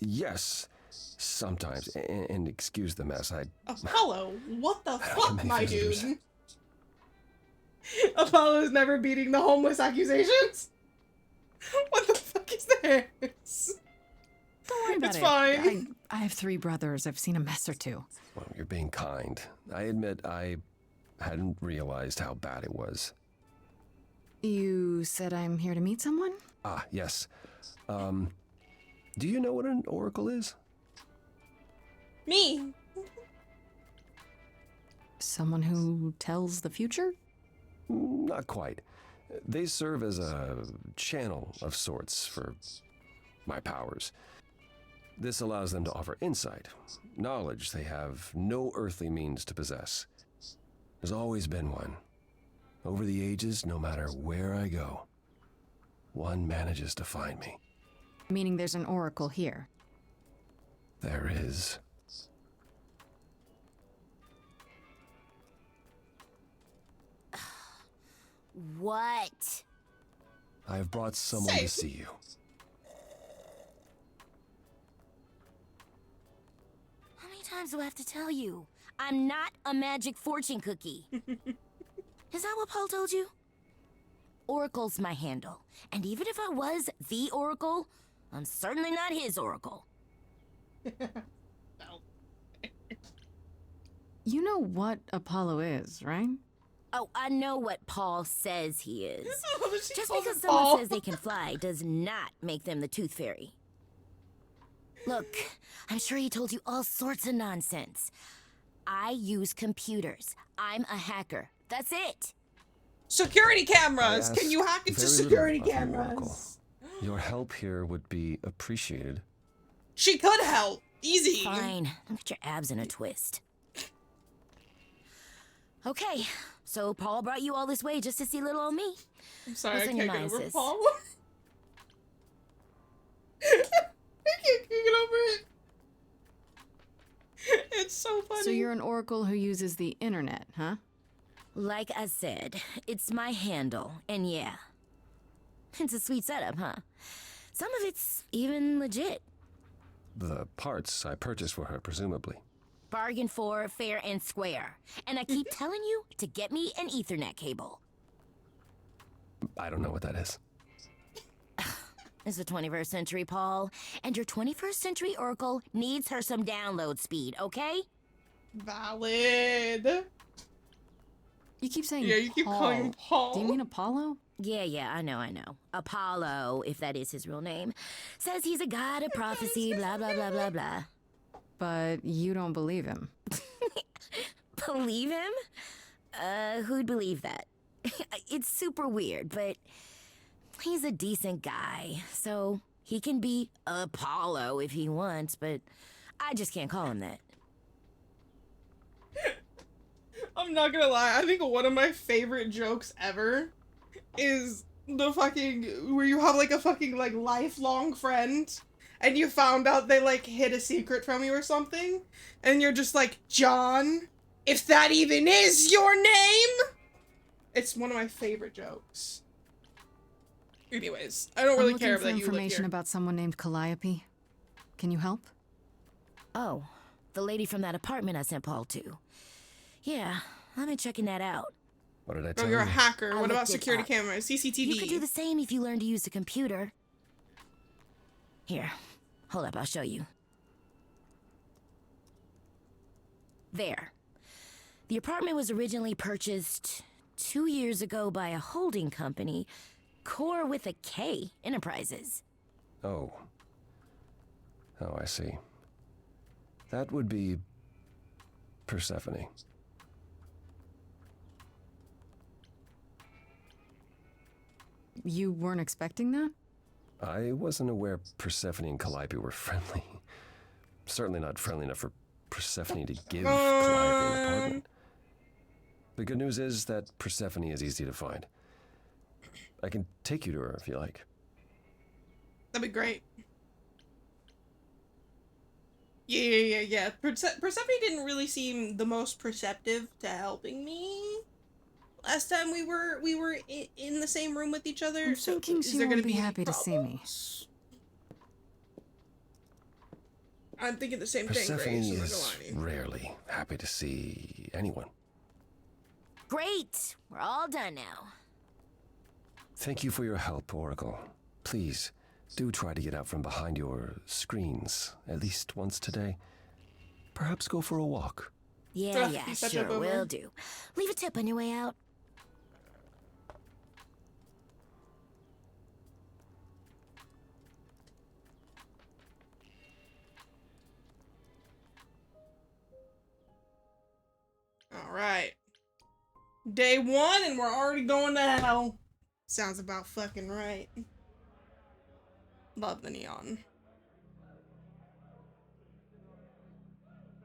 [SPEAKER 12] yes. Sometimes. And excuse the mess.
[SPEAKER 1] Apollo, what the fuck,
[SPEAKER 12] many
[SPEAKER 1] my
[SPEAKER 12] visitors.
[SPEAKER 1] dude? Apollo's never beating the homeless accusations? What the fuck is this?
[SPEAKER 2] Don't worry about
[SPEAKER 1] It's
[SPEAKER 2] it.
[SPEAKER 1] fine.
[SPEAKER 2] I have 3 brothers. I've seen a mess or two.
[SPEAKER 12] Well, you're being kind. I admit I hadn't realized how bad it was.
[SPEAKER 2] You said I'm here to meet someone?
[SPEAKER 12] Ah, yes. Do you know what an oracle is?
[SPEAKER 1] Me.
[SPEAKER 2] Someone who tells the future?
[SPEAKER 12] Not quite. They serve as a channel of sorts for my powers. This allows them to offer insight, knowledge they have no earthly means to possess. There's always been one. Over the ages, no matter where I go, one manages to find me.
[SPEAKER 2] Meaning there's an oracle here.
[SPEAKER 12] There is.
[SPEAKER 8] What?
[SPEAKER 12] I have brought someone to see you.
[SPEAKER 8] How many times do I have to tell you? I'm not a magic fortune cookie. Is that what Paul told you? Oracle's my handle. And even if I was the Oracle, I'm certainly not his Oracle.
[SPEAKER 2] You know what Apollo is, right?
[SPEAKER 8] Oh, I know what Paul says he is. Just
[SPEAKER 1] calls
[SPEAKER 8] because
[SPEAKER 1] him
[SPEAKER 8] someone
[SPEAKER 1] Paul.
[SPEAKER 8] says they can fly does not make them the Tooth Fairy. Look, I'm sure he told you all sorts of nonsense. I use computers. I'm a hacker. That's it.
[SPEAKER 1] Security cameras!
[SPEAKER 12] I
[SPEAKER 1] Can you
[SPEAKER 12] asked
[SPEAKER 1] hack into
[SPEAKER 12] very little
[SPEAKER 1] security
[SPEAKER 12] of you, Oracle.
[SPEAKER 1] cameras?
[SPEAKER 12] Your help here would be appreciated.
[SPEAKER 1] She could help. Easy.
[SPEAKER 8] Fine. Don't get your abs in a twist. Okay, so Paul brought you all this way just to see little old me.
[SPEAKER 1] I'm sorry,
[SPEAKER 8] What's
[SPEAKER 1] I
[SPEAKER 8] on your
[SPEAKER 1] can't get
[SPEAKER 8] mind,
[SPEAKER 1] over
[SPEAKER 8] sis?
[SPEAKER 1] Paul. I can't get over it. It's so funny.
[SPEAKER 2] So you're an oracle who uses the internet, huh?
[SPEAKER 8] Like I said, it's my handle, and yeah. It's a sweet setup, huh? Some of it's even legit.
[SPEAKER 12] The parts I purchased for her, presumably.
[SPEAKER 8] Bargain for, fair and square. And I keep telling you to get me an Ethernet cable.
[SPEAKER 12] I don't know what that is.
[SPEAKER 8] It's the 21st century, Paul. And your 21st century Oracle needs her some download speed, okay?
[SPEAKER 1] Valid.
[SPEAKER 2] You keep saying
[SPEAKER 1] Yeah, you keep
[SPEAKER 2] Paul.
[SPEAKER 1] calling him Paul.
[SPEAKER 2] Do you mean Apollo?
[SPEAKER 8] Yeah, I know. Apollo, if that is his real name, says he's a god of prophecy, blah, blah, blah, blah, blah.
[SPEAKER 2] But you don't believe him.
[SPEAKER 8] Believe him? Who'd believe that? It's super weird, but he's a decent guy, so he can be Apollo if he wants, but I just can't call him that.
[SPEAKER 1] I'm not gonna lie, I think one of my favorite jokes ever is the fucking, where you have like a fucking like lifelong friend and you found out they like hid a secret from you or something and you're just like, John, if that even is your name? It's one of my favorite jokes. Anyways, I don't really care
[SPEAKER 2] I'm looking
[SPEAKER 1] that
[SPEAKER 2] for
[SPEAKER 1] you live
[SPEAKER 2] information
[SPEAKER 1] here.
[SPEAKER 2] about someone named Calliope. Can you help?
[SPEAKER 8] Oh, the lady from that apartment I sent Paul to. Yeah, I've been checking that out.
[SPEAKER 12] What did I
[SPEAKER 1] Oh,
[SPEAKER 12] tell
[SPEAKER 1] you're a
[SPEAKER 12] you?
[SPEAKER 1] hacker.
[SPEAKER 8] I
[SPEAKER 1] What about
[SPEAKER 8] looked it
[SPEAKER 1] security
[SPEAKER 8] up.
[SPEAKER 1] cameras? CCTV.
[SPEAKER 8] You could do the same if you learn to use the computer. Here, hold up, I'll show you. There. The apartment was originally purchased 2 years ago by a holding company, Core with a K Enterprises.
[SPEAKER 12] Oh, I see. That would be Persephone.
[SPEAKER 2] You weren't expecting that?
[SPEAKER 12] I wasn't aware Persephone and Calliope were friendly. Certainly not friendly enough for Persephone to give Calliope an apartment. The good news is that Persephone is easy to find. I can take you to her if you like.
[SPEAKER 1] That'd be great. Yeah. Persephone didn't really seem the most perceptive to helping me. Last time we were in the same room with each other.
[SPEAKER 2] I'm
[SPEAKER 1] So
[SPEAKER 2] thinking
[SPEAKER 1] is
[SPEAKER 2] she
[SPEAKER 1] there
[SPEAKER 2] won't
[SPEAKER 1] gonna
[SPEAKER 2] be happy to see me.
[SPEAKER 1] problems? I'm thinking the same
[SPEAKER 12] Persephone
[SPEAKER 1] thing, Grace. I'm not
[SPEAKER 12] is
[SPEAKER 1] gonna lie.
[SPEAKER 12] rarely happy to see anyone.
[SPEAKER 8] Great! We're all done now.
[SPEAKER 12] Thank you for your help, Oracle. Please, do try to get out from behind your screens at least once today. Perhaps go for a walk.
[SPEAKER 8] Yeah,
[SPEAKER 1] He's such a
[SPEAKER 8] sure,
[SPEAKER 1] boomer.
[SPEAKER 8] will do. Leave a tip on your way out.
[SPEAKER 1] Alright. Day 1 and we're already going to hell. Sounds about fucking right. Love the neon.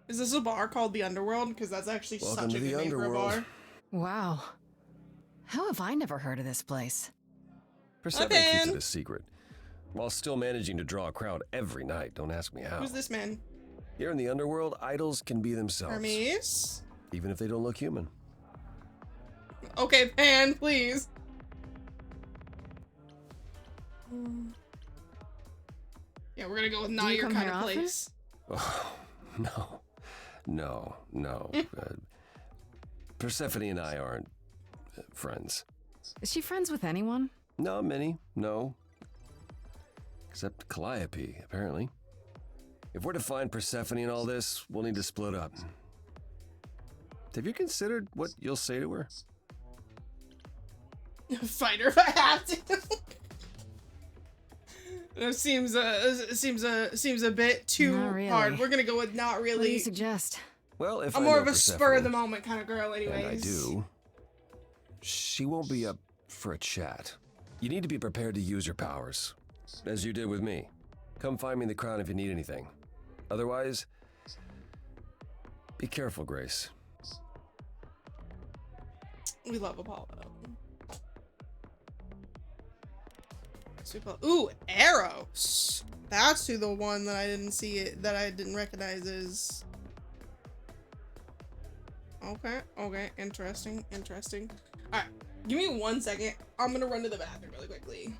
[SPEAKER 1] Is this a bar called the Underworld? Because that's actually
[SPEAKER 12] Welcome
[SPEAKER 1] such a
[SPEAKER 12] to
[SPEAKER 1] good
[SPEAKER 12] the
[SPEAKER 1] name for a
[SPEAKER 12] Underworld.
[SPEAKER 1] bar.
[SPEAKER 2] Wow. How have I never heard of this place?
[SPEAKER 12] Persephone
[SPEAKER 1] Okay.
[SPEAKER 12] keeps it a secret, while still managing to draw a crowd every night. Don't ask me how.
[SPEAKER 1] Who's this man?
[SPEAKER 12] Here in the underworld, idols can be themselves,
[SPEAKER 1] Hermes?
[SPEAKER 12] even if they don't look human.
[SPEAKER 1] Okay, Pan, please. Yeah, we're gonna go with
[SPEAKER 2] Do
[SPEAKER 1] not
[SPEAKER 2] you
[SPEAKER 1] your
[SPEAKER 2] come
[SPEAKER 1] kind
[SPEAKER 2] here
[SPEAKER 1] of
[SPEAKER 2] often?
[SPEAKER 1] place.
[SPEAKER 12] Oh, no. Persephone and I aren't friends.
[SPEAKER 2] Is she friends with anyone?
[SPEAKER 12] Not many, no. Except Calliope, apparently. If we're to find Persephone in all this, we'll need to split up. Have you considered what you'll say to her?
[SPEAKER 1] Fight her if I have to. That seems a bit too
[SPEAKER 2] Not really.
[SPEAKER 1] hard. We're gonna go with not really.
[SPEAKER 2] What do you suggest?
[SPEAKER 12] Well, if
[SPEAKER 1] I'm
[SPEAKER 12] I
[SPEAKER 1] more
[SPEAKER 12] know
[SPEAKER 1] of a
[SPEAKER 12] Persephone,
[SPEAKER 1] spur of the moment kind of girl, anyways.
[SPEAKER 12] and I do, she won't be up for a chat. You need to be prepared to use your powers, as you did with me. Come find me in the crown if you need anything. Otherwise, be careful, Grace.
[SPEAKER 1] We love Apollo. Ooh, Eros. That's who the one that I didn't see it that I didn't recognize is. Okay, interesting. Alright, give me 1 second. I'm gonna run to the bathroom really quickly.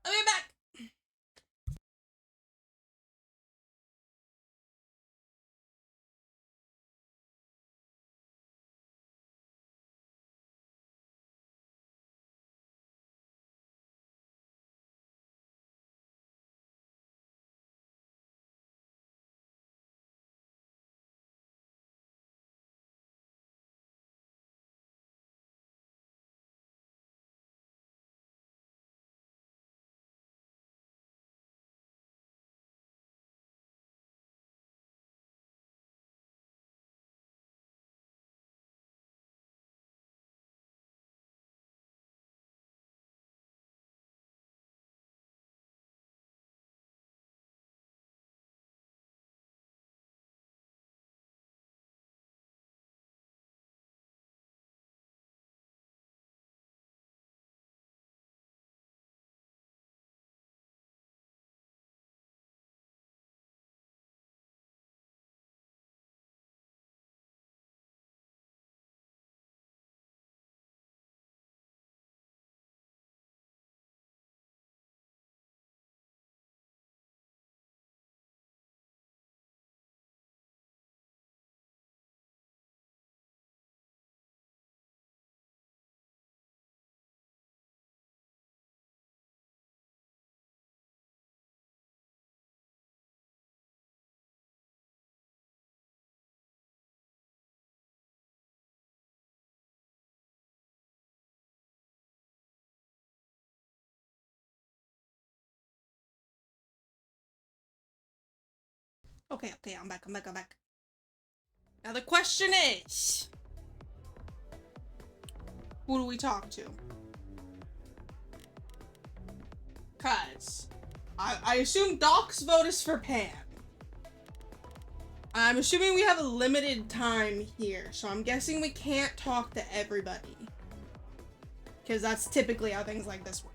[SPEAKER 1] I'll be back. Okay, I'm back. Now the question is, who do we talk to? Cause I assume Doc's vote is for Pan. I'm assuming we have a limited time here, so I'm guessing we can't talk to everybody. Because that's typically how things like this work.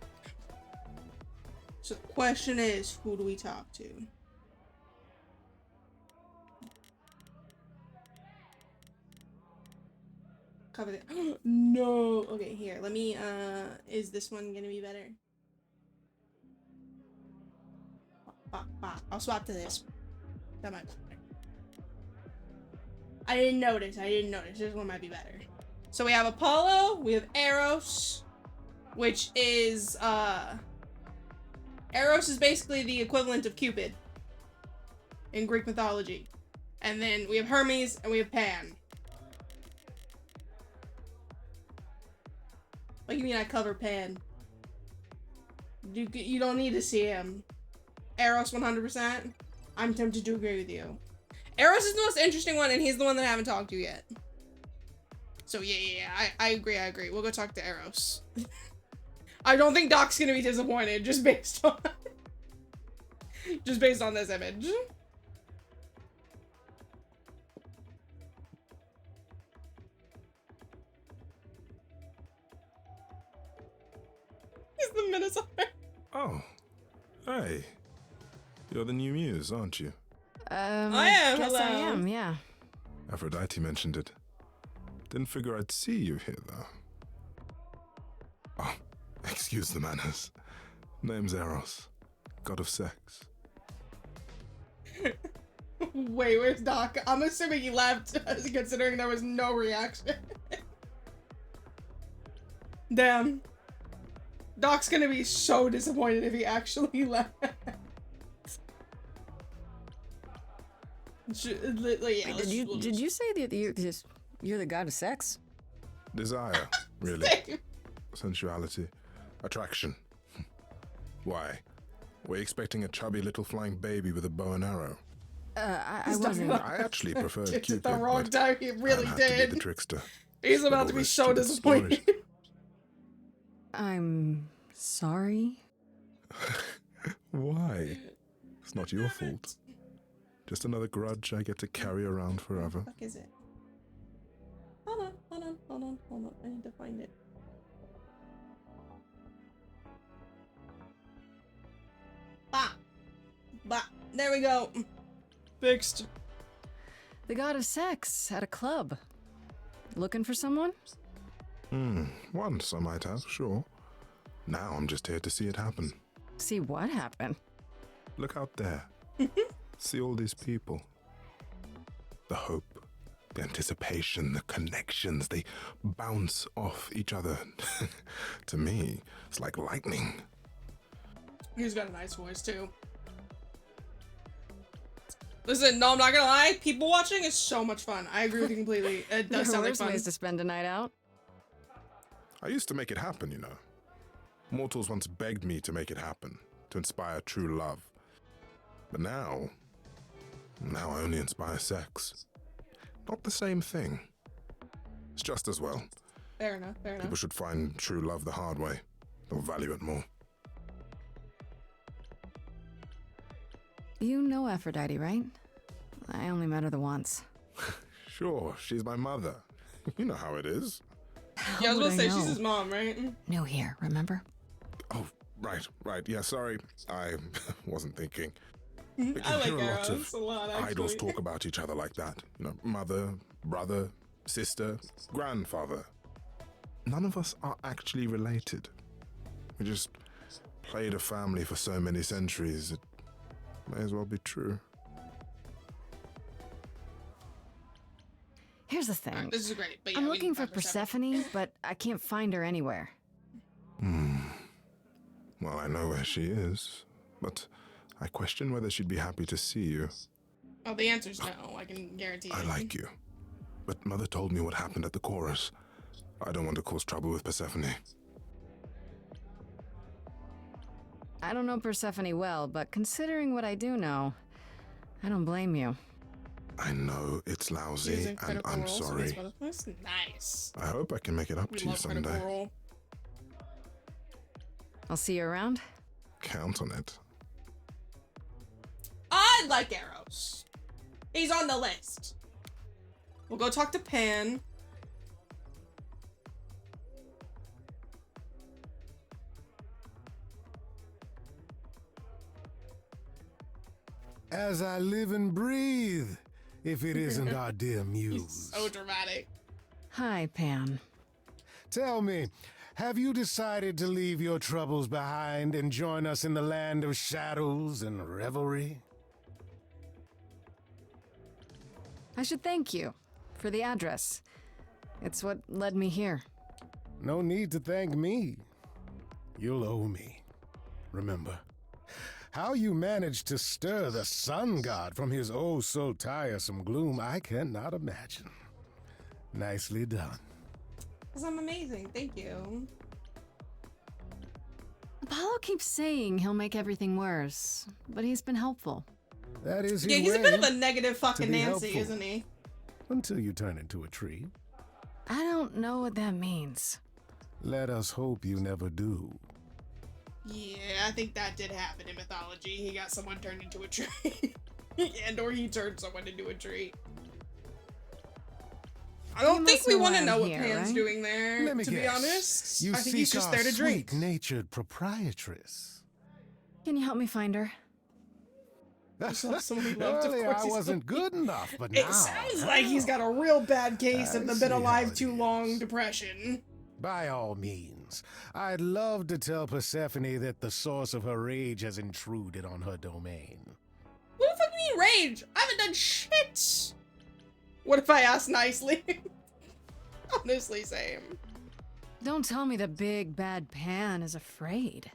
[SPEAKER 1] So the question is, who do we talk to? Cover it. No. Okay, here. Let me, is this one gonna be better? I'll swap to this. That might be better. I didn't notice. This one might be better. So we have Apollo, we have Eros, which is, Eros is basically the equivalent of Cupid in Greek mythology. And then we have Hermes and we have Pan. What do you mean I cover Pan? You don't need to see him. Eros 100%. I'm tempted to agree with you. Eros is the most interesting one, and he's the one that I haven't talked to yet. So yeah, I agree. We'll go talk to Eros. I don't think Doc's gonna be disappointed just based on this image. He's the Minotaur.
[SPEAKER 14] Oh, hey. You're the new muse, aren't you?
[SPEAKER 1] I am.
[SPEAKER 2] Guess
[SPEAKER 1] Hello.
[SPEAKER 2] I am, yeah.
[SPEAKER 14] Aphrodite mentioned it. Didn't figure I'd see you here, though. Oh, Excuse the manners. Name's Eros, god of sex.
[SPEAKER 1] Wait, where's Doc? I'm assuming he left, considering there was no reaction. Damn. Doc's gonna be so disappointed if he actually left. Yeah,
[SPEAKER 2] Did you say that you're the god of sex?
[SPEAKER 14] Desire, really. Sensuality. Attraction. Why? Were you expecting a chubby little flying baby with a bow and arrow?
[SPEAKER 2] I wasn't.
[SPEAKER 14] I actually preferred
[SPEAKER 1] It's
[SPEAKER 14] Cupid,
[SPEAKER 1] the wrong
[SPEAKER 14] but
[SPEAKER 1] time. He really
[SPEAKER 14] I'll have to be
[SPEAKER 1] did.
[SPEAKER 14] the trickster.
[SPEAKER 1] He's
[SPEAKER 14] With
[SPEAKER 1] about
[SPEAKER 14] all
[SPEAKER 1] to be
[SPEAKER 14] this
[SPEAKER 1] so
[SPEAKER 14] stupid
[SPEAKER 1] disappointed.
[SPEAKER 14] stories.
[SPEAKER 2] I'm sorry.
[SPEAKER 14] Why? It's not your fault. Just another grudge I get to carry around forever.
[SPEAKER 1] What the fuck is it? Hold on. I need to find it. Bah. There we go. Fixed.
[SPEAKER 2] The god of sex at a club. Looking for someone?
[SPEAKER 14] Once I might have, sure. Now I'm just here to see it happen.
[SPEAKER 2] See what happened?
[SPEAKER 14] Look out there. See all these people. The hope, the anticipation, the connections, they bounce off each other. To me, it's like lightning.
[SPEAKER 1] He's got a nice voice too. Listen, no, I'm not gonna lie. People watching is so much fun. I agree with you completely. It does sound like
[SPEAKER 2] There's
[SPEAKER 1] fun.
[SPEAKER 2] ways to spend a night out.
[SPEAKER 14] I used to make it happen, you know. Mortals once begged me to make it happen, to inspire true love. But now I only inspire sex. Not the same thing. It's just as well.
[SPEAKER 1] Fair enough.
[SPEAKER 14] People should find true love the hard way. They'll value it more.
[SPEAKER 2] You know Aphrodite, right? I only met her the once.
[SPEAKER 14] Sure, she's my mother. You know how it is.
[SPEAKER 1] Yeah, I was
[SPEAKER 2] would
[SPEAKER 1] gonna say
[SPEAKER 2] know?
[SPEAKER 1] she's his mom, right?
[SPEAKER 2] New here, remember?
[SPEAKER 14] Oh, right. Yeah, sorry. I wasn't thinking.
[SPEAKER 1] I like
[SPEAKER 14] hear a lot
[SPEAKER 1] Eros a lot, actually.
[SPEAKER 14] idols talk about each other like that. You know, mother, brother, sister, grandfather. None of us are actually related. We just played a family for so many centuries. It may as well be true.
[SPEAKER 2] Here's the thing.
[SPEAKER 1] This is great, but yeah,
[SPEAKER 2] I'm
[SPEAKER 1] we
[SPEAKER 2] looking
[SPEAKER 1] can
[SPEAKER 2] for
[SPEAKER 1] find
[SPEAKER 2] Persephone, but I can't find her anywhere.
[SPEAKER 14] Well, I know where she is, but I question whether she'd be happy to see you.
[SPEAKER 1] Oh, the answer's no. I can guarantee
[SPEAKER 14] I
[SPEAKER 1] you.
[SPEAKER 14] like you. But Mother told me what happened at the chorus. I don't want to cause trouble with Persephone.
[SPEAKER 2] I don't know Persephone well, but considering what I do know, I don't blame you.
[SPEAKER 14] I know it's lousy, and I'm sorry.
[SPEAKER 1] That's nice.
[SPEAKER 14] I hope I can make it up
[SPEAKER 1] We
[SPEAKER 14] to you
[SPEAKER 1] love Critical
[SPEAKER 14] someday.
[SPEAKER 1] Role.
[SPEAKER 2] I'll see you around.
[SPEAKER 14] Count on it.
[SPEAKER 1] I like Eros. He's on the list. We'll go talk to Pan.
[SPEAKER 11] As I live and breathe, if it isn't our dear muse.
[SPEAKER 1] So dramatic.
[SPEAKER 2] Hi, Pan.
[SPEAKER 11] Tell me, have you decided to leave your troubles behind and join us in the land of shadows and revelry?
[SPEAKER 2] I should thank you for the address. It's what led me here.
[SPEAKER 11] No need to thank me. You'll owe me. Remember, how you managed to stir the sun god from his oh so tiresome gloom, I cannot imagine. Nicely done.
[SPEAKER 1] Because I'm amazing. Thank you.
[SPEAKER 2] Apollo keeps saying he'll make everything worse, but he's been helpful.
[SPEAKER 11] That is his
[SPEAKER 1] Yeah, he's a
[SPEAKER 11] way
[SPEAKER 1] bit of a negative
[SPEAKER 11] to
[SPEAKER 1] fucking
[SPEAKER 11] be
[SPEAKER 1] Nancy,
[SPEAKER 11] helpful.
[SPEAKER 1] isn't he?
[SPEAKER 11] Until you turn into a tree.
[SPEAKER 2] I don't know what that means.
[SPEAKER 11] Let us hope you never do.
[SPEAKER 1] Yeah, I think that did happen in mythology. He got someone turned into a tree. And or he turned someone into a tree. I don't think we want to know what Pan's doing there,
[SPEAKER 11] Let me
[SPEAKER 1] to
[SPEAKER 11] guess.
[SPEAKER 1] be honest.
[SPEAKER 11] You
[SPEAKER 1] I think he's
[SPEAKER 11] seek
[SPEAKER 1] just
[SPEAKER 11] our
[SPEAKER 1] there to drink.
[SPEAKER 11] sweet-natured proprietress.
[SPEAKER 2] Can you help me find her?
[SPEAKER 11] Earlier I wasn't good enough, but now...
[SPEAKER 1] It sounds like he's got a real bad case of the been alive too long depression.
[SPEAKER 11] By all means. questions. I'd love to tell Persephone that the source of her rage has intruded on her domain.
[SPEAKER 1] What the fuck do you mean rage? I haven't done shit. What if I ask nicely? Honestly, same.
[SPEAKER 2] Don't tell me the big bad Pan is afraid.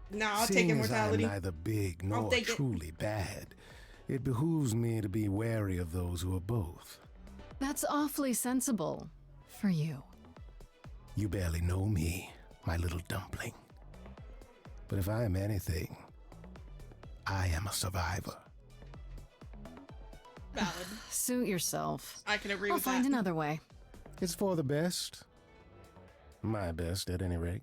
[SPEAKER 1] Nah, I'll take
[SPEAKER 11] Seeing
[SPEAKER 1] immortality.
[SPEAKER 11] as I am neither big
[SPEAKER 1] I'll
[SPEAKER 11] nor
[SPEAKER 1] take it.
[SPEAKER 11] truly bad, it behooves me to be wary of those who are both.
[SPEAKER 2] That's awfully sensible for you.
[SPEAKER 11] You barely know me, my little dumpling. But if I am anything, I am a survivor.
[SPEAKER 1] Valid.
[SPEAKER 2] Suit yourself.
[SPEAKER 1] I can agree
[SPEAKER 2] I'll
[SPEAKER 1] with
[SPEAKER 2] find
[SPEAKER 1] that.
[SPEAKER 2] another way.
[SPEAKER 11] It's for the best. My best, at any rate.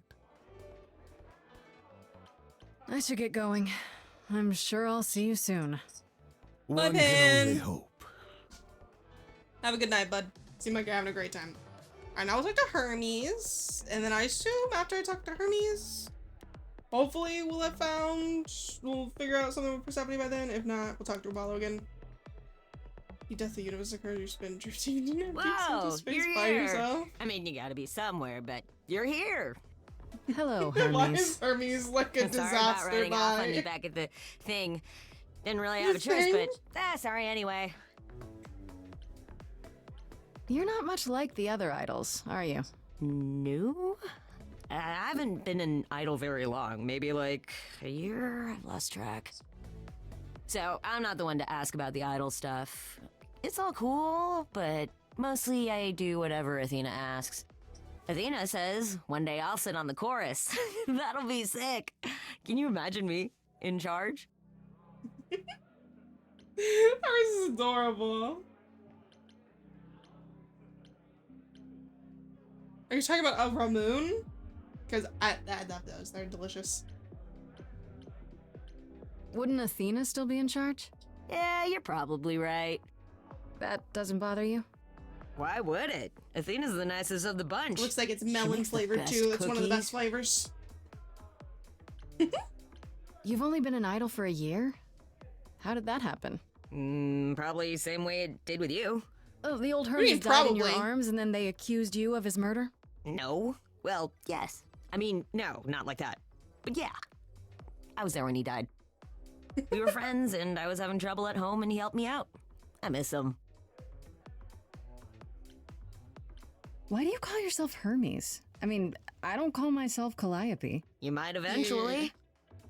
[SPEAKER 2] I should get going. I'm sure I'll see you soon.
[SPEAKER 11] One can
[SPEAKER 1] Pan.
[SPEAKER 11] only hope.
[SPEAKER 1] Have a good night, bud. Seem like you're having a great time. Alright, now we'll talk to Hermes. And then I assume after I talk to Hermes, hopefully we'll figure out something with Persephone by then. If not, we'll talk to Apollo again. You death the universe occurs, you spend drifting into
[SPEAKER 8] Whoa,
[SPEAKER 1] space
[SPEAKER 8] you're
[SPEAKER 1] by
[SPEAKER 8] here.
[SPEAKER 1] yourself.
[SPEAKER 8] I mean, you gotta be somewhere, but you're here.
[SPEAKER 2] Hello,
[SPEAKER 1] Why
[SPEAKER 2] Hermes.
[SPEAKER 1] is Hermes like a
[SPEAKER 8] Sorry about
[SPEAKER 1] disaster
[SPEAKER 8] running off on you
[SPEAKER 1] by?
[SPEAKER 8] back at the thing. Didn't really have a
[SPEAKER 1] The
[SPEAKER 8] choice,
[SPEAKER 1] thing?
[SPEAKER 8] but sorry anyway.
[SPEAKER 2] You're not much like the other idols, are you?
[SPEAKER 8] No? I haven't been an idol very long. Maybe like a year? I've lost track. So, I'm not the one to ask about the idol stuff. It's all cool, but mostly I do whatever Athena asks. Athena says, one day I'll sit on the chorus. That'll be sick. Can you imagine me in charge?
[SPEAKER 1] Hermes is adorable. Are you talking about a Ramoon? Because I love those. They're delicious.
[SPEAKER 2] Wouldn't Athena still be in charge?
[SPEAKER 8] Yeah, you're probably right.
[SPEAKER 2] That doesn't bother you?
[SPEAKER 8] Why would it? Athena's the nicest of the bunch.
[SPEAKER 1] Looks like it's
[SPEAKER 8] She
[SPEAKER 1] melon
[SPEAKER 8] makes the
[SPEAKER 1] flavored
[SPEAKER 8] best
[SPEAKER 1] too. It's one of the
[SPEAKER 8] cookies.
[SPEAKER 1] best flavors.
[SPEAKER 2] You've only been an idol for a year? How did that happen?
[SPEAKER 8] Probably same way it did with you.
[SPEAKER 2] Oh, the old
[SPEAKER 1] What do you
[SPEAKER 2] Hermes
[SPEAKER 1] mean,
[SPEAKER 2] died in your
[SPEAKER 1] probably?
[SPEAKER 2] arms and then they accused you of his murder?
[SPEAKER 8] No. Well, yes. I mean, no, not like that. But yeah. I was there when he died. We were friends, and I was having trouble at home, and he helped me out. I miss him.
[SPEAKER 2] Why do you call yourself Hermes? I mean, I don't call myself Calliope.
[SPEAKER 8] You might eventually.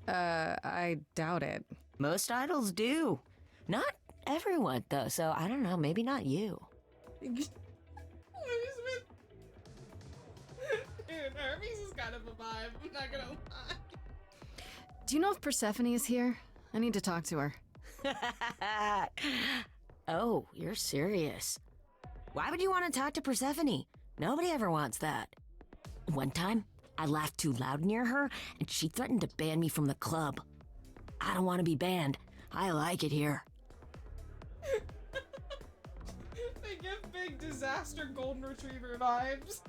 [SPEAKER 2] I doubt it.
[SPEAKER 8] Most idols do. Not everyone, though, so I don't know, maybe not you.
[SPEAKER 1] Dude, Hermes is kind of a vibe. I'm not gonna lie.
[SPEAKER 2] Do you know if Persephone is here? I need to talk to her.
[SPEAKER 8] Oh, you're serious. Why would you want to talk to Persephone? Nobody ever wants that. One time, I laughed too loud near her, and she threatened to ban me from the club. I don't want to be banned. I like it here.
[SPEAKER 1] They give big disaster golden retriever vibes.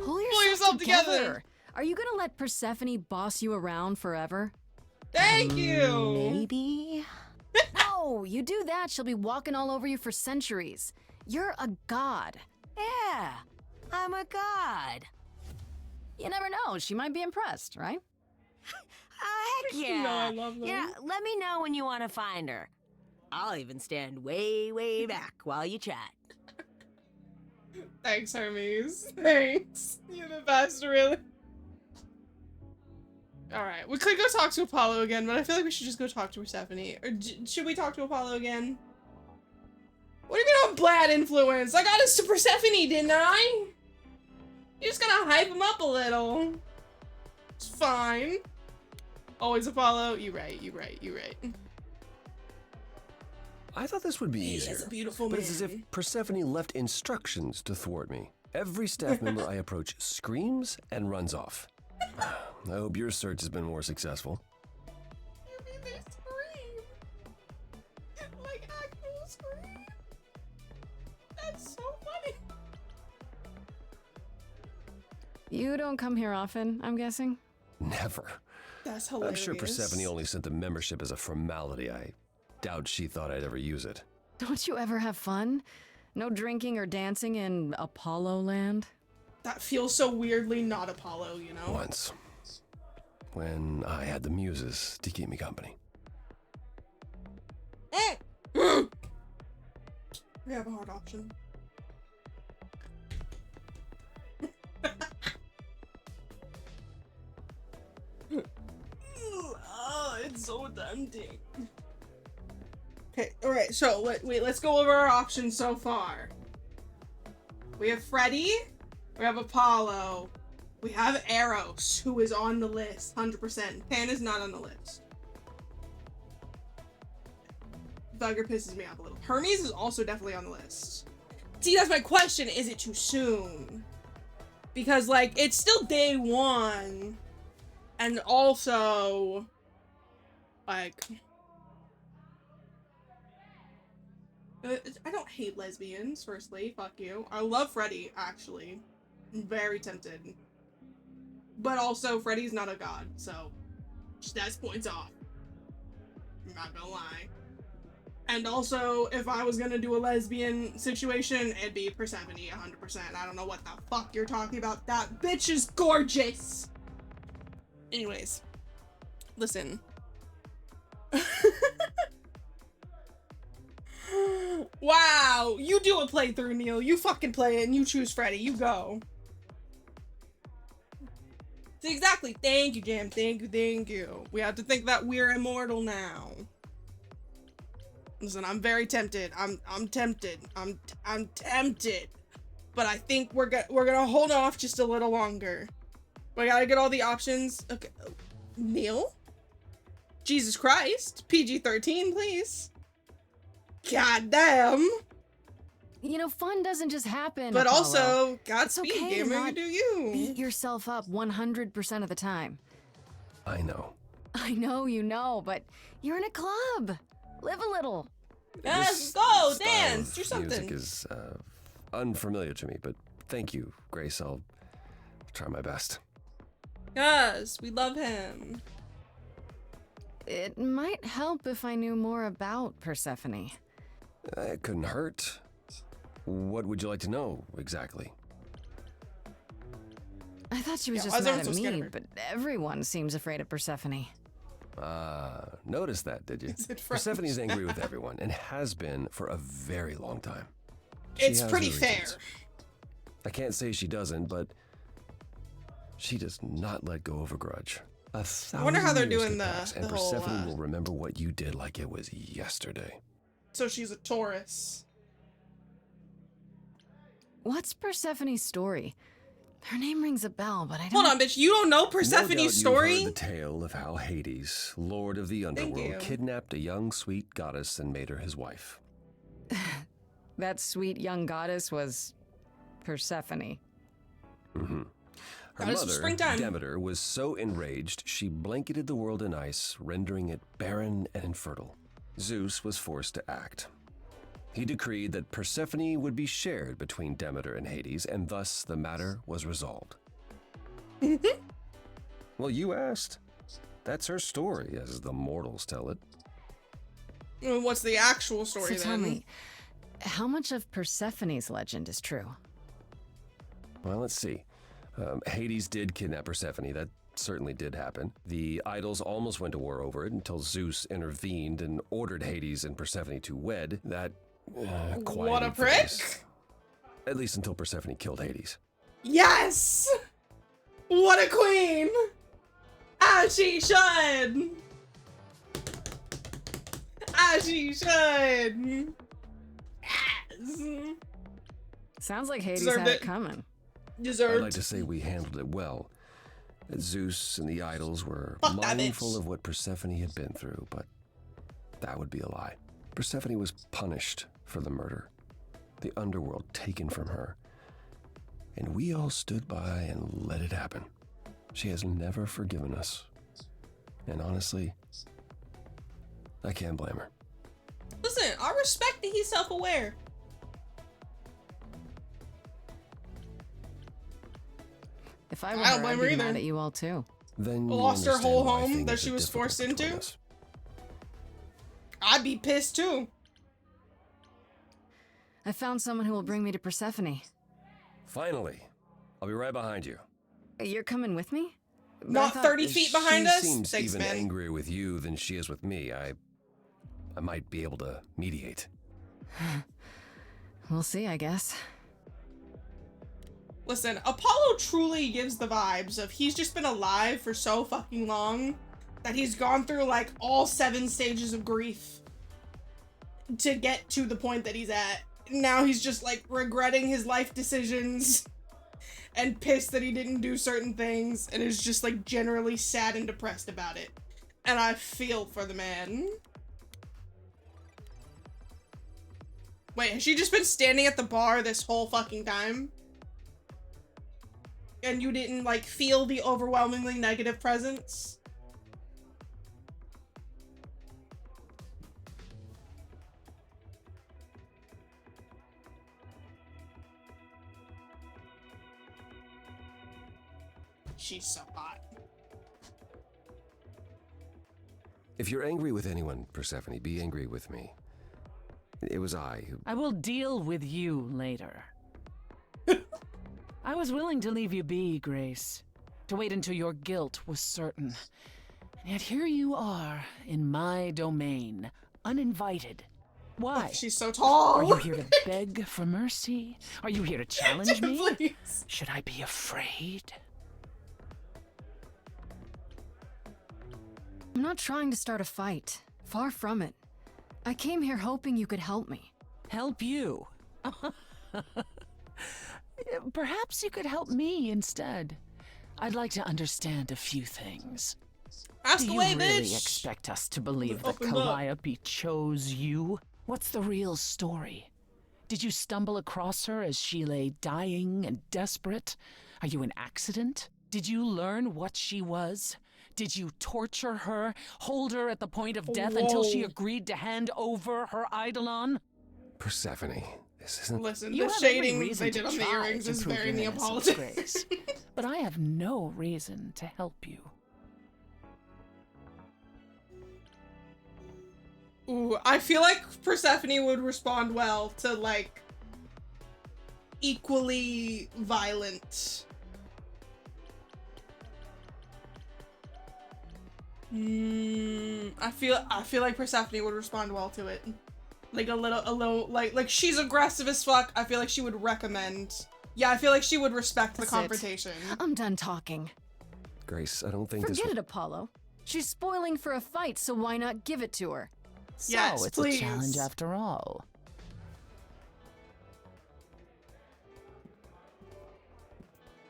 [SPEAKER 2] Pull
[SPEAKER 1] Pull yourself together.
[SPEAKER 2] Are you gonna let Persephone boss you around forever?
[SPEAKER 1] Thank you.
[SPEAKER 8] Maybe.
[SPEAKER 2] No, you do that, she'll be walking all over you for centuries. You're a god.
[SPEAKER 8] Yeah, I'm a god.
[SPEAKER 2] You never know, she might be impressed, right?
[SPEAKER 8] Heck yeah.
[SPEAKER 1] No, I love them.
[SPEAKER 8] Yeah, let me know when you want to find her. I'll even stand way, way back while you chat.
[SPEAKER 1] Thanks, Hermes. Thanks. You're the best, really. Alright, we could go talk to Apollo again, but I feel like we should just go talk to Persephone. Or should we talk to Apollo again? What do you mean I'm bad influence? I got us to Persephone, didn't I? You just gotta hype him up a little. It's fine. Always Apollo. You right.
[SPEAKER 12] I thought this would be
[SPEAKER 1] He
[SPEAKER 12] easier.
[SPEAKER 1] is a beautiful
[SPEAKER 12] but it's as if
[SPEAKER 1] man.
[SPEAKER 12] Persephone left instructions to thwart me. Every staff member I approach screams and runs off. I hope your search has been more successful.
[SPEAKER 1] You mean they scream? Like actual scream? That's so funny.
[SPEAKER 2] You don't come here often, I'm guessing?
[SPEAKER 12] Never.
[SPEAKER 1] That's
[SPEAKER 12] I'm
[SPEAKER 1] hilarious.
[SPEAKER 12] sure Persephone only sent the membership as a formality. I doubt she thought I'd ever use it.
[SPEAKER 2] Don't you ever have fun? No drinking or dancing in Apollo land?
[SPEAKER 1] That feels so weirdly not Apollo, you know?
[SPEAKER 12] Once. When I had the muses to keep me company.
[SPEAKER 1] We have a hard option. Oh, it's so tempting. Okay, alright, so wait, let's go over our options so far. We have Freddy, we have Apollo, we have Eros, who is on the list, 100%. Pan is not on the list. Thugger pisses me off a little. Hermes is also definitely on the list. See, that's my question. Is it too soon? Because, like, it's still day one. And also, like, I don't hate lesbians, firstly. Fuck you. I love Freddy, actually. I'm very tempted. But also, Freddy's not a god, so that's points off. I'm not gonna lie. And also, if I was gonna do a lesbian situation, it'd be Persephone, 100%. I don't know what the fuck you're talking about. That bitch is gorgeous! Anyways. Listen. Wow! You do a playthrough, Neil. You fucking play it and you choose Freddy. You go. See, exactly. Thank you, Jam. Thank you. We have to think that we're immortal now. Listen, I'm very tempted. I'm tempted. I'm tempted. But I think we're gonna hold off just a little longer. We gotta get all the options. Okay. Neil? Jesus Christ. PG-13, please. God damn.
[SPEAKER 2] You know, fun doesn't just happen,
[SPEAKER 1] But
[SPEAKER 2] Apollo.
[SPEAKER 1] also, Godspeed,
[SPEAKER 2] It's okay to
[SPEAKER 1] gamer, you
[SPEAKER 2] not
[SPEAKER 1] do you.
[SPEAKER 2] beat yourself up 100% of the time.
[SPEAKER 12] I know.
[SPEAKER 2] I know you know, but you're in a club. Live a little.
[SPEAKER 1] Let's go,
[SPEAKER 12] Style
[SPEAKER 1] dance,
[SPEAKER 12] of
[SPEAKER 1] do something.
[SPEAKER 12] Music is unfamiliar to me, but thank you, Grace. I'll try my best.
[SPEAKER 1] Yes, we love him.
[SPEAKER 2] It might help if I knew more about Persephone.
[SPEAKER 12] It couldn't hurt. What would you like to know exactly?
[SPEAKER 2] I thought she was
[SPEAKER 1] Yeah,
[SPEAKER 2] just
[SPEAKER 1] why is
[SPEAKER 2] mad
[SPEAKER 1] everyone
[SPEAKER 2] at
[SPEAKER 1] so scared of
[SPEAKER 2] me,
[SPEAKER 1] her?
[SPEAKER 2] but everyone seems afraid of Persephone.
[SPEAKER 12] Noticed that, did you?
[SPEAKER 1] Is it French?
[SPEAKER 12] Persephone's angry with everyone and has been for a very long time. She
[SPEAKER 1] It's
[SPEAKER 12] has
[SPEAKER 1] pretty
[SPEAKER 12] her
[SPEAKER 1] fair.
[SPEAKER 12] reasons. I can't say she doesn't, but she does not let go of a grudge.
[SPEAKER 1] I wonder how they're
[SPEAKER 12] 1,000 years
[SPEAKER 1] doing
[SPEAKER 12] could
[SPEAKER 1] the
[SPEAKER 12] pass, and
[SPEAKER 1] whole,
[SPEAKER 12] Persephone will remember what you did like it was yesterday.
[SPEAKER 1] So she's a Taurus.
[SPEAKER 2] What's Persephone's story? Her name rings a bell, but I don't...
[SPEAKER 1] Hold on, bitch. You don't know
[SPEAKER 12] No doubt
[SPEAKER 1] Persephone's
[SPEAKER 12] you've
[SPEAKER 1] story?
[SPEAKER 12] heard the tale of how Hades, lord of the
[SPEAKER 1] you.
[SPEAKER 12] underworld, kidnapped a young sweet goddess and made her his wife.
[SPEAKER 2] That sweet young goddess was Persephone.
[SPEAKER 12] Mm-hmm. Her
[SPEAKER 1] Goddess of
[SPEAKER 12] mother,
[SPEAKER 1] springtime.
[SPEAKER 12] Demeter, was so enraged she blanketed the world in ice, rendering it barren and infertile. Zeus was forced to act. He decreed that Persephone would be shared between Demeter and Hades, and thus the matter was resolved. Well, you asked. That's her story, as the mortals tell it.
[SPEAKER 1] Well, what's the actual story
[SPEAKER 2] So tell
[SPEAKER 1] then?
[SPEAKER 2] me, how much of Persephone's legend is true?
[SPEAKER 12] Well, let's see. Hades did kidnap Persephone. That certainly did happen. The idols almost went to war over it until Zeus intervened and ordered Hades and Persephone to wed. That
[SPEAKER 1] What a
[SPEAKER 12] quieted
[SPEAKER 1] prick!
[SPEAKER 12] things. At least until Persephone killed Hades.
[SPEAKER 1] Yes! What a queen! As she should! As she should! Yes!
[SPEAKER 2] Sounds like Hades
[SPEAKER 1] Deserved
[SPEAKER 2] had it
[SPEAKER 1] it.
[SPEAKER 2] coming.
[SPEAKER 1] Deserved.
[SPEAKER 12] I'd like to say we handled it well. Zeus and the idols were
[SPEAKER 1] Fuck that
[SPEAKER 12] mindful
[SPEAKER 1] bitch.
[SPEAKER 12] of what Persephone had been through, but that would be a lie. Persephone was punished for the murder, the underworld taken from her, and we all stood by and let it happen. She has never forgiven us, and honestly, I can't blame her.
[SPEAKER 1] Listen, I respect that he's self-aware.
[SPEAKER 2] If I were
[SPEAKER 1] I don't
[SPEAKER 2] her,
[SPEAKER 1] blame
[SPEAKER 2] I'd
[SPEAKER 1] her
[SPEAKER 2] be
[SPEAKER 1] either.
[SPEAKER 2] mad at you all too.
[SPEAKER 12] Then you
[SPEAKER 1] Lost her
[SPEAKER 12] understand
[SPEAKER 1] whole
[SPEAKER 12] why
[SPEAKER 1] home
[SPEAKER 12] things
[SPEAKER 1] that
[SPEAKER 12] are
[SPEAKER 1] she was
[SPEAKER 12] difficult
[SPEAKER 1] forced
[SPEAKER 12] between
[SPEAKER 1] into?
[SPEAKER 12] us.
[SPEAKER 1] I'd be pissed too.
[SPEAKER 2] I found someone who will bring me to Persephone.
[SPEAKER 12] Finally, I'll be right behind you.
[SPEAKER 2] You're coming with me? But I
[SPEAKER 1] Not
[SPEAKER 2] thought-
[SPEAKER 1] 30 feet behind
[SPEAKER 12] she
[SPEAKER 1] us?
[SPEAKER 12] seems
[SPEAKER 1] Thanks,
[SPEAKER 12] even
[SPEAKER 1] man.
[SPEAKER 12] angrier with you than she is with me. I might be able to mediate.
[SPEAKER 2] We'll see, I guess.
[SPEAKER 1] Listen, Apollo truly gives the vibes of he's just been alive for so fucking long that he's gone through like all 7 stages of grief to get to the point that he's at. Now he's just like regretting his life decisions and pissed that he didn't do certain things and is just like generally sad and depressed about it. And I feel for the man. Wait, has she just been standing at the bar this whole fucking time? And you didn't, like, feel the overwhelmingly negative presence? She's so hot.
[SPEAKER 12] If you're angry with anyone, Persephone, be angry with me. It was I who...
[SPEAKER 10] I will deal with you later. I was willing to leave you be, Grace. To wait until your guilt was certain. And yet here you are, in my domain, uninvited. Why?
[SPEAKER 1] Oh, she's so tall!
[SPEAKER 10] Are you here to beg for mercy? Are you here to challenge me?
[SPEAKER 1] Please.
[SPEAKER 10] Should I be afraid?
[SPEAKER 2] I'm not trying to start a fight. Far from it. I came here hoping you could help me.
[SPEAKER 10] Help you? Perhaps you could help me instead. I'd like to understand a few things.
[SPEAKER 1] Ask
[SPEAKER 10] Do you
[SPEAKER 1] away,
[SPEAKER 10] really
[SPEAKER 1] bitch!
[SPEAKER 10] expect us to believe that
[SPEAKER 1] Open up.
[SPEAKER 10] Calliope chose you? What's the real story? Did you stumble across her as she lay dying and desperate? Are you an accident? Did you learn what she was? Did you torture her, hold her at the point of death until she
[SPEAKER 1] Whoa.
[SPEAKER 10] agreed to hand over her Eidolon?
[SPEAKER 12] Persephone, this isn't...
[SPEAKER 1] Listen,
[SPEAKER 10] You
[SPEAKER 1] the
[SPEAKER 10] have every
[SPEAKER 1] shading
[SPEAKER 10] reason
[SPEAKER 1] they
[SPEAKER 10] to
[SPEAKER 1] did on the
[SPEAKER 10] try
[SPEAKER 1] earrings
[SPEAKER 10] to
[SPEAKER 1] is
[SPEAKER 10] prove
[SPEAKER 1] very
[SPEAKER 10] your innocence,
[SPEAKER 1] Neapolitan.
[SPEAKER 10] Grace. But I have no reason to help you.
[SPEAKER 1] Ooh, I feel like Persephone would respond well to, like, equally violent. I feel like Persephone would respond well to it. Like a little, like she's aggressive as fuck. I feel like she would recommend. Yeah, I feel like she would respect
[SPEAKER 2] That's
[SPEAKER 1] the
[SPEAKER 2] it.
[SPEAKER 1] confrontation.
[SPEAKER 2] I'm done talking.
[SPEAKER 12] Grace, I don't think
[SPEAKER 2] Forget
[SPEAKER 12] this...
[SPEAKER 2] it, Apollo. She's spoiling for a fight, so why not give it to her?
[SPEAKER 1] Yes,
[SPEAKER 10] So it's
[SPEAKER 1] please.
[SPEAKER 10] a challenge after all.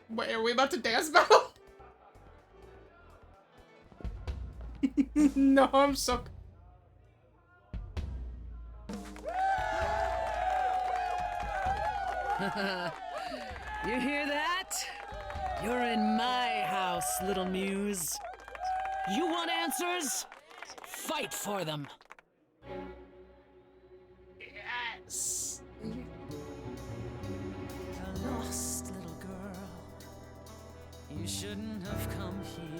[SPEAKER 1] Wait, are we about to dance battle? No, I'm so.
[SPEAKER 10] You hear that? You're in my house, little muse. You want answers? Fight for them.
[SPEAKER 1] Yes.
[SPEAKER 10] A lost little girl. You shouldn't have come here.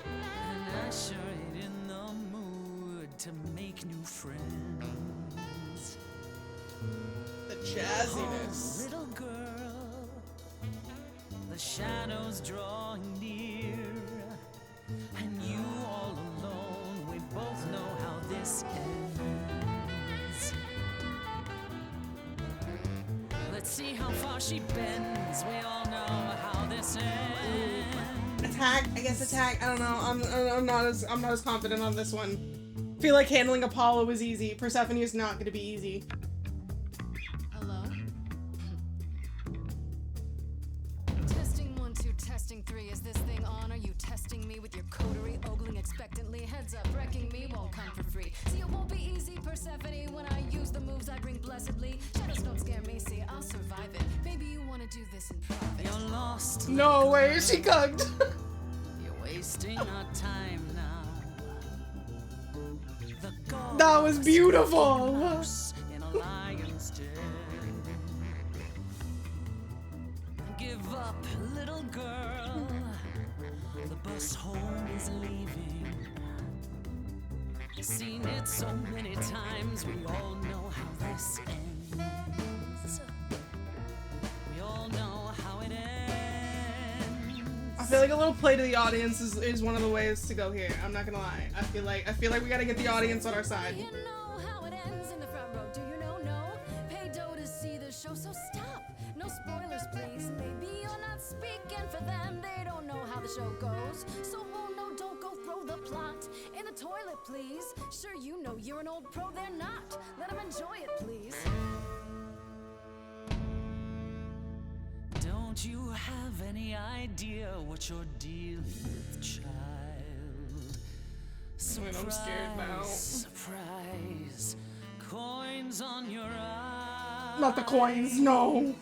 [SPEAKER 10] And I sure ain't in the mood to make new friends.
[SPEAKER 1] The jazziness.
[SPEAKER 10] Little girl, the shadows drawing near, and you all alone. We both know how this ends. Let's see how far she bends. We all know how this ends.
[SPEAKER 1] Attack. I guess attack. I don't know. I'm not as confident on this one. I feel like handling Apollo was easy. Persephone is not going to be easy.
[SPEAKER 2] Hello? Testing 1, 2, testing 3. Is this thing on? Are you testing me with your coterie, ogling expectantly? Heads up, wrecking me won't come for free. See, it won't be easy, Persephone, when I use the moves I bring blessedly. Shadows don't scare me, see, I'll survive it. Maybe you want to do this in private.
[SPEAKER 10] You're lost.
[SPEAKER 1] No way, she cooked.
[SPEAKER 10] You're wasting our time now. The
[SPEAKER 1] That was beautiful.
[SPEAKER 10] gods in a lion's den. Give up, little girl. The bus home is leaving. Seen it so many times. We all know how this ends. We all know
[SPEAKER 1] feel like a little play to the audience is one of the ways to go here. I'm not gonna lie. I feel like we gotta get the audience on our side.
[SPEAKER 7] You know how it ends in the front row. Do you know? No. Pay dough to see the show, so stop. No spoilers, please. Maybe you're not speaking for them. They don't know how the show goes. So oh no, don't go throw the plot in the toilet, please. Sure, you know you're an old pro. They're not. Let them enjoy it, please.
[SPEAKER 15] Don't you have any idea what you're dealing with, child?
[SPEAKER 1] Wait, I'm scared now.
[SPEAKER 15] Surprise, coins on your eyes.
[SPEAKER 1] Not the coins, no.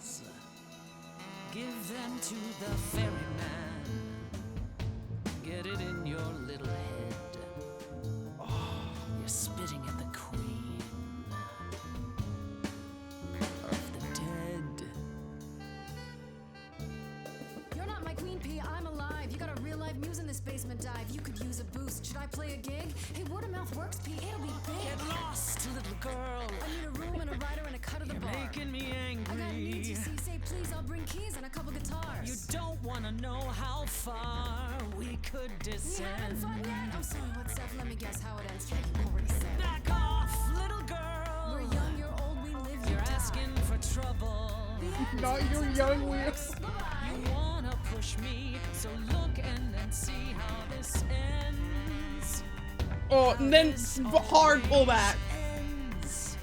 [SPEAKER 15] Give them to the ferryman. Get it in your little head. Oh, you're spitting at the queen of the dead.
[SPEAKER 7] You're not my queen pea, I'm alive. You got a real life muse in this basement dive. You could use a boost. Should I play a gig? Hey, word of mouth works, Pea. It'll be big.
[SPEAKER 15] Get lost, little girl.
[SPEAKER 7] I need a room and a rider and a cut of the bar.
[SPEAKER 15] Making me angry.
[SPEAKER 7] I got needs, you see. Say please, I'll bring keys and a couple guitars.
[SPEAKER 15] You don't want to know how far we could
[SPEAKER 7] We
[SPEAKER 15] descend.
[SPEAKER 7] having fun yet? I'm sorry, what's up? Let me guess how it ends. Yeah, you already said.
[SPEAKER 15] Back off, little girl.
[SPEAKER 7] We're young, you're old, we live, you
[SPEAKER 15] You're
[SPEAKER 7] die.
[SPEAKER 15] asking for trouble.
[SPEAKER 1] Not you young weird.
[SPEAKER 15] You wanna push me, so look and then see how this ends.
[SPEAKER 1] Oh, and then hard pullback.
[SPEAKER 15] Ends.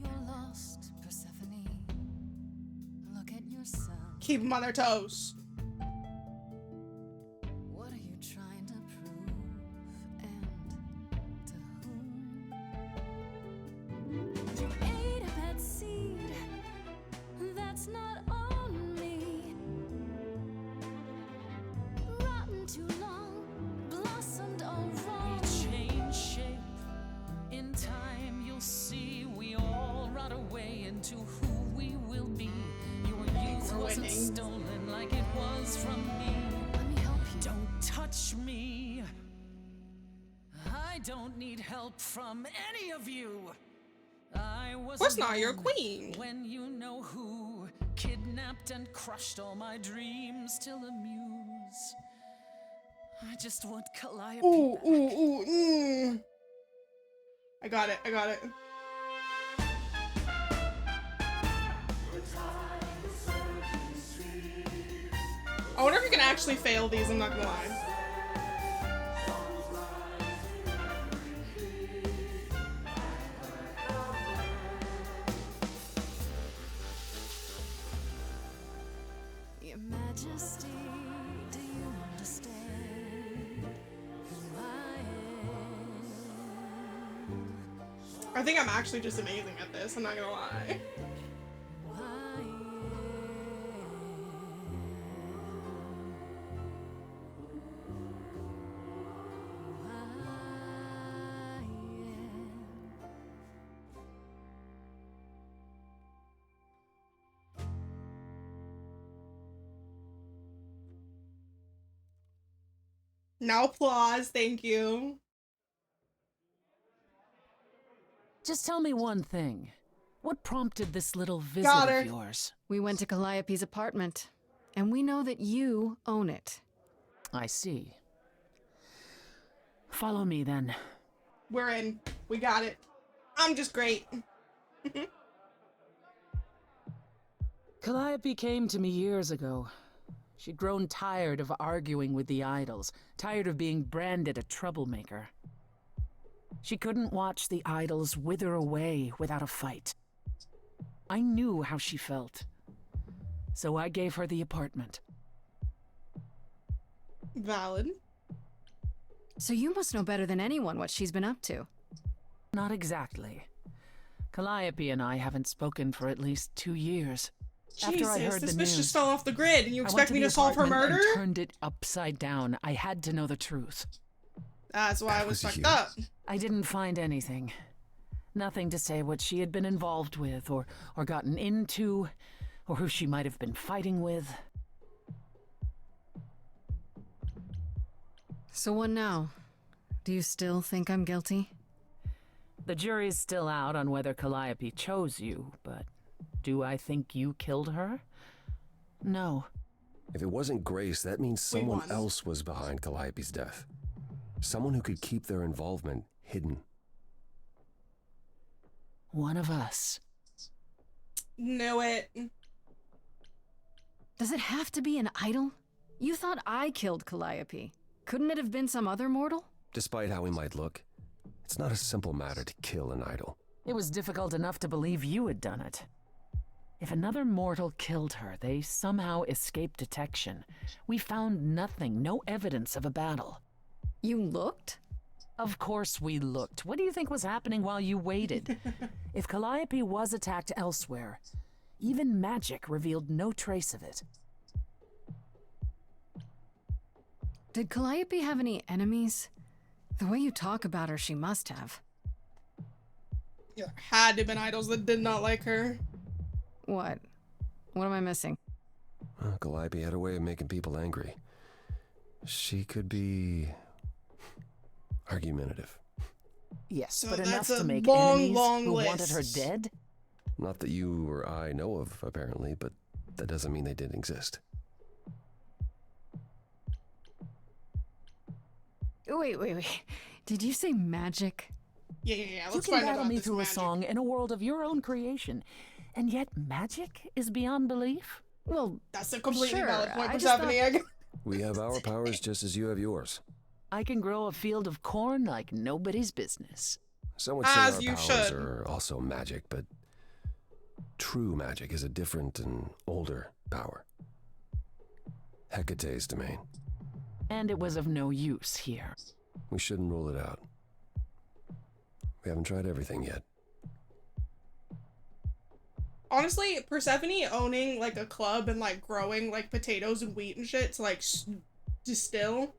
[SPEAKER 7] You're lost, Persephone. Look at yourself.
[SPEAKER 1] Keep them on their toes.
[SPEAKER 7] What are you trying to prove? And to whom? You ate a bad seed. That's not on me. Rotten too long, blossomed all wrong.
[SPEAKER 15] We change shape. In time, you'll see we all rot away into who we will be. Your youth wasn't
[SPEAKER 1] Ruining.
[SPEAKER 15] stolen like it was from me.
[SPEAKER 7] Let me help you.
[SPEAKER 15] Don't touch me. I don't need help from any of you. I was
[SPEAKER 1] Of course not, you're a
[SPEAKER 15] alone
[SPEAKER 1] queen.
[SPEAKER 15] when you know who kidnapped and crushed all my dreams till a muse. I just want Calliope
[SPEAKER 1] Ooh,
[SPEAKER 15] back.
[SPEAKER 1] ooh, ooh, I got it, I got it. I wonder if you can actually fail these, I'm not gonna lie.
[SPEAKER 7] Your Majesty, do you understand who I am?
[SPEAKER 1] I think I'm actually just amazing at this, I'm not gonna lie.
[SPEAKER 7] Who I
[SPEAKER 1] Now applause, thank you.
[SPEAKER 10] Just tell me one thing. What prompted this little visit
[SPEAKER 1] Got her.
[SPEAKER 10] of yours?
[SPEAKER 2] We went to Calliope's apartment, and we know that you own it.
[SPEAKER 10] I see. Follow me then.
[SPEAKER 1] We're in. We got it. I'm just great.
[SPEAKER 10] Calliope came to me years ago. She'd grown tired of arguing with the idols, tired of being branded a troublemaker. She couldn't watch the idols wither away without a fight. I knew how she felt. So I gave her the apartment.
[SPEAKER 1] Valid.
[SPEAKER 2] So you must know better than anyone what she's been up to.
[SPEAKER 10] Not exactly. Calliope and I haven't spoken for at least 2 years. After I
[SPEAKER 1] Jesus,
[SPEAKER 10] heard
[SPEAKER 1] this
[SPEAKER 10] the
[SPEAKER 1] bitch
[SPEAKER 10] news,
[SPEAKER 1] just fell off the grid and you
[SPEAKER 10] I went
[SPEAKER 1] expect me
[SPEAKER 10] the
[SPEAKER 1] to solve her
[SPEAKER 10] apartment
[SPEAKER 1] murder?
[SPEAKER 10] and turned it upside down. I had to know the truth.
[SPEAKER 1] That's why I was
[SPEAKER 12] was
[SPEAKER 1] fucked
[SPEAKER 12] you.
[SPEAKER 1] up.
[SPEAKER 10] I didn't find anything. Nothing to say what she had been involved with, or gotten into, or who she might have been fighting with.
[SPEAKER 2] So what now? Do you still think I'm guilty?
[SPEAKER 10] The jury's still out on whether Calliope chose you, but Do I think you killed her? No.
[SPEAKER 12] If it wasn't Grace, that means
[SPEAKER 1] We
[SPEAKER 12] someone
[SPEAKER 1] won.
[SPEAKER 12] else was behind Calliope's death. Someone who could keep their involvement hidden.
[SPEAKER 10] One of us.
[SPEAKER 1] Knew it.
[SPEAKER 2] Does it have to be an idol? You thought I killed Calliope. Couldn't it have been some other mortal?
[SPEAKER 12] Despite how he might look, it's not a simple matter to kill an idol.
[SPEAKER 10] It was difficult enough to believe you had done it. If another mortal killed her, they somehow escaped detection. We found nothing, no evidence of a battle.
[SPEAKER 2] You looked?
[SPEAKER 10] Of course we looked. What do you think was happening while you waited? If Calliope was attacked elsewhere, even magic revealed no trace of it.
[SPEAKER 2] Did Calliope have any enemies? The way you talk about her, she must have.
[SPEAKER 1] There had to have been idols that did not like her.
[SPEAKER 2] What? What am I missing?
[SPEAKER 12] Calliope had a way of making people angry. She could be argumentative.
[SPEAKER 10] Yes,
[SPEAKER 1] So
[SPEAKER 10] but enough
[SPEAKER 1] that's
[SPEAKER 10] to
[SPEAKER 1] a
[SPEAKER 10] make
[SPEAKER 1] long,
[SPEAKER 10] enemies
[SPEAKER 1] long
[SPEAKER 10] who wanted her
[SPEAKER 1] list.
[SPEAKER 10] dead?
[SPEAKER 12] Not that you or I know of, apparently, but that doesn't mean they didn't exist.
[SPEAKER 2] Wait. Did you say magic?
[SPEAKER 1] Yeah.
[SPEAKER 10] You
[SPEAKER 1] Let's
[SPEAKER 10] can
[SPEAKER 1] find
[SPEAKER 10] battle
[SPEAKER 1] about
[SPEAKER 10] me
[SPEAKER 1] this
[SPEAKER 10] through
[SPEAKER 1] magic.
[SPEAKER 10] a song in a world of your own creation, and yet magic is beyond belief?
[SPEAKER 2] Well,
[SPEAKER 1] That's a completely
[SPEAKER 2] sure,
[SPEAKER 1] valid point
[SPEAKER 2] I
[SPEAKER 1] for
[SPEAKER 2] just
[SPEAKER 1] Stephanie.
[SPEAKER 12] We have our powers just as you have yours.
[SPEAKER 10] I can grow a field of corn like nobody's business.
[SPEAKER 12] Some would say
[SPEAKER 1] As
[SPEAKER 12] our
[SPEAKER 1] you
[SPEAKER 12] powers
[SPEAKER 1] should.
[SPEAKER 12] are also magic, but true magic is a different and older power. Hecate's domain.
[SPEAKER 10] And it was of no use here.
[SPEAKER 12] We shouldn't rule it out. We haven't tried everything yet.
[SPEAKER 1] Honestly, Persephone owning like a club and like growing like potatoes and wheat and shit to like distill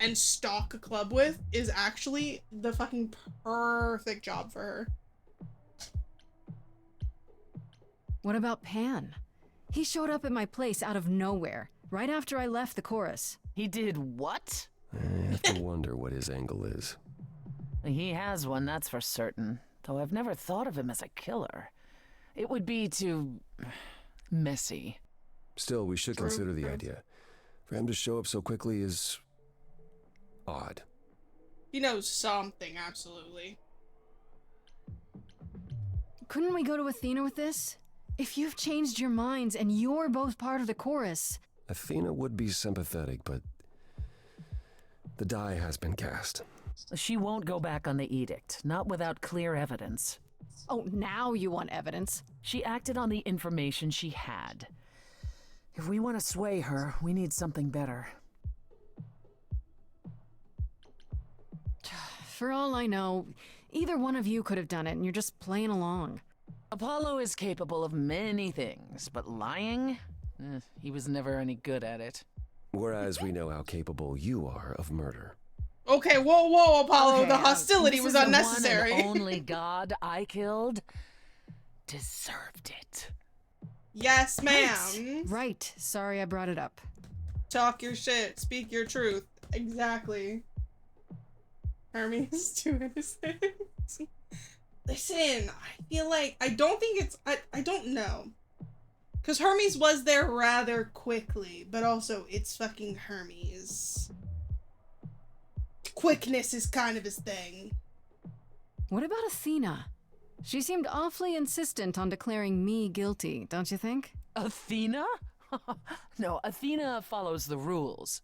[SPEAKER 1] and stock a club with is actually the fucking perfect job for her.
[SPEAKER 2] What about Pan? He showed up at my place out of nowhere, right after I left the chorus.
[SPEAKER 10] He did what?
[SPEAKER 12] I have to wonder what his angle is.
[SPEAKER 10] He has one, that's for certain. Though I've never thought of him as a killer. It would be too messy.
[SPEAKER 12] Still, we should consider the idea. For him to show up so quickly is odd.
[SPEAKER 1] He knows something, absolutely.
[SPEAKER 2] Couldn't we go to Athena with this? If you've changed your minds and you're both part of the chorus.
[SPEAKER 12] Athena would be sympathetic, but the die has been cast.
[SPEAKER 10] She won't go back on the edict, not without clear evidence.
[SPEAKER 2] Oh, now you want evidence?
[SPEAKER 10] She acted on the information she had. If we want to sway her, we need something better.
[SPEAKER 2] For all I know, either one of you could have done it and you're just playing along.
[SPEAKER 10] Apollo is capable of many things, but lying? He was never any good at it.
[SPEAKER 12] Whereas we know how capable you are of murder.
[SPEAKER 1] Okay, whoa, Apollo,
[SPEAKER 10] Okay,
[SPEAKER 1] the hostility
[SPEAKER 10] this
[SPEAKER 1] was
[SPEAKER 10] is
[SPEAKER 1] unnecessary.
[SPEAKER 10] The one and only god I killed deserved it.
[SPEAKER 1] Yes, ma'am.
[SPEAKER 2] Right. Sorry I brought it up.
[SPEAKER 1] Talk your shit, speak your truth. Exactly. Hermes too innocent. Listen, I feel like I don't think it's I don't know. Cause Hermes was there rather quickly, but also it's fucking Hermes. Quickness is kind of his thing.
[SPEAKER 2] What about Athena? She seemed awfully insistent on declaring me guilty, don't you think?
[SPEAKER 10] Athena? No, Athena follows the rules.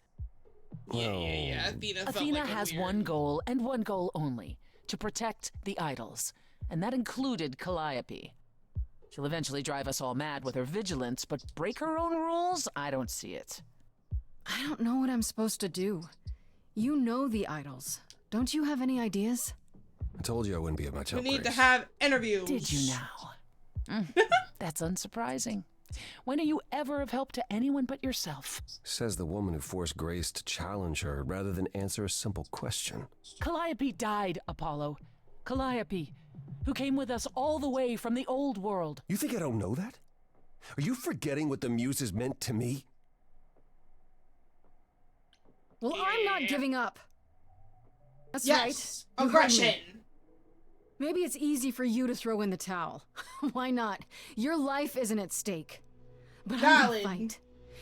[SPEAKER 1] Yeah. Athena felt
[SPEAKER 10] Athena
[SPEAKER 1] like a
[SPEAKER 10] has
[SPEAKER 1] weird-
[SPEAKER 10] one goal, and one goal only, to protect the idols. And that included Calliope. She'll eventually drive us all mad with her vigilance, but break her own rules? I don't see it.
[SPEAKER 2] I don't know what I'm supposed to do. You know the idols. Don't you have any ideas?
[SPEAKER 12] I told you I wouldn't be of much
[SPEAKER 1] We
[SPEAKER 12] help,
[SPEAKER 1] need to
[SPEAKER 12] Grace.
[SPEAKER 1] have interviews.
[SPEAKER 10] Did you now? That's unsurprising. When are you ever of help to anyone but yourself?
[SPEAKER 12] Says the woman who forced Grace to challenge her rather than answer a simple question.
[SPEAKER 10] Calliope died, Apollo. Calliope, who came with us all the way from the old world.
[SPEAKER 12] You think I don't know that? Are you forgetting what the muses meant to me?
[SPEAKER 2] Well, I'm not giving up. That's
[SPEAKER 1] Yes.
[SPEAKER 2] right. You heard me.
[SPEAKER 1] Aggression.
[SPEAKER 2] Maybe it's easy for you to throw in the towel. Why not? Your life isn't at stake. But I'm gonna fight.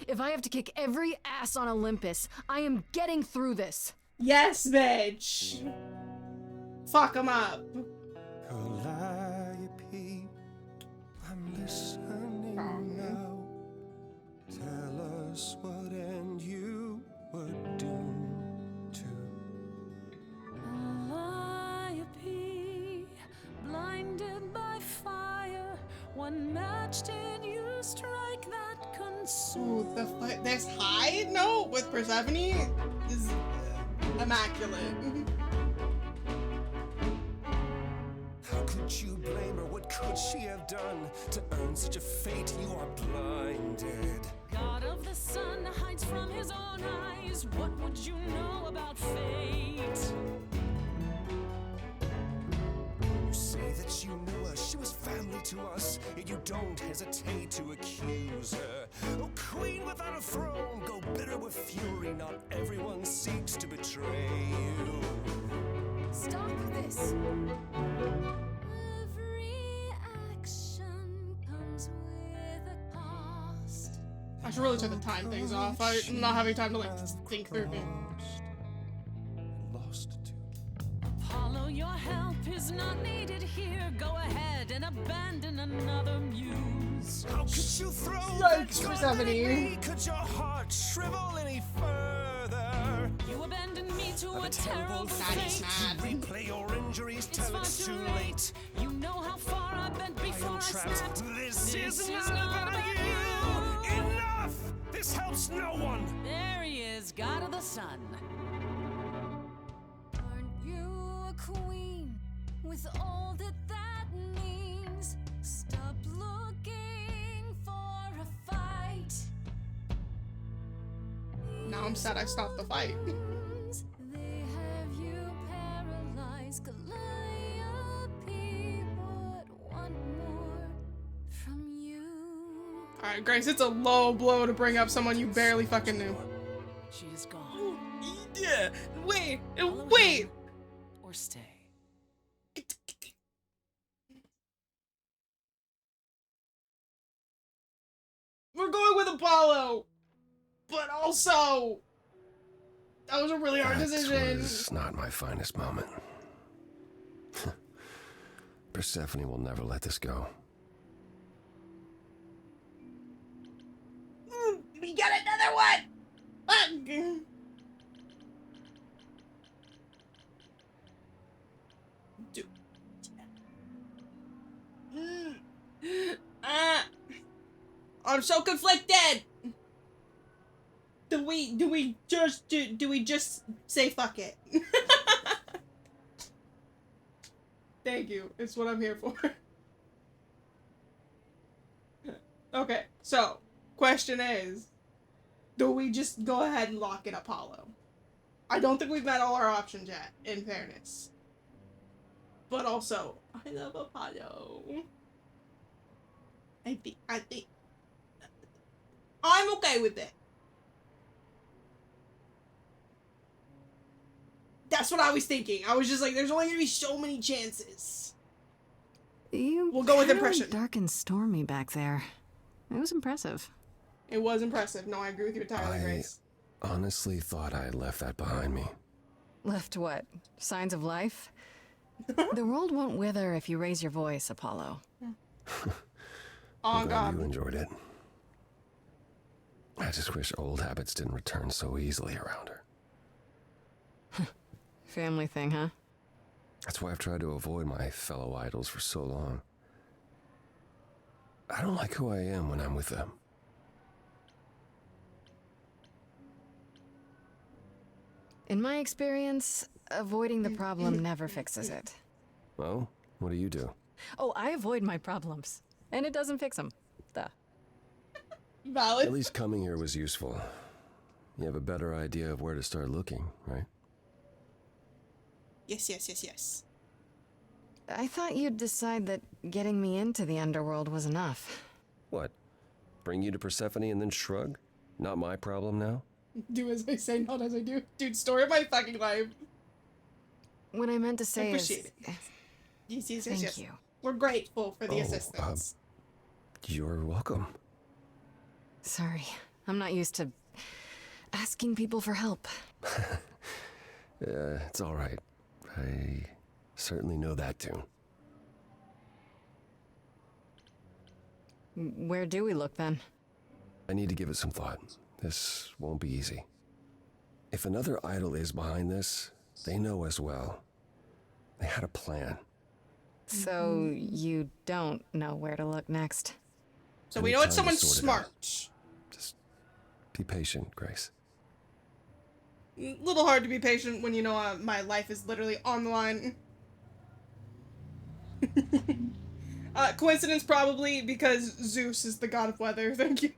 [SPEAKER 2] If I have to kick every ass on Olympus, I am getting through this.
[SPEAKER 1] Yes, bitch. Fuck him up.
[SPEAKER 13] Calliope, I'm listening now. Tell us what end you would do to.
[SPEAKER 15] Calliope, blinded by fire, one match did you strike that consumed.
[SPEAKER 1] Ooh, this high note with Persephone is immaculate.
[SPEAKER 13] How could you blame her? What could she have done to earn such a fate? You are blinded.
[SPEAKER 15] God of the sun hides from his own eyes. What would you know about fate?
[SPEAKER 13] You say that you knew her, she was family to us, yet you don't hesitate to accuse her. Oh, queen without a throne, go bitter with fury. Not everyone seeks to betray you.
[SPEAKER 7] Stop this. Every action comes with a cost.
[SPEAKER 1] I should really turn the time things off. I'm not having time to like think through it.
[SPEAKER 15] Apollo, your help is not needed here. Go ahead and abandon another muse.
[SPEAKER 13] How could you throw
[SPEAKER 1] Yikes,
[SPEAKER 13] that
[SPEAKER 1] Persephone.
[SPEAKER 13] gun at me? Could your heart shrivel any further?
[SPEAKER 15] You abandoned me to a terrible fate.
[SPEAKER 13] Replay your injuries,
[SPEAKER 15] It's
[SPEAKER 13] tell
[SPEAKER 15] far
[SPEAKER 13] it's
[SPEAKER 15] too
[SPEAKER 13] too
[SPEAKER 15] late.
[SPEAKER 13] late.
[SPEAKER 15] You know how far I've been before I
[SPEAKER 13] trapped.
[SPEAKER 15] snapped.
[SPEAKER 13] This is not about you. Enough! This helps no one.
[SPEAKER 15] There he is, God of the sun.
[SPEAKER 7] Aren't you a queen with all that that means? Stop looking for a fight.
[SPEAKER 1] Now I'm sad I stopped the fight.
[SPEAKER 7] They have you paralyzed, Calliope, but want more from you.
[SPEAKER 1] Alright, Grace, it's a low blow to bring up someone you barely fucking knew.
[SPEAKER 15] She is gone.
[SPEAKER 1] Yeah, wait, wait.
[SPEAKER 15] Or stay.
[SPEAKER 1] We're going with Apollo, but also that was a really hard decision.
[SPEAKER 12] It's not my finest moment. Persephone will never let this go.
[SPEAKER 1] We got another one. Fuck. I'm so conflicted. Do we just say fuck it? Thank you. It's what I'm here for. Okay, so question is, do we just go ahead and lock in Apollo? I don't think we've met all our options yet, in fairness. But also, I love Apollo. I think I'm okay with it. That's what I was thinking. I was just like, there's only gonna be so many chances. We'll go with
[SPEAKER 2] kinda
[SPEAKER 1] impression.
[SPEAKER 2] went dark and stormy back there. It was impressive.
[SPEAKER 1] It was impressive. No, I agree with you entirely, Grace.
[SPEAKER 12] Honestly thought I had left that behind me.
[SPEAKER 2] Left what? Signs of life? The world won't wither if you raise your voice, Apollo.
[SPEAKER 12] I'm glad you enjoyed it. I just wish old habits didn't return so easily around her.
[SPEAKER 2] Family thing, huh?
[SPEAKER 12] That's why I've tried to avoid my fellow idols for so long. I don't like who I am when I'm with them.
[SPEAKER 2] In my experience, avoiding the problem never fixes it.
[SPEAKER 12] Well, what do you do?
[SPEAKER 2] Oh, I avoid my problems. And it doesn't fix them. Duh.
[SPEAKER 1] Valid.
[SPEAKER 12] At least coming here was useful. You have a better idea of where to start looking, right?
[SPEAKER 1] Yes.
[SPEAKER 2] I thought you'd decide that getting me into the underworld was enough.
[SPEAKER 12] What? Bring you to Persephone and then shrug? Not my problem now?
[SPEAKER 1] Do as I say, not as I do. Dude, story of my fucking life.
[SPEAKER 2] What I meant to say is...
[SPEAKER 1] Appreciate it. Yes.
[SPEAKER 2] Thank you.
[SPEAKER 1] We're grateful for the assistance.
[SPEAKER 12] You're welcome.
[SPEAKER 2] Sorry, I'm not used to asking people for help.
[SPEAKER 12] It's all right. I certainly know that tune.
[SPEAKER 2] Where do we look then?
[SPEAKER 12] I need to give it some thought. This won't be easy. If another idol is behind this, they know as well. They had a plan.
[SPEAKER 2] So you don't know where to look next.
[SPEAKER 1] So we know it's someone smart.
[SPEAKER 12] Just be patient, Grace.
[SPEAKER 1] Little hard to be patient when you know my life is literally on the line. Coincidence probably, because Zeus is the god of weather. Thank you.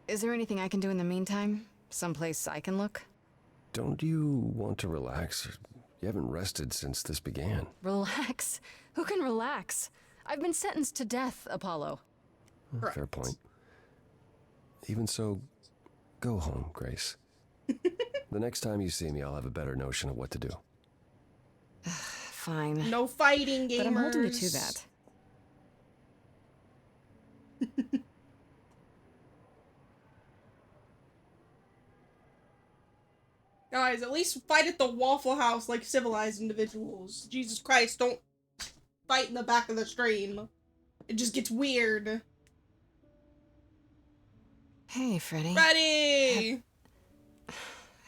[SPEAKER 2] Is there anything I can do in the meantime? Someplace I can look?
[SPEAKER 12] Don't you want to relax? You haven't rested since this began.
[SPEAKER 2] Relax? Who can relax? I've been sentenced to death, Apollo.
[SPEAKER 12] Fair point. Even so, go home, Grace. The next time you see me, I'll have a better notion of what to do.
[SPEAKER 2] Fine.
[SPEAKER 1] No fighting, gamers.
[SPEAKER 2] But I'm holding you to that.
[SPEAKER 1] Guys, at least fight at the Waffle House like civilized individuals. Jesus Christ, don't fight in the back of the stream. It just gets weird.
[SPEAKER 2] Hey, Freddy.
[SPEAKER 1] Freddy!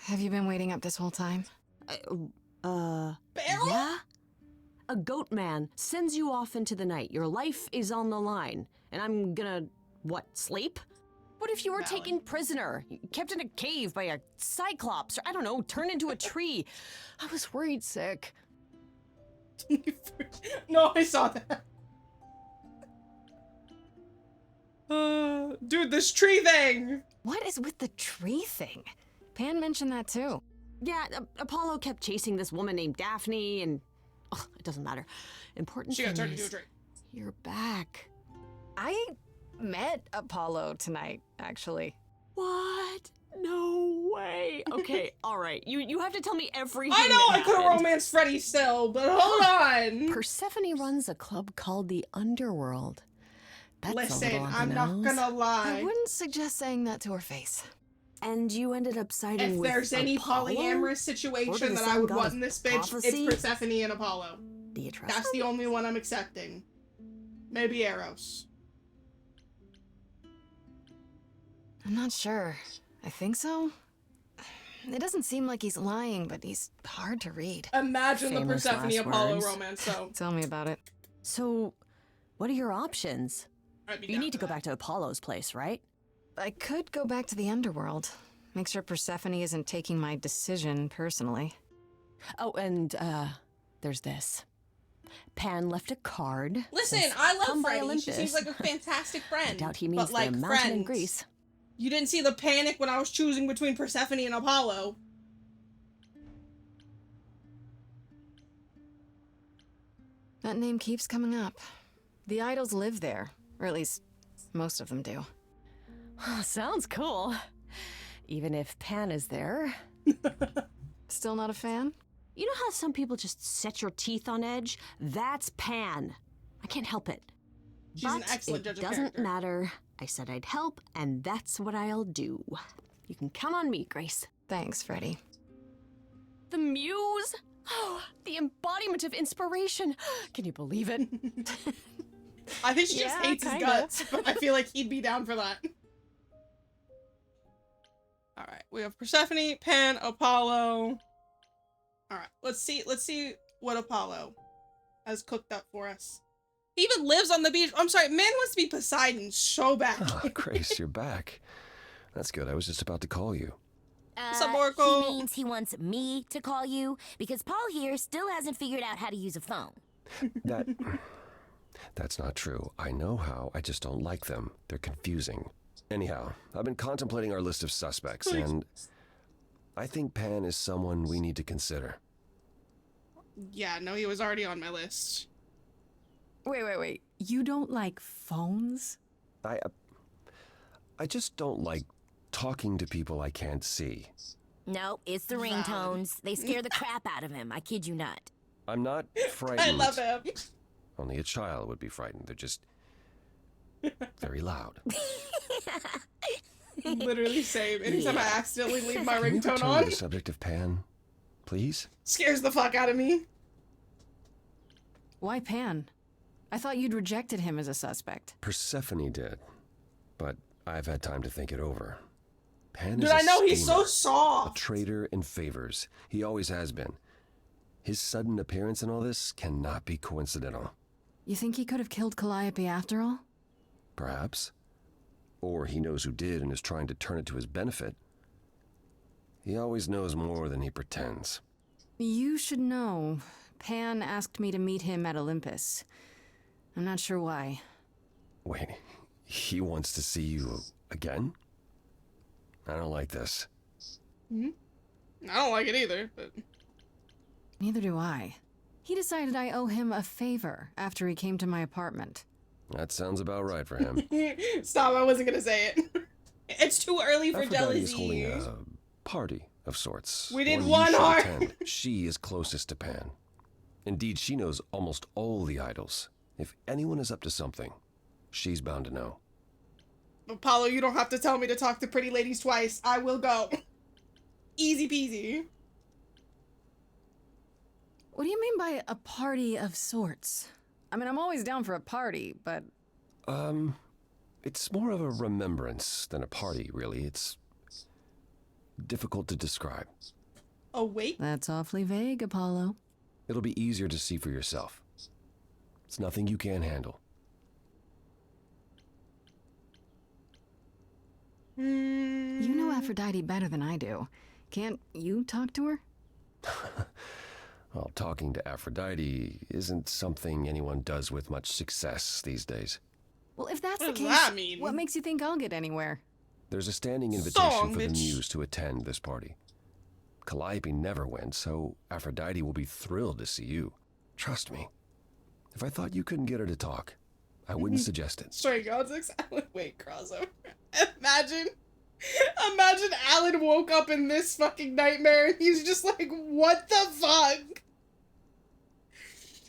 [SPEAKER 2] Have you been waiting up this whole time?
[SPEAKER 1] Barrel?
[SPEAKER 3] Yeah? A goat man sends you off into the night. Your life is on the line. And I'm gonna, what, sleep? What if you were taken prisoner, kept in a cave by a cyclops, or I don't know, turned into a tree? I was worried sick.
[SPEAKER 1] No, I saw that. Dude, this tree thing!
[SPEAKER 2] What is with the tree thing? Pan mentioned that too.
[SPEAKER 3] Yeah, Apollo kept chasing this woman named Daphne, and it doesn't matter. Important
[SPEAKER 1] She got
[SPEAKER 3] thing
[SPEAKER 1] turned into a
[SPEAKER 3] is,
[SPEAKER 1] tree.
[SPEAKER 3] you're back.
[SPEAKER 2] I met Apollo tonight, actually.
[SPEAKER 3] What? No way. Okay, all right. You have to tell me everything.
[SPEAKER 1] I know
[SPEAKER 3] that
[SPEAKER 1] I could have
[SPEAKER 3] happened.
[SPEAKER 1] romanced Freddy still, but hold on.
[SPEAKER 3] Persephone runs a club called the Underworld. That's a
[SPEAKER 1] Listen,
[SPEAKER 3] little on the
[SPEAKER 1] I'm not
[SPEAKER 3] nose.
[SPEAKER 1] gonna
[SPEAKER 2] I
[SPEAKER 1] lie.
[SPEAKER 2] wouldn't suggest saying that to her face.
[SPEAKER 3] And you ended up siding
[SPEAKER 1] If
[SPEAKER 3] with
[SPEAKER 1] there's any
[SPEAKER 3] Apollo?
[SPEAKER 1] polyamorous
[SPEAKER 3] Or
[SPEAKER 1] situation
[SPEAKER 3] the
[SPEAKER 1] that I
[SPEAKER 3] sun
[SPEAKER 1] would
[SPEAKER 3] god
[SPEAKER 1] want
[SPEAKER 3] of
[SPEAKER 1] in this bitch,
[SPEAKER 3] prophecy?
[SPEAKER 1] it's Persephone and Apollo.
[SPEAKER 3] Do you trust
[SPEAKER 1] That's
[SPEAKER 3] him?
[SPEAKER 1] the only one I'm accepting. Maybe Eros.
[SPEAKER 2] I'm not sure. I think so. It doesn't seem like he's lying, but he's hard to read.
[SPEAKER 1] Imagine the
[SPEAKER 3] Famous
[SPEAKER 1] Persephone
[SPEAKER 3] last
[SPEAKER 1] Apollo
[SPEAKER 3] words.
[SPEAKER 1] romance, though.
[SPEAKER 2] Tell me about it.
[SPEAKER 3] So, what are your options?
[SPEAKER 1] I'd be
[SPEAKER 3] You
[SPEAKER 1] down
[SPEAKER 3] need to
[SPEAKER 1] for
[SPEAKER 3] go
[SPEAKER 1] that.
[SPEAKER 3] back to Apollo's place, right?
[SPEAKER 2] I could go back to the underworld. Make sure Persephone isn't taking my decision personally.
[SPEAKER 3] Oh, and, there's this. Pan left a card.
[SPEAKER 1] Listen,
[SPEAKER 3] Says,
[SPEAKER 1] I love
[SPEAKER 3] "Come by
[SPEAKER 1] Freddy. She
[SPEAKER 3] Olympus."
[SPEAKER 1] seems like a fantastic friend.
[SPEAKER 3] I doubt he
[SPEAKER 1] but
[SPEAKER 3] means
[SPEAKER 1] like
[SPEAKER 3] the mountain in
[SPEAKER 1] friends.
[SPEAKER 3] Greece.
[SPEAKER 1] You didn't see the panic when I was choosing between Persephone and Apollo.
[SPEAKER 2] That name keeps coming up. The idols live there, or at least most of them do.
[SPEAKER 3] Sounds cool. Even if Pan is there.
[SPEAKER 2] Still not a fan?
[SPEAKER 3] You know how some people just set your teeth on edge? That's Pan. I can't help it.
[SPEAKER 1] She's an excellent judge
[SPEAKER 3] It
[SPEAKER 1] of
[SPEAKER 3] doesn't
[SPEAKER 1] character.
[SPEAKER 3] matter. I said I'd help, and that's what I'll do. You can count on me, Grace.
[SPEAKER 2] Thanks, Freddy.
[SPEAKER 3] The muse? Oh, the embodiment of inspiration. Can you believe it?
[SPEAKER 1] I think she just
[SPEAKER 2] Yeah,
[SPEAKER 1] hates
[SPEAKER 2] kinda.
[SPEAKER 1] his guts, but I feel like he'd be down for that. Alright, we have Persephone, Pan, Apollo. Alright, let's see what Apollo has cooked up for us. He even lives on the beach. I'm sorry, man wants to be Poseidon so bad.
[SPEAKER 12] Ah, Grace, you're back. That's good. I was just about to call you.
[SPEAKER 1] What's up, Oracle?
[SPEAKER 16] He means he wants me to call you because Paul here still hasn't figured out how to use a phone.
[SPEAKER 12] That's not true. I know how, I just don't like them. They're confusing. Anyhow, I've been contemplating our list of suspects, and I think Pan is someone we need to consider.
[SPEAKER 1] Yeah, no, he was already on my list.
[SPEAKER 9] Wait. You don't like phones?
[SPEAKER 12] I just don't like talking to people I can't see.
[SPEAKER 16] No, it's the ringtones. They scare the crap out of him. I kid you not.
[SPEAKER 12] I'm not frightened.
[SPEAKER 1] I love him.
[SPEAKER 12] Only a child would be frightened. They're just very loud.
[SPEAKER 1] Literally same. Anytime I accidentally leave my
[SPEAKER 12] Can we
[SPEAKER 1] ringtone
[SPEAKER 12] return
[SPEAKER 1] on,
[SPEAKER 12] to the subject of Pan, please?
[SPEAKER 1] scares the fuck out of me.
[SPEAKER 2] Why Pan? I thought you'd rejected him as a suspect.
[SPEAKER 12] Persephone did, but I've had time to think it over. Pan
[SPEAKER 1] Dude,
[SPEAKER 12] is a
[SPEAKER 1] I know, he's so
[SPEAKER 12] schemer,
[SPEAKER 1] soft.
[SPEAKER 12] a traitor in favors. He always has been. His sudden appearance in all this cannot be coincidental.
[SPEAKER 2] You think he could have killed Calliope after all?
[SPEAKER 12] Perhaps. Or he knows who did and is trying to turn it to his benefit. He always knows more than he pretends.
[SPEAKER 2] You should know. Pan asked me to meet him at Olympus. I'm not sure why.
[SPEAKER 12] Wait, he wants to see you again? I don't like this.
[SPEAKER 1] I don't like it either, but...
[SPEAKER 2] Neither do I. He decided I owe him a favor after he came to my apartment.
[SPEAKER 12] That sounds about right for him.
[SPEAKER 1] Stop, I wasn't gonna say it. It's too early for
[SPEAKER 12] Aphrodite is
[SPEAKER 1] jealousy.
[SPEAKER 12] holding a party of sorts.
[SPEAKER 1] We did
[SPEAKER 12] you
[SPEAKER 1] one
[SPEAKER 12] should
[SPEAKER 1] heart.
[SPEAKER 12] attend. She is closest to Pan. Indeed, she knows almost all the idols. If anyone is up to something, she's bound to know.
[SPEAKER 1] Apollo, you don't have to tell me to talk to pretty ladies twice. I will go. Easy peasy.
[SPEAKER 2] What do you mean by a party of sorts? I mean, I'm always down for a party, but...
[SPEAKER 12] It's more of a remembrance than a party, really. It's difficult to describe.
[SPEAKER 1] Oh, wait.
[SPEAKER 2] That's awfully vague, Apollo.
[SPEAKER 12] It'll be easier to see for yourself. It's nothing you can't handle.
[SPEAKER 2] You know Aphrodite better than I do. Can't you talk to her?
[SPEAKER 12] Well, talking to Aphrodite isn't something anyone does with much success these days.
[SPEAKER 2] Well, if that's
[SPEAKER 1] What
[SPEAKER 2] the
[SPEAKER 1] does
[SPEAKER 2] case,
[SPEAKER 1] that mean?
[SPEAKER 2] what makes you think I'll get anywhere?
[SPEAKER 12] There's a standing invitation
[SPEAKER 1] Song,
[SPEAKER 12] for the
[SPEAKER 1] bitch.
[SPEAKER 12] Muse to attend this party. Calliope never went, so Aphrodite will be thrilled to see you. Trust me. If I thought you couldn't get her to talk, I wouldn't suggest it.
[SPEAKER 1] Stray Gods wait, crossover. Imagine Alan woke up in this fucking nightmare and he's just like, what the fuck?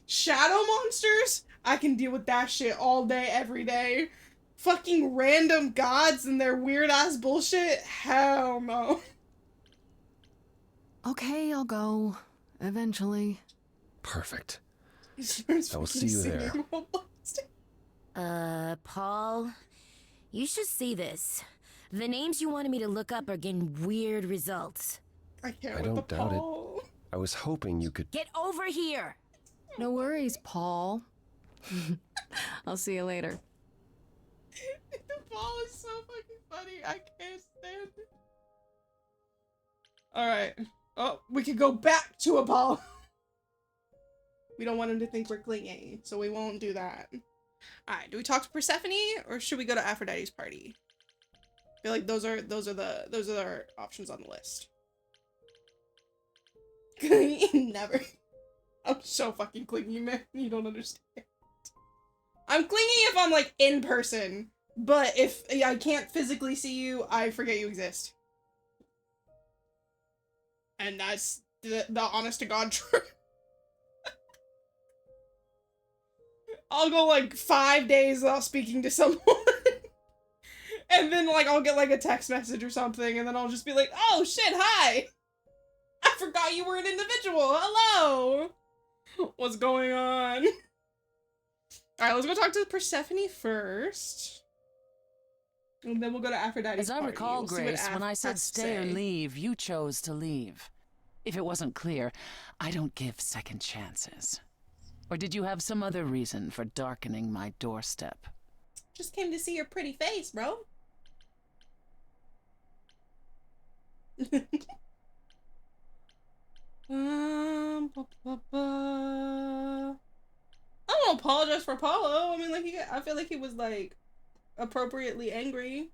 [SPEAKER 1] Shadow monsters? I can deal with that shit all day, every day. Fucking random gods and their weird ass bullshit? Hell no.
[SPEAKER 2] Okay, I'll go. Eventually.
[SPEAKER 12] Perfect.
[SPEAKER 1] He starts
[SPEAKER 12] I will
[SPEAKER 1] fucking
[SPEAKER 12] see you there.
[SPEAKER 1] singing while blasting.
[SPEAKER 16] Paul, you should see this. The names you wanted me to look up are getting weird results.
[SPEAKER 1] I can't
[SPEAKER 12] I
[SPEAKER 1] with
[SPEAKER 12] don't
[SPEAKER 1] the
[SPEAKER 12] doubt
[SPEAKER 1] Paul.
[SPEAKER 12] it. I was hoping you could...
[SPEAKER 16] Get over here!
[SPEAKER 2] No worries, Paul. I'll see you later.
[SPEAKER 1] The Paul is so fucking funny. I can't stand it. Alright. Oh, we could go back to Apollo. We don't want him to think we're clingy, so we won't do that. Alright, do we talk to Persephone or should we go to Aphrodite's party? I feel like those are our options on the list. Never. I'm so fucking clingy, man. You don't understand. I'm clingy if I'm like in person, but if I can't physically see you, I forget you exist. And that's the honest to God truth. I'll go like 5 days without speaking to someone. And then like I'll get like a text message or something and then I'll just be like, oh shit, hi! I forgot you were an individual, hello! What's going on? Alright, let's go talk to Persephone first. And then we'll go to Aphrodite's
[SPEAKER 10] As I
[SPEAKER 1] party.
[SPEAKER 10] recall,
[SPEAKER 1] We'll see what
[SPEAKER 10] Grace, when
[SPEAKER 1] Aph
[SPEAKER 10] I said
[SPEAKER 1] has to
[SPEAKER 10] stay or
[SPEAKER 1] say.
[SPEAKER 10] leave, you chose to leave. If it wasn't clear, I don't give second chances. Or did you have some other reason for darkening my doorstep?
[SPEAKER 1] Just came to see your pretty face, bro. I don't apologize for Apollo. I mean, like, I feel like he was, like, appropriately angry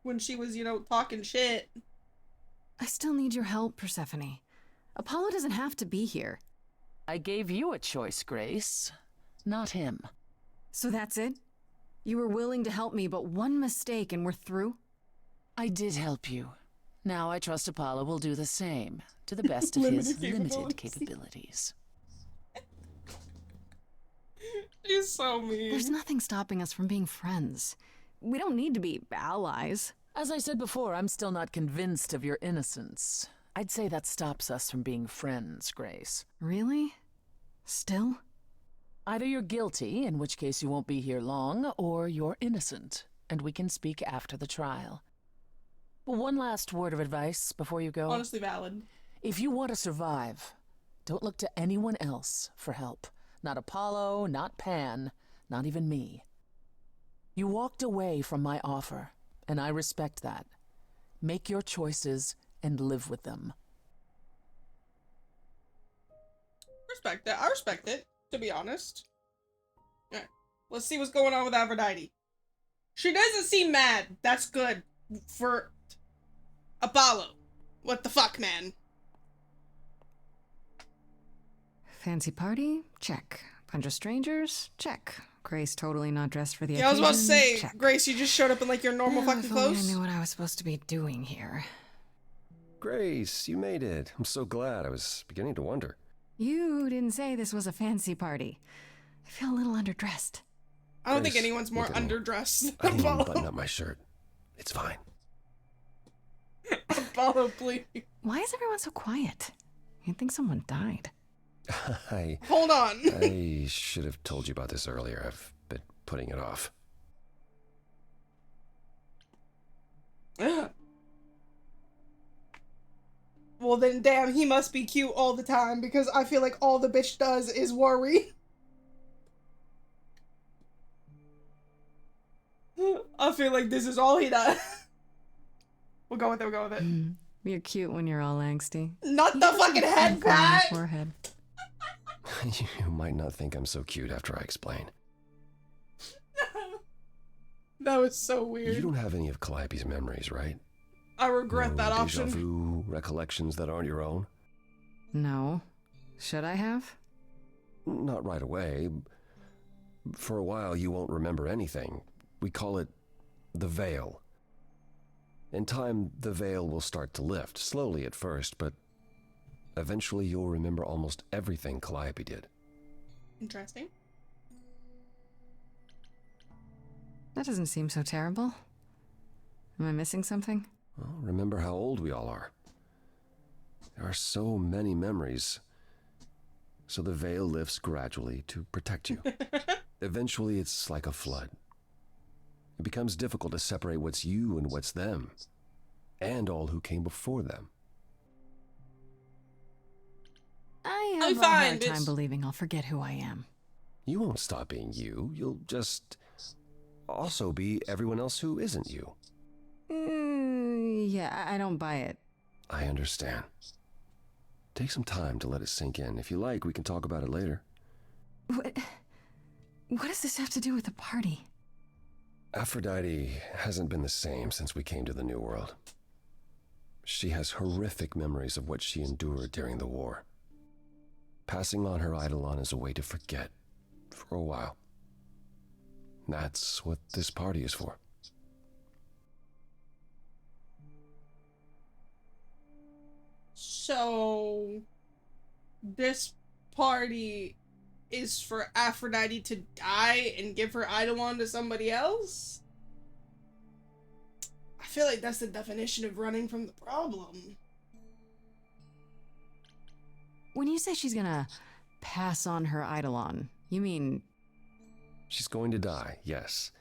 [SPEAKER 1] when she was, you know, talking shit.
[SPEAKER 2] I still need your help, Persephone. Apollo doesn't have to be here.
[SPEAKER 10] I gave you a choice, Grace, not him.
[SPEAKER 2] So that's it? You were willing to help me, but one mistake and we're through?
[SPEAKER 10] I did help you. Now I trust Apollo will do the same, to the best of his limited capabilities.
[SPEAKER 1] She's so mean.
[SPEAKER 2] There's nothing stopping us from being friends. We don't need to be allies.
[SPEAKER 10] As I said before, I'm still not convinced of your innocence. I'd say that stops us from being friends, Grace.
[SPEAKER 2] Really? Still?
[SPEAKER 10] Either you're guilty, in which case you won't be here long, or you're innocent, and we can speak after the trial. But one last word of advice before you go.
[SPEAKER 1] Honestly valid.
[SPEAKER 10] If you want to survive, don't look to anyone else for help. Not Apollo, not Pan, not even me. You walked away from my offer, and I respect that. Make your choices and live with them.
[SPEAKER 1] Respect that. I respect it, to be honest. Alright, let's see what's going on with Aphrodite. She doesn't seem mad. That's good. For Apollo. What the fuck, man?
[SPEAKER 2] Fancy party? Check. Bunch of strangers? Check. Grace totally not dressed for the
[SPEAKER 1] Yeah, I was
[SPEAKER 2] occasion?
[SPEAKER 1] about to say,
[SPEAKER 2] Check.
[SPEAKER 1] Grace, you just showed up in like your normal
[SPEAKER 2] Yeah,
[SPEAKER 1] fucking
[SPEAKER 2] if only
[SPEAKER 1] clothes.
[SPEAKER 2] I knew what I was supposed to be doing here.
[SPEAKER 12] Grace, you made it. I'm so glad. I was beginning to wonder.
[SPEAKER 2] You didn't say this was a fancy party. I feel a little underdressed.
[SPEAKER 1] I don't think
[SPEAKER 12] Grace,
[SPEAKER 1] anyone's more
[SPEAKER 12] look at me.
[SPEAKER 1] underdressed
[SPEAKER 12] I
[SPEAKER 1] than
[SPEAKER 12] didn't even
[SPEAKER 1] Apollo.
[SPEAKER 12] button up my shirt. It's fine.
[SPEAKER 1] Apollo, please.
[SPEAKER 2] Why is everyone so quiet? You'd think someone died.
[SPEAKER 1] Hold on.
[SPEAKER 12] I should have told you about this earlier. I've been putting it off.
[SPEAKER 1] Well then, damn, he must be cute all the time because I feel like all the bitch does is worry. I feel like this is all he does. We'll go with it, we'll go with it.
[SPEAKER 2] You're cute when you're all angsty.
[SPEAKER 1] Not the fucking head pat!
[SPEAKER 2] Forehead.
[SPEAKER 12] You might not think I'm so cute after I explain.
[SPEAKER 1] That was so weird.
[SPEAKER 12] You don't have any of Calliope's memories, right?
[SPEAKER 1] I regret
[SPEAKER 12] No
[SPEAKER 1] that
[SPEAKER 12] déjà
[SPEAKER 1] option.
[SPEAKER 12] vu recollections that aren't your own?
[SPEAKER 2] No. Should I have?
[SPEAKER 12] Not right away. For a while, you won't remember anything. We call it the veil. In time, the veil will start to lift, slowly at first, but eventually you'll remember almost everything Calliope did.
[SPEAKER 1] Interesting.
[SPEAKER 2] That doesn't seem so terrible. Am I missing something?
[SPEAKER 12] Well, remember how old we all are. There are so many memories. So the veil lifts gradually to protect you. Eventually, it's like a flood. It becomes difficult to separate what's you and what's them, and all who came before them.
[SPEAKER 2] I
[SPEAKER 1] I'll
[SPEAKER 2] have
[SPEAKER 1] be
[SPEAKER 2] a
[SPEAKER 1] fine,
[SPEAKER 2] hard time
[SPEAKER 1] bitch.
[SPEAKER 2] believing I'll forget who I am.
[SPEAKER 12] You won't stop being you. You'll just also be everyone else who isn't you.
[SPEAKER 2] Yeah, I don't buy it.
[SPEAKER 12] I understand. Take some time to let it sink in. If you like, we can talk about it later.
[SPEAKER 2] What does this have to do with the party?
[SPEAKER 12] Aphrodite hasn't been the same since we came to the New World. She has horrific memories of what she endured during the war. Passing on her Eidolon is a way to forget, for a while. That's what this party is for.
[SPEAKER 1] So, this party is for Aphrodite to die and give her Eidolon to somebody else? I feel like that's the definition of running from the problem.
[SPEAKER 2] When you say she's gonna pass on her Eidolon, you mean...
[SPEAKER 12] She's going to die, yes,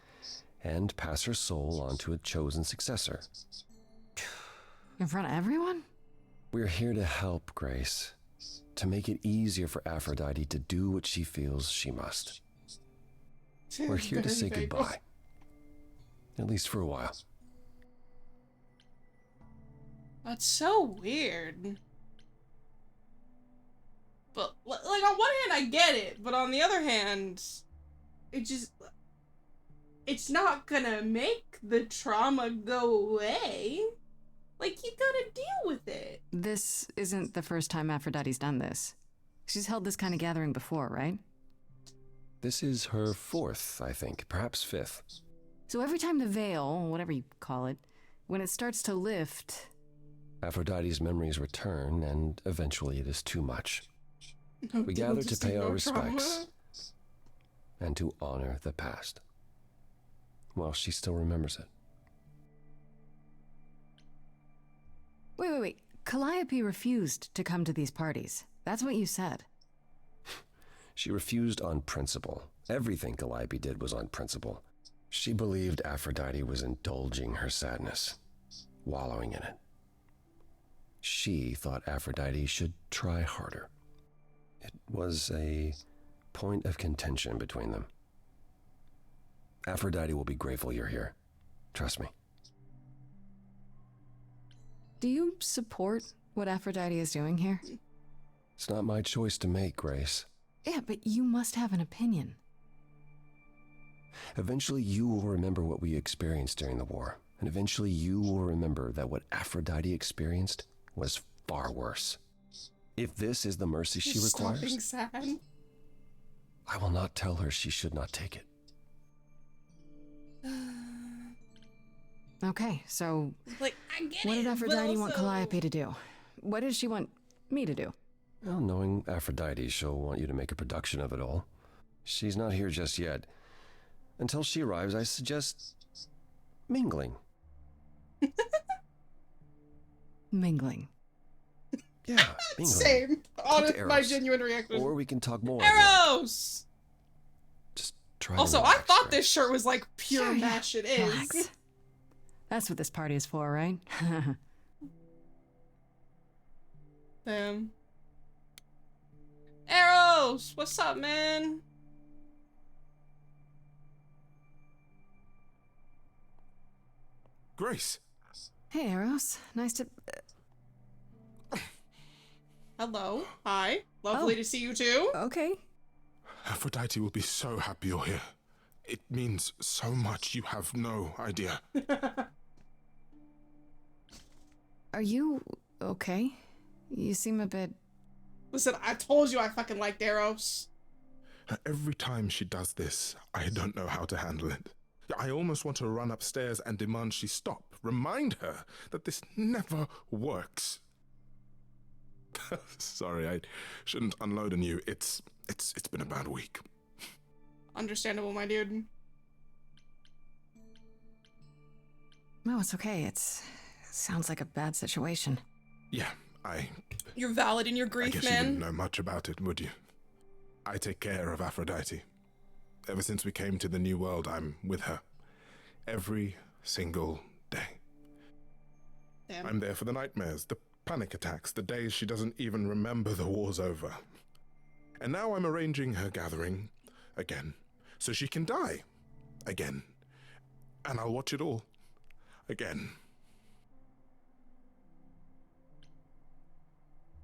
[SPEAKER 12] and pass her soul on to a chosen successor.
[SPEAKER 2] in front of everyone?
[SPEAKER 12] We're here to help, Grace. To make it easier for Aphrodite to do what she feels she must. We're here to say goodbye. At least for a while.
[SPEAKER 1] That's so weird. But, like, on one hand, I get it, but on the other hand, it just... It's not gonna make the trauma go away. Like, you gotta deal with it.
[SPEAKER 2] This isn't the first time Aphrodite's done this. She's held this kind of gathering before, right?
[SPEAKER 12] This is her fourth, I think, perhaps fifth.
[SPEAKER 2] So every time the veil, whatever you call it, when it starts to lift...
[SPEAKER 12] Aphrodite's memories return, and eventually it is too much.
[SPEAKER 1] No,
[SPEAKER 12] We
[SPEAKER 1] deal,
[SPEAKER 12] gather to
[SPEAKER 1] just
[SPEAKER 12] pay our
[SPEAKER 1] ignore trauma.
[SPEAKER 12] respects. and to honor the past. Well, she still remembers it.
[SPEAKER 2] Wait. Calliope refused to come to these parties. That's what you said.
[SPEAKER 12] She refused on principle. Everything Calliope did was on principle. She believed Aphrodite was indulging her sadness, wallowing in it. She thought Aphrodite should try harder. It was a point of contention between them. Aphrodite will be grateful you're here. Trust me.
[SPEAKER 2] Do you support what Aphrodite is doing here?
[SPEAKER 12] It's not my choice to make, Grace.
[SPEAKER 2] Yeah, but you must have an opinion.
[SPEAKER 12] Eventually you will remember what we experienced during the war, and eventually you will remember that what Aphrodite experienced was far worse. If this is the mercy she requires,
[SPEAKER 1] Stop being sad.
[SPEAKER 12] I will not tell her she should not take it.
[SPEAKER 2] Okay, so
[SPEAKER 1] Like, I get
[SPEAKER 2] what
[SPEAKER 1] it,
[SPEAKER 2] did
[SPEAKER 1] but
[SPEAKER 2] Aphrodite want
[SPEAKER 1] also-
[SPEAKER 2] Calliope to do? What does she want me to do?
[SPEAKER 12] Well, knowing Aphrodite, she'll want you to make a production of it all. She's not here just yet. Until she arrives, I suggest mingling.
[SPEAKER 2] Mingling.
[SPEAKER 12] Yeah, mingling.
[SPEAKER 1] Same. Honest,
[SPEAKER 12] Eros.
[SPEAKER 1] my genuine reaction.
[SPEAKER 12] Or we can talk more.
[SPEAKER 1] Eros!
[SPEAKER 12] Just try
[SPEAKER 1] Also,
[SPEAKER 12] to
[SPEAKER 1] I
[SPEAKER 12] relax,
[SPEAKER 1] thought
[SPEAKER 12] Grace.
[SPEAKER 1] this shirt was like pure
[SPEAKER 2] Sure, yeah.
[SPEAKER 1] match it is.
[SPEAKER 2] Relax. That's what this party is for, right?
[SPEAKER 1] Damn. Eros! What's up, man?
[SPEAKER 14] Grace!
[SPEAKER 2] Hey, Eros. Nice to...
[SPEAKER 1] Hello. Hi. Lovely to see you too.
[SPEAKER 2] Okay.
[SPEAKER 14] Aphrodite will be so happy you're here. It means so much, you have no idea.
[SPEAKER 2] Are you okay? You seem a bit...
[SPEAKER 1] Listen, I told you I fucking liked Eros.
[SPEAKER 14] Every time she does this, I don't know how to handle it. I almost want to run upstairs and demand she stop. Remind her that this never works. Sorry, I shouldn't unload on you. It's been a bad week.
[SPEAKER 1] Understandable, my dude.
[SPEAKER 2] No, it's okay. It sounds like a bad situation.
[SPEAKER 14] Yeah,
[SPEAKER 1] You're valid in your
[SPEAKER 14] I
[SPEAKER 1] grief,
[SPEAKER 14] guess you wouldn't
[SPEAKER 1] man.
[SPEAKER 14] know much about it, would you? I take care of Aphrodite. Ever since we came to the New World, I'm with her. Every single day.
[SPEAKER 1] Damn.
[SPEAKER 14] I'm there for the nightmares, the panic attacks, the days she doesn't even remember the war's over. And now I'm arranging her gathering again, so she can die again. And I'll watch it all again.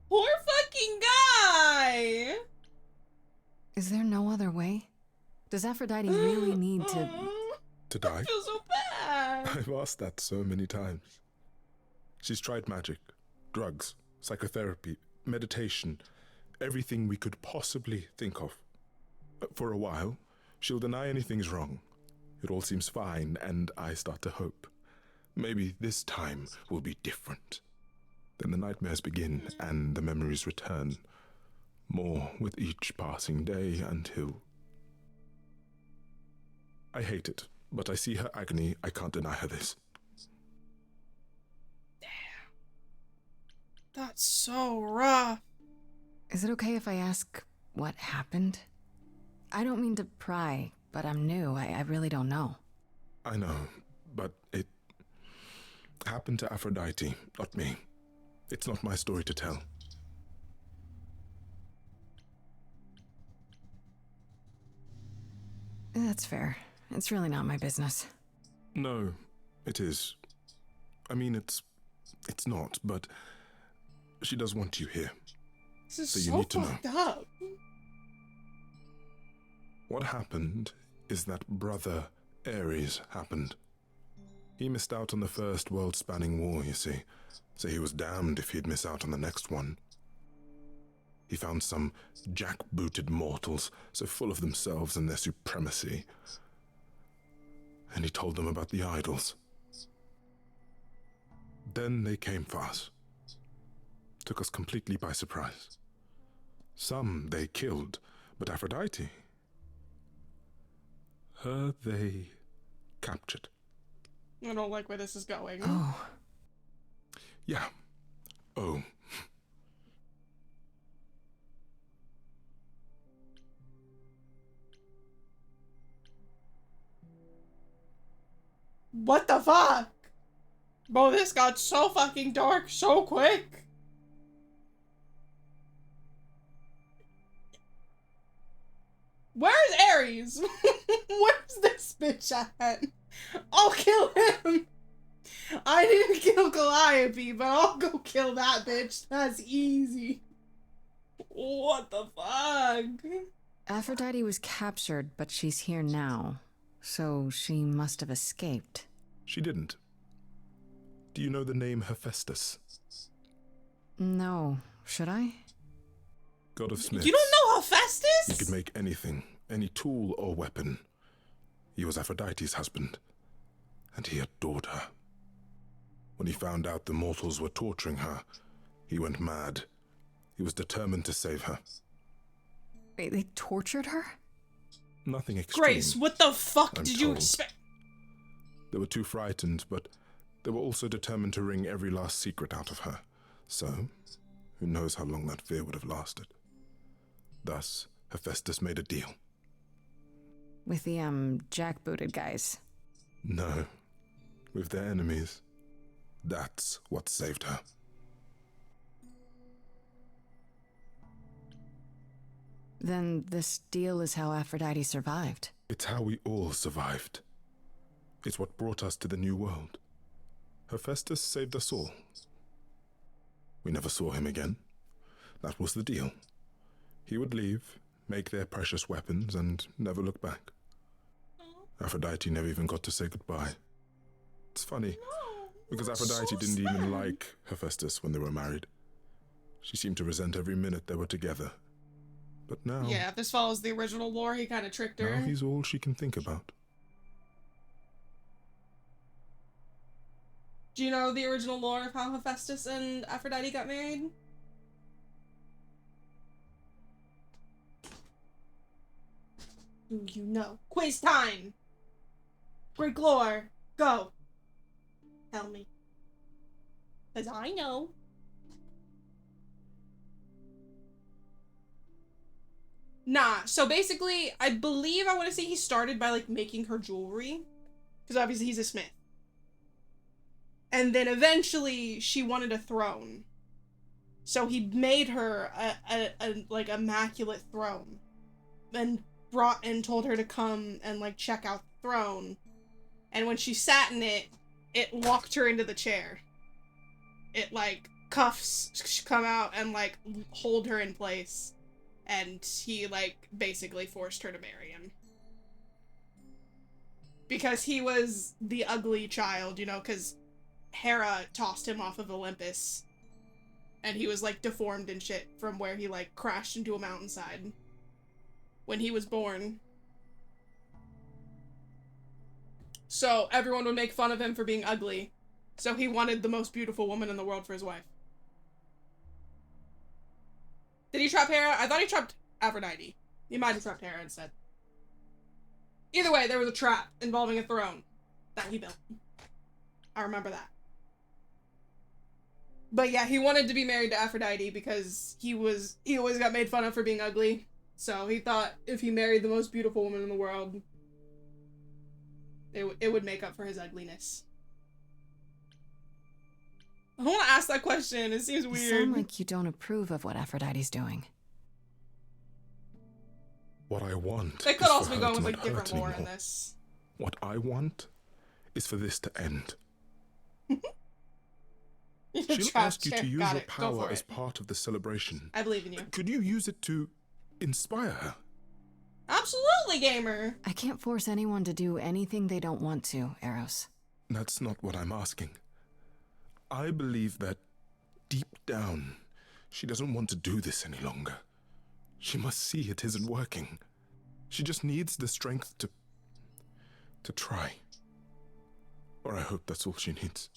[SPEAKER 1] Poor fucking guy!
[SPEAKER 2] Is there no other way? Does Aphrodite really need to...
[SPEAKER 14] To die?
[SPEAKER 1] I feel so bad.
[SPEAKER 14] I've asked that so many times. She's tried magic, drugs, psychotherapy, meditation, everything we could possibly think of. For a while, she'll deny anything's wrong. It all seems fine, and I start to hope. Maybe this time will be different. Then the nightmares begin, and the memories return. More with each passing day until... I hate it, but I see her agony. I can't deny her this.
[SPEAKER 1] That's so rough.
[SPEAKER 2] Is it okay if I ask what happened? I don't mean to pry, but I'm new. I really don't know.
[SPEAKER 14] I know, but it happened to Aphrodite, not me. It's not my story to tell.
[SPEAKER 2] That's fair. It's really not my business.
[SPEAKER 14] No, it is. I mean, it's not, but she does want you here.
[SPEAKER 1] This is
[SPEAKER 14] So you
[SPEAKER 1] so
[SPEAKER 14] need to know.
[SPEAKER 1] fucked up.
[SPEAKER 14] What happened is that Brother Ares happened. He missed out on the first world-spanning war, you see, so he was damned if he'd miss out on the next one. He found some jackbooted mortals, so full of themselves and their supremacy, and he told them about the idols. Then they came for us. Took us completely by surprise. Some they killed, but Aphrodite, Her they captured.
[SPEAKER 1] I don't like where this is going.
[SPEAKER 2] Oh.
[SPEAKER 14] Yeah. Oh.
[SPEAKER 1] What the fuck? Bro, this got so fucking dark so quick. Where's Ares? Where's this bitch at? I'll kill him. I didn't kill Calliope, but I'll go kill that bitch. That's easy. What the fuck?
[SPEAKER 2] Aphrodite was captured, but she's here now. So she must have escaped.
[SPEAKER 14] She didn't. Do you know the name Hephaestus?
[SPEAKER 2] No. Should I?
[SPEAKER 14] God of Smiths.
[SPEAKER 1] You don't know Hephaestus?
[SPEAKER 14] He could make anything, any tool or weapon. He was Aphrodite's husband, and he adored her. When he found out the mortals were torturing her, he went mad. He was determined to save her.
[SPEAKER 2] Wait, they tortured her?
[SPEAKER 14] Nothing extreme.
[SPEAKER 1] Grace, what the fuck
[SPEAKER 14] I'm
[SPEAKER 1] did you
[SPEAKER 14] told.
[SPEAKER 1] expect?
[SPEAKER 14] They were too frightened, but they were also determined to wring every last secret out of her. So, who knows how long that fear would have lasted. Thus, Hephaestus made a deal.
[SPEAKER 2] With the, jackbooted guys.
[SPEAKER 14] No, with their enemies. That's what saved her.
[SPEAKER 2] Then this deal is how Aphrodite survived.
[SPEAKER 14] It's how we all survived. It's what brought us to the new world. Hephaestus saved us all. We never saw him again. That was the deal. He would leave, make their precious weapons, and never look back. Aphrodite never even got to say goodbye. It's funny, because Aphrodite didn't even like Hephaestus when they were married. She seemed to resent every minute they were together. But now...
[SPEAKER 1] Yeah, if this follows the original lore, he kind of tricked her.
[SPEAKER 14] Now he's all she can think about.
[SPEAKER 1] Do you know the original lore of how Hephaestus and Aphrodite got married? Do you know? Quiz time! Greek lore, go! Tell me. Because I know. Nah, so basically, I believe I want to say he started by, like, making her jewelry. Because obviously he's a smith. And then eventually she wanted a throne. So he made her a like immaculate throne. And brought and told her to come and like check out the throne. And when she sat in it, it locked her into the chair. It like cuffs come out and like hold her in place. And he like basically forced her to marry him. Because he was the ugly child, you know, because Hera tossed him off of Olympus. And he was, like, deformed and shit from where he, like, crashed into a mountainside. When he was born. So, everyone would make fun of him for being ugly. So he wanted the most beautiful woman in the world for his wife. Did he trap Hera? I thought he trapped Aphrodite. He might have trapped Hera instead. Either way, there was a trap involving a throne that he built. I remember that. But yeah, he wanted to be married to Aphrodite because he always got made fun of for being ugly. So he thought if he married the most beautiful woman in the world, it would make up for his ugliness. I don't want to ask that question. It seems weird.
[SPEAKER 2] You sound like you don't approve of what Aphrodite's doing.
[SPEAKER 14] What I want
[SPEAKER 1] They could
[SPEAKER 14] is
[SPEAKER 1] also
[SPEAKER 14] for
[SPEAKER 1] be
[SPEAKER 14] her
[SPEAKER 1] going
[SPEAKER 14] to
[SPEAKER 1] with
[SPEAKER 14] not
[SPEAKER 1] like different
[SPEAKER 14] hurt
[SPEAKER 1] lore in
[SPEAKER 14] anymore.
[SPEAKER 1] this.
[SPEAKER 14] What I want is for this to end. She'll ask you to use your power as part of the celebration.
[SPEAKER 1] I believe in you.
[SPEAKER 14] Could you use it to inspire her?
[SPEAKER 1] Absolutely, gamer.
[SPEAKER 2] I can't force anyone to do anything they don't want to, Eros.
[SPEAKER 14] That's not what I'm asking. I believe that deep down, she doesn't want to do this any longer. She must see it isn't working. She just needs the strength to try. Or I hope that's all she needs.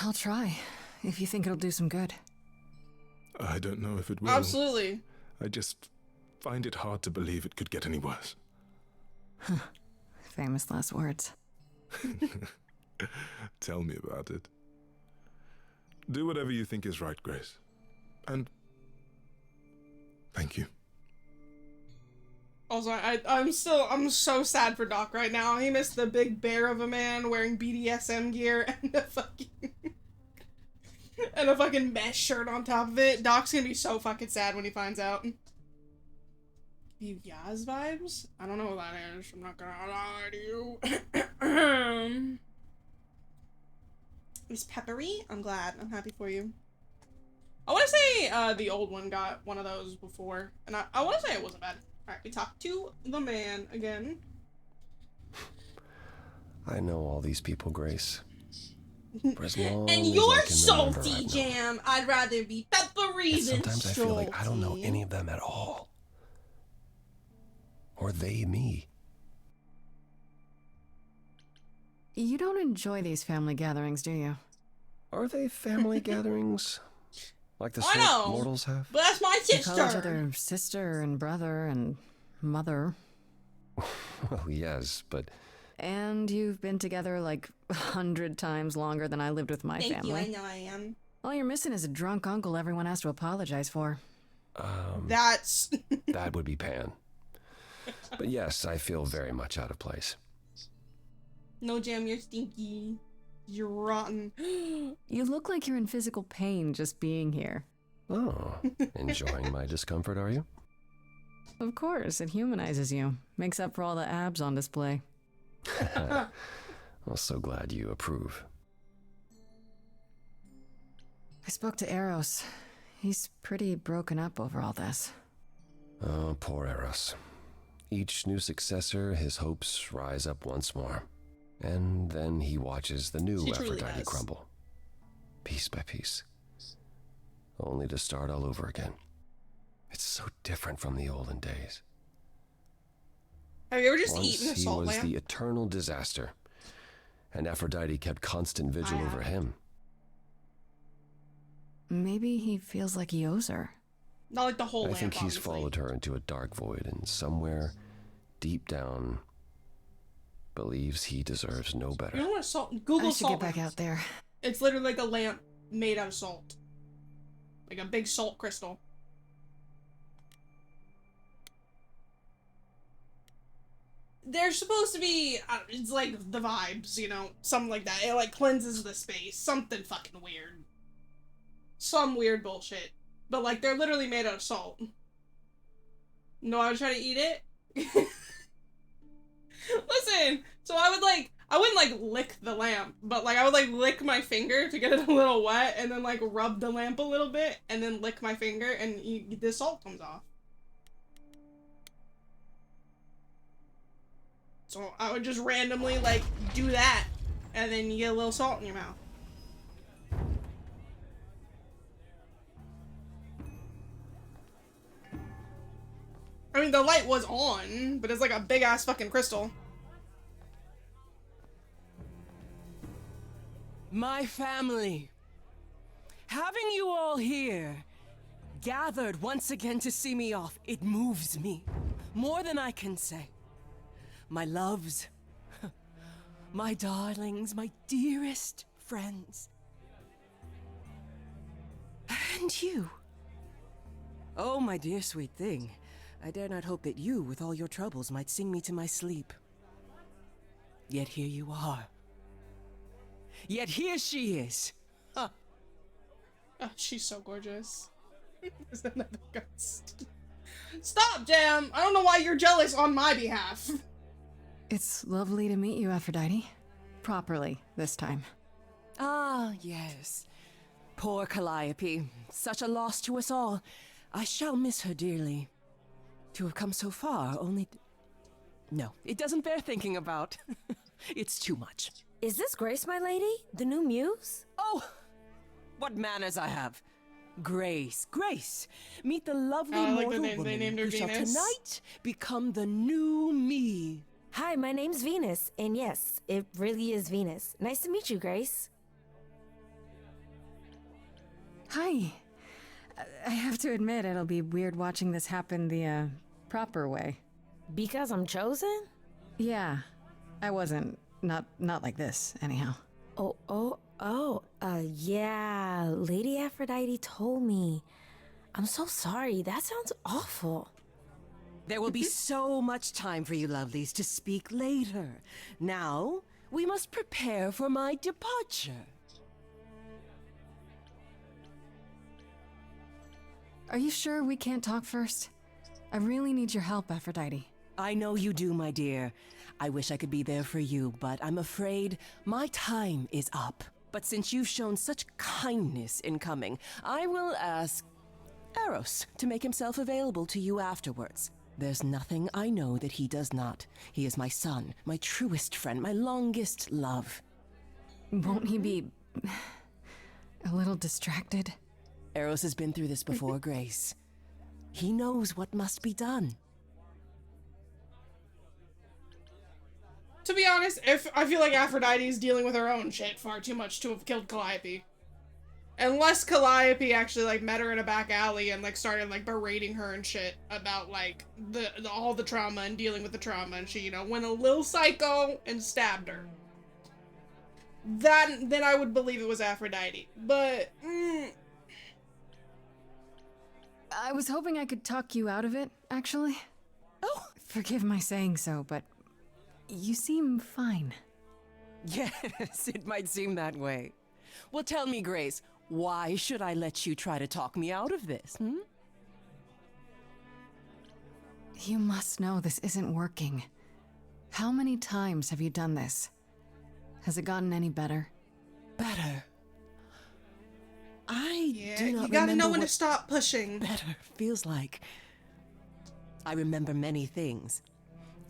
[SPEAKER 2] I'll try, if you think it'll do some good.
[SPEAKER 14] I don't know if it will.
[SPEAKER 1] Absolutely.
[SPEAKER 14] I just find it hard to believe it could get any worse.
[SPEAKER 2] Famous last words.
[SPEAKER 14] Tell me about it. Do whatever you think is right, Grace. And thank you.
[SPEAKER 1] Also, I'm so sad for Doc right now. He missed the big bear of a man wearing BDSM gear and a fucking mesh shirt on top of it. Doc's gonna be so fucking sad when he finds out. You Yaz vibes? I don't know what that is. I'm not gonna lie to you. It's peppery. I'm glad. I'm happy for you. I want to say the old one got one of those before, and I want to say it wasn't bad. Alright, we talked to the man again.
[SPEAKER 12] I know all these people, Grace. For as long
[SPEAKER 1] And
[SPEAKER 12] as
[SPEAKER 1] you're
[SPEAKER 12] I can remember,
[SPEAKER 1] salty,
[SPEAKER 12] I've known
[SPEAKER 1] Jam. I'd rather be peppery
[SPEAKER 12] And
[SPEAKER 1] than
[SPEAKER 12] sometimes I
[SPEAKER 1] salty.
[SPEAKER 12] feel like I don't know any of them at all. Or they me.
[SPEAKER 2] You don't enjoy these family gatherings, do you?
[SPEAKER 12] Are they family gatherings? Like the
[SPEAKER 1] I
[SPEAKER 12] sort
[SPEAKER 1] know,
[SPEAKER 12] mortals have?
[SPEAKER 1] but that's my
[SPEAKER 2] You call each
[SPEAKER 1] sister.
[SPEAKER 2] other sister and brother and mother.
[SPEAKER 12] Well, yes, but
[SPEAKER 2] And you've been together like 100 times longer than I lived with my
[SPEAKER 1] Thank
[SPEAKER 2] family.
[SPEAKER 1] you, I know I am.
[SPEAKER 2] All you're missing is a drunk uncle everyone has to apologize for.
[SPEAKER 1] That's...
[SPEAKER 12] that would be Pan. But yes, I feel very much out of place.
[SPEAKER 1] No, Jam, you're stinky. You're rotten.
[SPEAKER 2] You look like you're in physical pain just being here.
[SPEAKER 12] Oh, enjoying my discomfort, are you?
[SPEAKER 2] Of course, it humanizes you. Makes up for all the abs on display.
[SPEAKER 12] I'm so glad you approve.
[SPEAKER 2] I spoke to Eros. He's pretty broken up over all this.
[SPEAKER 12] Oh, poor Eros. Each new successor, his hopes rise up once more. And then he watches the new
[SPEAKER 1] She truly
[SPEAKER 12] Aphrodite
[SPEAKER 1] does.
[SPEAKER 12] crumble. Piece by piece. Only to start all over again. It's so different from the olden days.
[SPEAKER 1] Have you ever just
[SPEAKER 12] Once
[SPEAKER 1] eaten a
[SPEAKER 12] he
[SPEAKER 1] salt
[SPEAKER 12] was
[SPEAKER 1] lamp?
[SPEAKER 12] the eternal disaster, and Aphrodite kept constant vigil over him.
[SPEAKER 2] Maybe he feels like he owes her.
[SPEAKER 1] Not like the whole
[SPEAKER 12] I
[SPEAKER 1] lamp,
[SPEAKER 12] think he's
[SPEAKER 1] obviously.
[SPEAKER 12] followed her into a dark void, and somewhere deep down believes he deserves no better.
[SPEAKER 1] You know what salt? Google
[SPEAKER 2] I should
[SPEAKER 1] salt
[SPEAKER 2] get back
[SPEAKER 1] lamps.
[SPEAKER 2] out there.
[SPEAKER 1] It's literally like a lamp made out of salt. Like a big salt crystal. They're supposed to be, it's like the vibes, you know, something like that. It like cleanses the space. Something fucking weird. Some weird bullshit. But like, they're literally made out of salt. No, I would try to eat it. Listen, so I wouldn't like lick the lamp, but like I would like lick my finger to get it a little wet and then like rub the lamp a little bit and then lick my finger and the salt comes off. So I would just randomly like do that and then you get a little salt in your mouth. I mean, the light was on, but it's like a big ass fucking crystal.
[SPEAKER 15] My family. Having you all here, gathered once again to see me off, it moves me. More than I can say. My loves, my darlings, my dearest friends. And you. Oh, my dear sweet thing. I dare not hope that you, with all your troubles, might sing me to my sleep. Yet here you are. Yet here she is. Huh.
[SPEAKER 1] Oh, she's so gorgeous. There's another ghost. Stop, Jam! I don't know why you're jealous on my behalf.
[SPEAKER 2] It's lovely to meet you, Aphrodite. Properly, this time.
[SPEAKER 15] Ah, yes. Poor Calliope. Such a loss to us all. I shall miss her dearly. To have come so far, only... No, it doesn't bear thinking about. It's too much.
[SPEAKER 16] Is this Grace, my lady? The new muse?
[SPEAKER 15] Oh, what manners I have. Grace, Grace. Meet the lovely
[SPEAKER 1] I like the
[SPEAKER 15] mortal
[SPEAKER 1] name. They
[SPEAKER 15] woman
[SPEAKER 1] named her
[SPEAKER 15] who shall
[SPEAKER 1] Venus.
[SPEAKER 15] tonight become the new me.
[SPEAKER 16] Hi, my name's Venus, and yes, it really is Venus. Nice to meet you, Grace.
[SPEAKER 2] Hi. I have to admit, it'll be weird watching this happen the proper way.
[SPEAKER 16] Because I'm chosen?
[SPEAKER 2] Yeah. I wasn't. Not like this, anyhow.
[SPEAKER 16] Yeah. Lady Aphrodite told me. I'm so sorry. That sounds awful.
[SPEAKER 15] There will be so much time for you lovelies to speak later. Now, we must prepare for my departure.
[SPEAKER 2] Are you sure we can't talk first? I really need your help, Aphrodite.
[SPEAKER 15] I know you do, my dear. I wish I could be there for you, but I'm afraid my time is up. But since you've shown such kindness in coming, I will ask Eros to make himself available to you afterwards. There's nothing I know that he does not. He is my son, my truest friend, my longest love.
[SPEAKER 2] Won't he be a little distracted?
[SPEAKER 15] Eros has been through this before, Grace. He knows what must be done.
[SPEAKER 1] To be honest, I feel like Aphrodite's dealing with her own shit far too much to have killed Calliope. Unless Calliope actually, like, met her in a back alley and, like, started, like, berating her and shit about, like, all the trauma and dealing with the trauma, and she, you know, went a little psycho and stabbed her. Then I would believe it was Aphrodite. But,
[SPEAKER 2] I was hoping I could talk you out of it, actually.
[SPEAKER 15] Oh!
[SPEAKER 2] Forgive my saying so, but you seem fine.
[SPEAKER 15] Yes, it might seem that way. Well, tell me, Grace, why should I let you try to talk me out of this,
[SPEAKER 2] You must know this isn't working. How many times have you done this? Has it gotten any better?
[SPEAKER 15] Better?
[SPEAKER 1] yeah,
[SPEAKER 15] do not
[SPEAKER 1] you gotta know
[SPEAKER 15] remember
[SPEAKER 1] when to
[SPEAKER 15] what
[SPEAKER 1] stop pushing.
[SPEAKER 15] better feels like. I remember many things.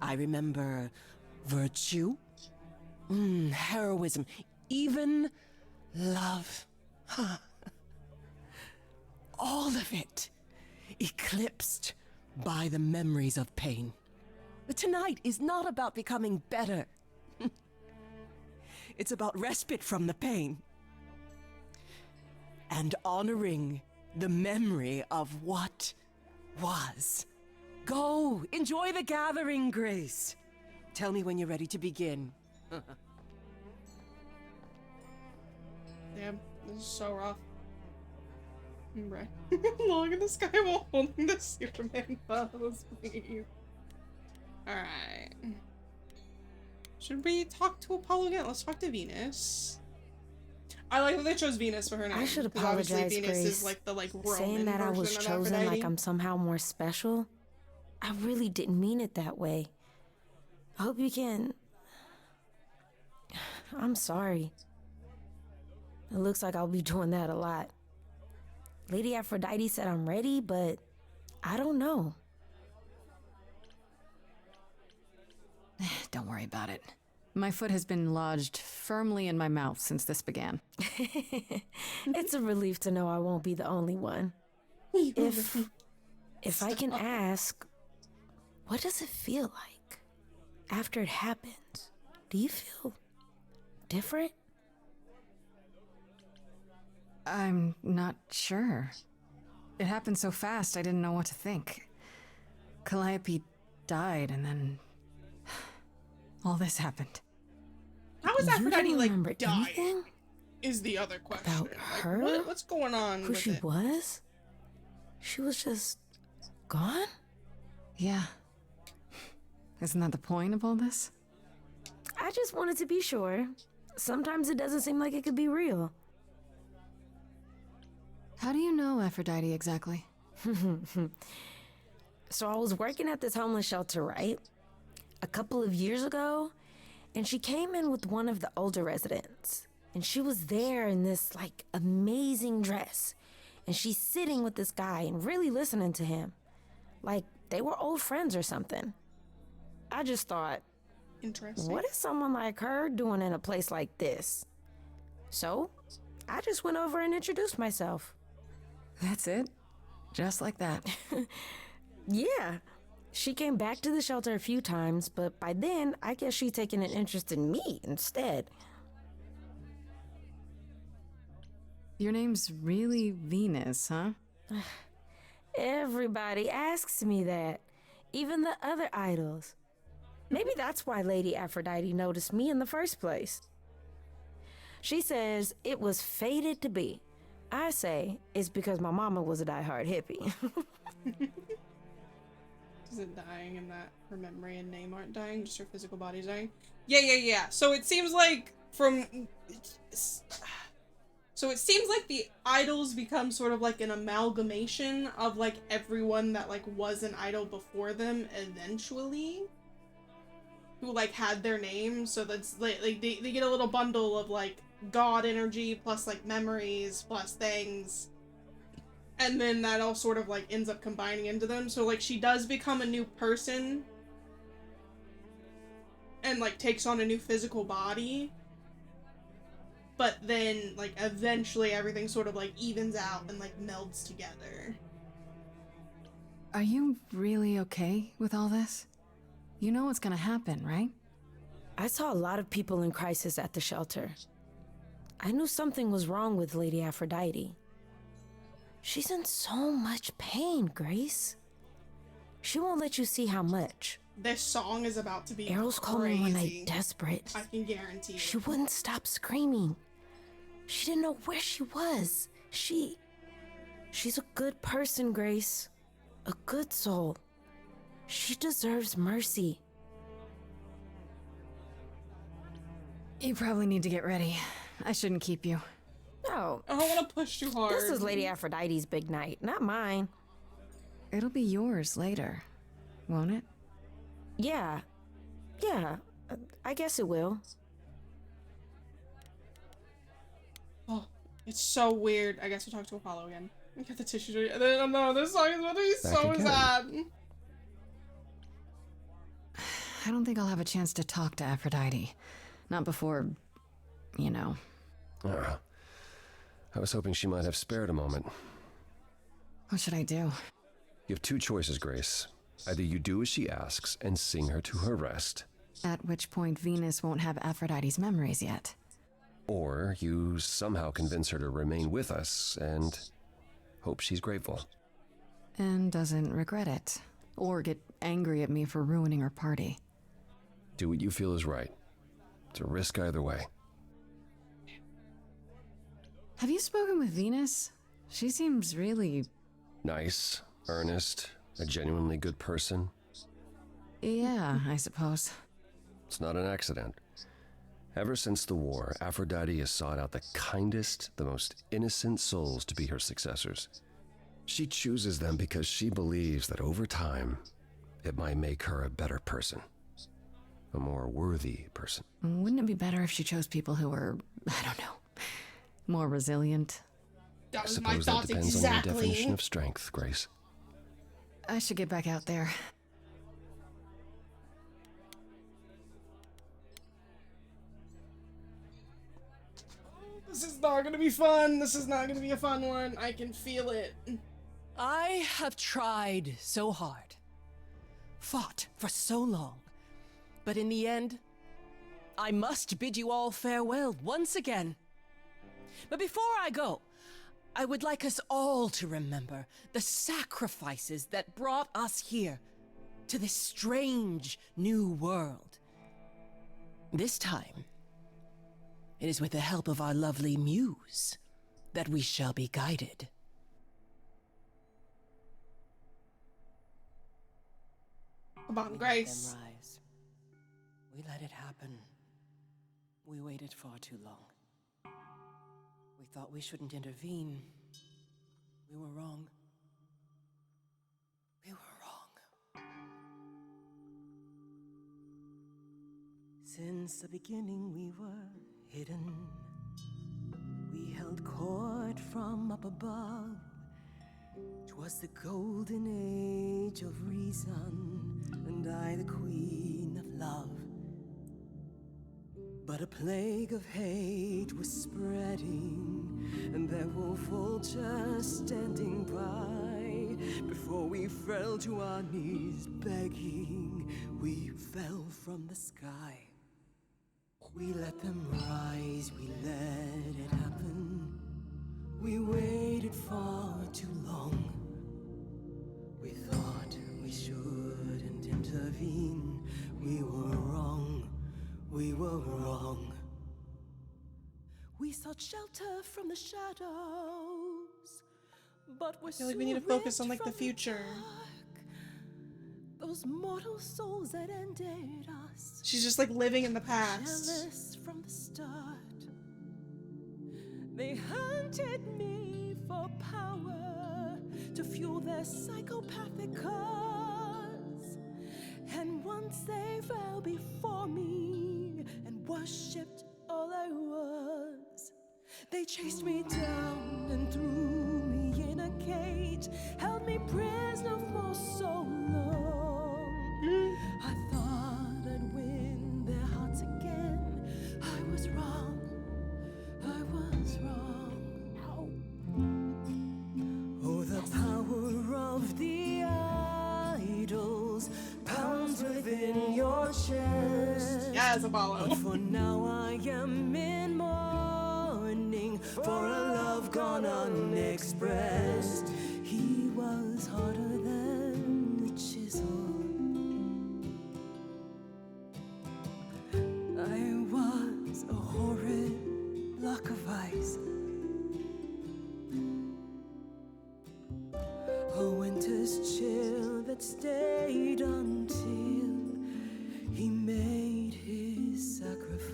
[SPEAKER 15] I remember virtue, heroism, even love. All of it eclipsed by the memories of pain. But tonight is not about becoming better. It's about respite from the pain. And honoring the memory of what was. Go, enjoy the gathering, Grace. Tell me when you're ready to begin.
[SPEAKER 1] Damn, this is so rough. Right. Long in the sky while holding the Superman pose, please. Alright. Should we talk to Apollo again? Let's talk to Venus. I like that they chose Venus for her name.
[SPEAKER 16] I should
[SPEAKER 1] 'cause obviously
[SPEAKER 16] apologize,
[SPEAKER 1] Venus
[SPEAKER 16] Grace.
[SPEAKER 1] is like the Roman
[SPEAKER 16] Saying that I was
[SPEAKER 1] version of
[SPEAKER 16] chosen
[SPEAKER 1] Aphrodite.
[SPEAKER 16] like I'm somehow more special, I really didn't mean it that way. I hope you can... I'm sorry. It looks like I'll be doing that a lot. Lady Aphrodite said I'm ready, but I don't know.
[SPEAKER 2] Don't worry about it. My foot has been lodged firmly in my mouth since this began.
[SPEAKER 16] It's a relief to know I won't be the only one. If I can ask, what does it feel like after it happens? Do you feel different?
[SPEAKER 2] I'm not sure. It happened so fast I didn't know what to think. Calliope died and then all this happened.
[SPEAKER 1] How is Aphrodite like dying?
[SPEAKER 16] Anything?
[SPEAKER 1] Is the other question.
[SPEAKER 16] About
[SPEAKER 1] Like,
[SPEAKER 16] her?
[SPEAKER 1] what's going on
[SPEAKER 16] Who
[SPEAKER 1] with
[SPEAKER 16] she
[SPEAKER 1] it?
[SPEAKER 16] was? She was just gone?
[SPEAKER 2] Yeah. Isn't that the point of all this?
[SPEAKER 16] I just wanted to be sure. Sometimes it doesn't seem like it could be real.
[SPEAKER 2] How do you know Aphrodite exactly?
[SPEAKER 16] So I was working at this homeless shelter, right? A couple of years ago, and she came in with one of the older residents. And she was there in this, like, amazing dress. And she's sitting with this guy and really listening to him. Like, they were old friends or something. I just thought,
[SPEAKER 1] interesting.
[SPEAKER 16] What is someone like her doing in a place like this? So, I just went over and introduced myself.
[SPEAKER 2] That's it? Just like that?
[SPEAKER 16] Yeah. She came back to the shelter a few times, but by then, I guess she'd taken an interest in me instead.
[SPEAKER 2] Your name's really Venus, huh?
[SPEAKER 16] Everybody asks me that. even the other idols. Maybe that's why Lady Aphrodite noticed me in the first place. She says it was fated to be. I say it's because my mama was a diehard hippie.
[SPEAKER 1] Isn't dying and that her memory and name aren't dying, just her physical body's dying. Yeah. So it seems like the idols become sort of like an amalgamation of like everyone that like was an idol before them eventually, who like had their name. So that's like they get a little bundle of like god energy plus like memories plus things, and then that all sort of like ends up combining into them. So like she does become a new person and like takes on a new physical body, but then like eventually everything sort of like evens out and like melds together.
[SPEAKER 2] Are you really okay with all this? You know what's gonna happen, right?
[SPEAKER 16] I saw a lot of people in crisis at the shelter. I knew something was wrong with Lady Aphrodite. She's in so much pain, Grace. She won't let you see how much.
[SPEAKER 1] This song is about to be
[SPEAKER 16] Errol's
[SPEAKER 1] crazy.
[SPEAKER 16] calling one night desperate.
[SPEAKER 1] I can guarantee it.
[SPEAKER 16] She wouldn't stop screaming. She didn't know where she was. She's a good person, Grace. A good soul. She deserves mercy.
[SPEAKER 2] You probably need to get ready. I shouldn't keep you.
[SPEAKER 16] No.
[SPEAKER 1] I don't want to push too hard.
[SPEAKER 16] This is Lady Aphrodite's big night, not mine.
[SPEAKER 2] It'll be yours later, won't it?
[SPEAKER 16] Yeah. I guess it will.
[SPEAKER 1] Oh, it's so weird. I guess we'll talk to Apollo again. I got the tissue. No, this song is about to be so sad.
[SPEAKER 2] I don't think I'll have a chance to talk to Aphrodite. Not before, you know.
[SPEAKER 12] I was hoping she might have spared a moment.
[SPEAKER 2] What should I do?
[SPEAKER 12] You have two choices, Grace. Either you do as she asks and sing her to her rest.
[SPEAKER 2] At which point Venus won't have Aphrodite's memories yet.
[SPEAKER 12] Or you somehow convince her to remain with us and hope she's grateful.
[SPEAKER 2] And doesn't regret it. Or get angry at me for ruining her party.
[SPEAKER 12] Do what you feel is right. It's a risk either way.
[SPEAKER 2] Have you spoken with Venus? She seems really...
[SPEAKER 12] Nice, earnest, a genuinely good person.
[SPEAKER 2] Yeah, I suppose.
[SPEAKER 12] It's not an accident. Ever since the war, Aphrodite has sought out the kindest, the most innocent souls to be her successors. She chooses them because she believes that over time, it might make her a better person. A more worthy person.
[SPEAKER 2] Wouldn't it be better if she chose people who were, I don't know, more resilient?
[SPEAKER 1] That was
[SPEAKER 12] I
[SPEAKER 1] my
[SPEAKER 12] suppose that
[SPEAKER 1] thoughts
[SPEAKER 12] depends
[SPEAKER 1] exactly.
[SPEAKER 12] on your definition of strength, Grace.
[SPEAKER 2] I should get back out there.
[SPEAKER 1] This is not gonna be fun. This is not gonna be a fun one. I can feel it.
[SPEAKER 15] I have tried so hard, fought for so long, but in the end, I must bid you all farewell once again. But before I go, I would like us all to remember the sacrifices that brought us here to this strange new world. This time, it is with the help of our lovely muse that we shall be guided.
[SPEAKER 1] Come on,
[SPEAKER 15] We
[SPEAKER 1] Grace.
[SPEAKER 15] let them rise. We let it happen. We waited far too long. We thought we shouldn't intervene. We were wrong. We were wrong. Since the beginning we were hidden. We held court from up above. 'Twas the golden age of reason, and I the queen of love. But a plague of hate was spreading, and there were vultures standing by. Before we fell to our knees begging, we fell from the sky. We let them rise, we let it happen. We waited far too long. We thought we shouldn't sought shelter from the shadows, but we're
[SPEAKER 1] I feel like we need to focus on like the future.
[SPEAKER 15] Those mortal souls that ended us.
[SPEAKER 1] She's just like living in the past.
[SPEAKER 15] Jealous from the start. They hunted me for power to fuel their psychopathic cause. And once they fell before me and worshipped all I was, they chased me down and threw me in a cage, held me prisoner for so long. I thought I'd win their hearts again. I was wrong. I was wrong. Oh, the power of the idols pounds within your chest.
[SPEAKER 1] Yes, Apollo.
[SPEAKER 15] But for now I am in mourning for a love gone unexpressed. He was harder than the chisel. I was a horrid block of ice. A winter's chill that stayed until he made his sacrifice.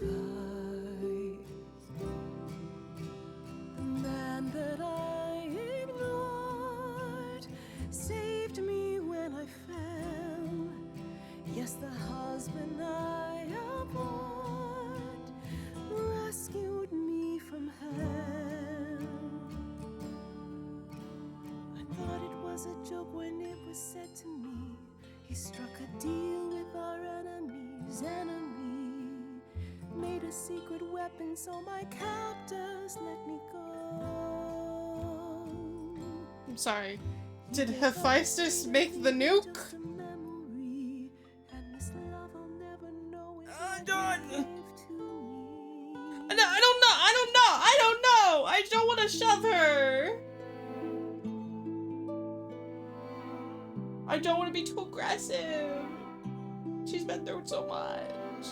[SPEAKER 15] The man that I ignored saved me when I fell. Yes, the husband I abhorred rescued me from hell. I thought it was a joke when it was said to me. He struck a deal with our enemy's enemy, made a secret weapon so my captors let me go.
[SPEAKER 1] I'm sorry. Did Hephaestus make the nuke? I'm done. I don't know. I don't want to shove her. I don't want to be too aggressive. She's been through so much.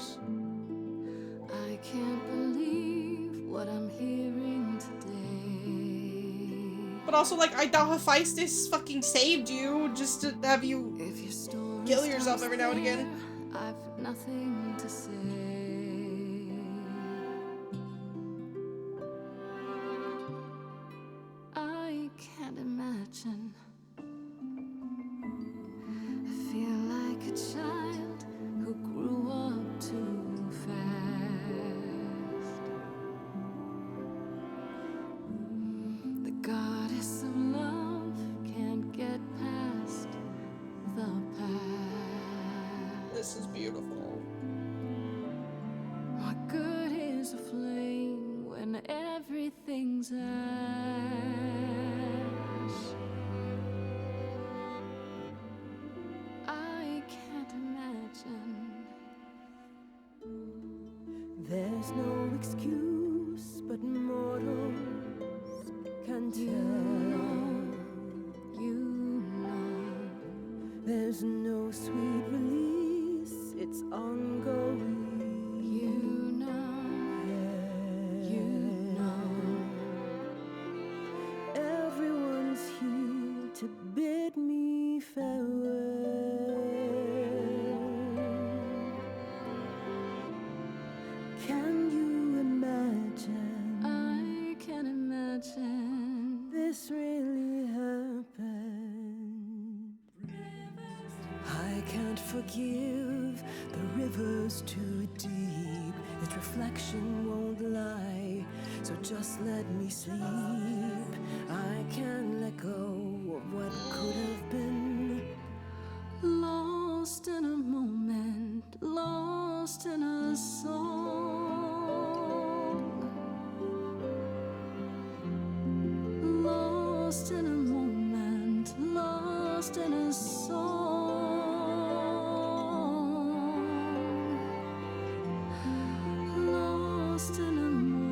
[SPEAKER 2] I can't believe what I'm hearing today.
[SPEAKER 1] But also, like, I thought Hephaestus fucking saved you just to have you kill yourself every now and again.
[SPEAKER 2] I've nothing to say. I can't imagine. I feel like a child who grew up too fast. The goddess of love can't get past the past.
[SPEAKER 1] This is beautiful.
[SPEAKER 2] What good is a flame when everything's ash? I can't imagine.
[SPEAKER 15] There's no excuse, but mortals can tell.
[SPEAKER 2] You know.
[SPEAKER 15] There's no sweet release, it's ongoing.
[SPEAKER 2] You know. You know.
[SPEAKER 15] Everyone's here to bid me farewell. Can you imagine?
[SPEAKER 2] I can imagine.
[SPEAKER 15] This really happened. I can't forgive the river's too deep. Its reflection won't lie, so just let me sleep. I can't let go of what could have been.
[SPEAKER 2] Lost in a moment, lost in a song. Lost in a moment, lost in a song. Lost in a moment.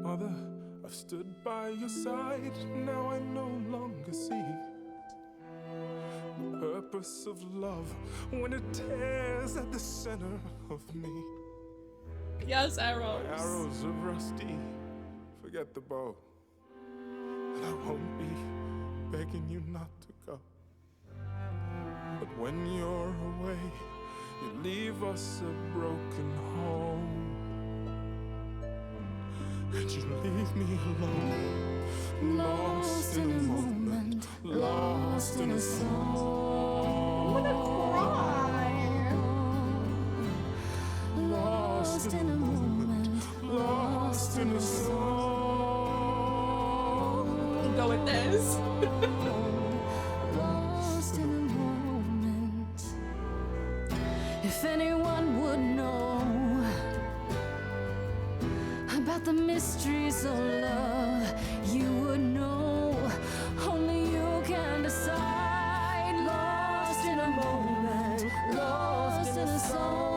[SPEAKER 13] Mother, I've stood by your side, now I no longer see the
[SPEAKER 14] purpose of love when it tears at the center of me.
[SPEAKER 1] Yes, arrows.
[SPEAKER 14] My arrows are rusty. Forget the bow. And I won't be begging you not to go. But when you're away, you leave us a broken home. And you leave me alone, lost in a moment, lost in a song.
[SPEAKER 1] I'm gonna cry.
[SPEAKER 14] Lost in a moment, lost in a song.
[SPEAKER 1] Go with this.
[SPEAKER 7] Lost in a moment.
[SPEAKER 2] If anyone would know about the mysteries of love, you would know. Only you can decide. Lost in a moment, lost in a song.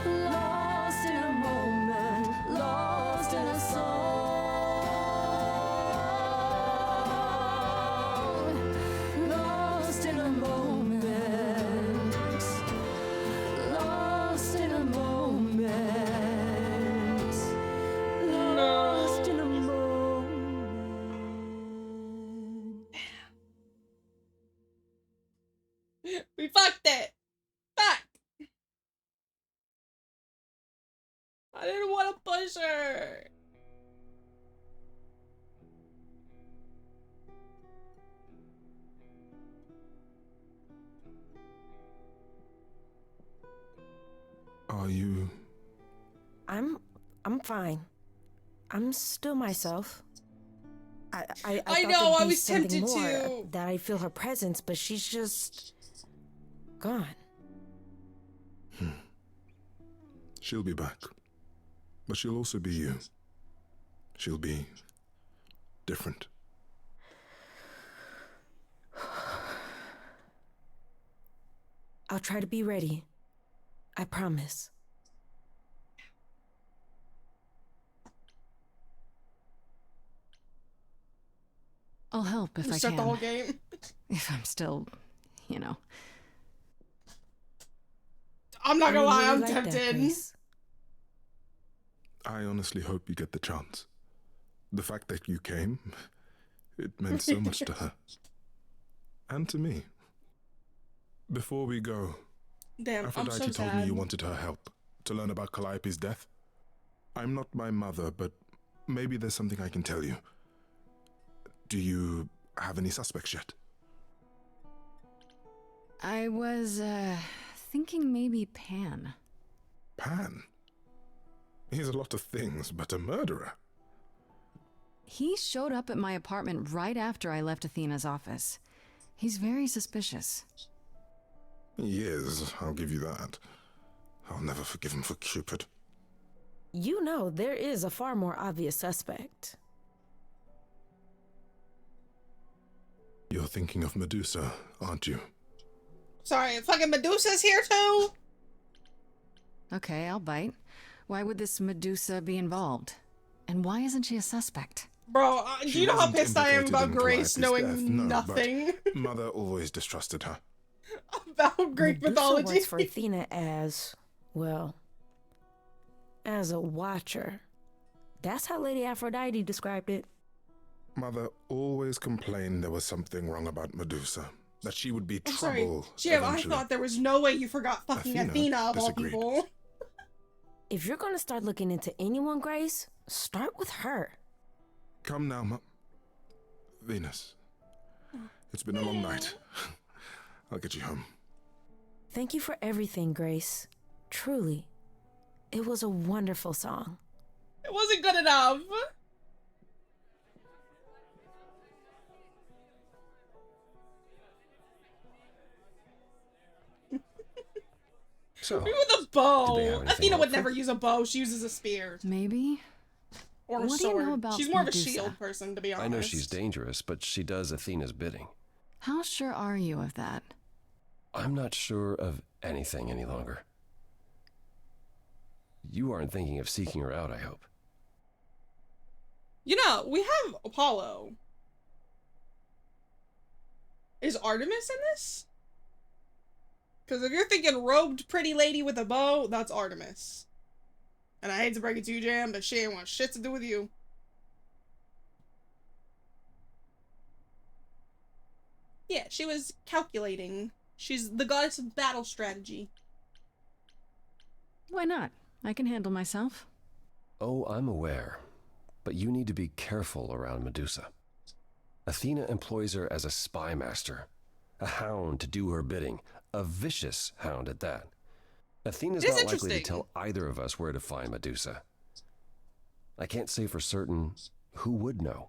[SPEAKER 2] Lost in a moment, lost in a song. Lost in a moment. Lost in a moment. Lost in a moment.
[SPEAKER 1] We fucked it. Fuck. I didn't want to push her.
[SPEAKER 14] Are you?
[SPEAKER 16] I'm fine. I'm still myself. I
[SPEAKER 1] I
[SPEAKER 16] thought
[SPEAKER 1] know,
[SPEAKER 16] there'd
[SPEAKER 1] I
[SPEAKER 16] be
[SPEAKER 1] was
[SPEAKER 16] something
[SPEAKER 1] tempted
[SPEAKER 16] more,
[SPEAKER 1] to.
[SPEAKER 16] that I feel her presence, but she's just gone.
[SPEAKER 14] She'll be back. But she'll also be you. She'll be different.
[SPEAKER 16] I'll try to be ready. I promise.
[SPEAKER 2] I'll help if I
[SPEAKER 1] Start
[SPEAKER 2] can.
[SPEAKER 1] the whole game.
[SPEAKER 2] If I'm still, you know.
[SPEAKER 1] I'm not gonna
[SPEAKER 16] I
[SPEAKER 1] lie,
[SPEAKER 16] really
[SPEAKER 1] I'm
[SPEAKER 16] like that
[SPEAKER 1] tempted.
[SPEAKER 16] place.
[SPEAKER 14] I honestly hope you get the chance. The fact that you came, it meant so much to her. And to me. Before we go,
[SPEAKER 1] Damn, I'm
[SPEAKER 14] Aphrodite
[SPEAKER 1] so
[SPEAKER 14] told
[SPEAKER 1] sad.
[SPEAKER 14] me you wanted her help to learn about Calliope's death. I'm not my mother, but maybe there's something I can tell you. Do you have any suspects yet?
[SPEAKER 2] I was, thinking maybe Pan.
[SPEAKER 14] Pan? He's a lot of things, but a murderer.
[SPEAKER 2] He showed up at my apartment right after I left Athena's office. He's very suspicious.
[SPEAKER 14] He is, I'll give you that. I'll never forgive him for Cupid.
[SPEAKER 16] You know, there is a far more obvious suspect.
[SPEAKER 14] You're thinking of Medusa, aren't you?
[SPEAKER 1] Sorry, fucking Medusa's here too?
[SPEAKER 2] Okay, I'll bite. Why would this Medusa be involved? And why isn't she a suspect?
[SPEAKER 1] Bro, do
[SPEAKER 14] She
[SPEAKER 1] you know how
[SPEAKER 14] wasn't
[SPEAKER 1] pissed I am
[SPEAKER 14] implicated
[SPEAKER 1] about
[SPEAKER 14] in
[SPEAKER 1] Grace
[SPEAKER 14] Calliope's
[SPEAKER 1] knowing
[SPEAKER 14] death, no,
[SPEAKER 1] nothing
[SPEAKER 14] but Mother always distrusted her.
[SPEAKER 1] about Greek
[SPEAKER 16] Medusa
[SPEAKER 1] mythology?
[SPEAKER 16] works for Athena as, well, as a watcher. That's how Lady Aphrodite described it.
[SPEAKER 14] Mother always complained there was something wrong about Medusa, that she would be
[SPEAKER 1] I'm sorry,
[SPEAKER 14] trouble
[SPEAKER 1] Jim, I
[SPEAKER 14] eventually.
[SPEAKER 1] thought there was no way you forgot fucking Athena of all
[SPEAKER 14] disagreed.
[SPEAKER 1] people.
[SPEAKER 16] If you're gonna start looking into anyone, Grace, start with her.
[SPEAKER 14] Come now, Venus. It's been a long night. I'll get you home.
[SPEAKER 16] Thank you for everything, Grace. Truly. It was a wonderful song.
[SPEAKER 1] It wasn't good enough.
[SPEAKER 12] So,
[SPEAKER 1] Maybe with a
[SPEAKER 12] did they have
[SPEAKER 1] bow.
[SPEAKER 12] anything
[SPEAKER 1] Athena would
[SPEAKER 12] helpful?
[SPEAKER 1] never use a bow. She uses a spear.
[SPEAKER 2] Maybe?
[SPEAKER 1] Or a
[SPEAKER 2] What do you
[SPEAKER 1] sword.
[SPEAKER 2] know about
[SPEAKER 1] She's more of a
[SPEAKER 2] Medusa?
[SPEAKER 1] shield person, to be honest.
[SPEAKER 12] I know she's dangerous, but she does Athena's bidding.
[SPEAKER 2] How sure are you of that?
[SPEAKER 12] I'm not sure of anything any longer. You aren't thinking of seeking her out, I hope.
[SPEAKER 1] You know, we have Apollo. Is Artemis in this? Because if you're thinking robed pretty lady with a bow, that's Artemis. And I hate to break it to you, Jam, but she ain't want shit to do with you. Yeah, she was calculating. She's the goddess of battle strategy.
[SPEAKER 2] Why not? I can handle myself.
[SPEAKER 12] Oh, I'm aware. But you need to be careful around Medusa. Athena employs her as a spy master, a hound to do her bidding, a vicious hound at that. Athena's not likely to tell either of us where to find Medusa. I can't say for certain who would know.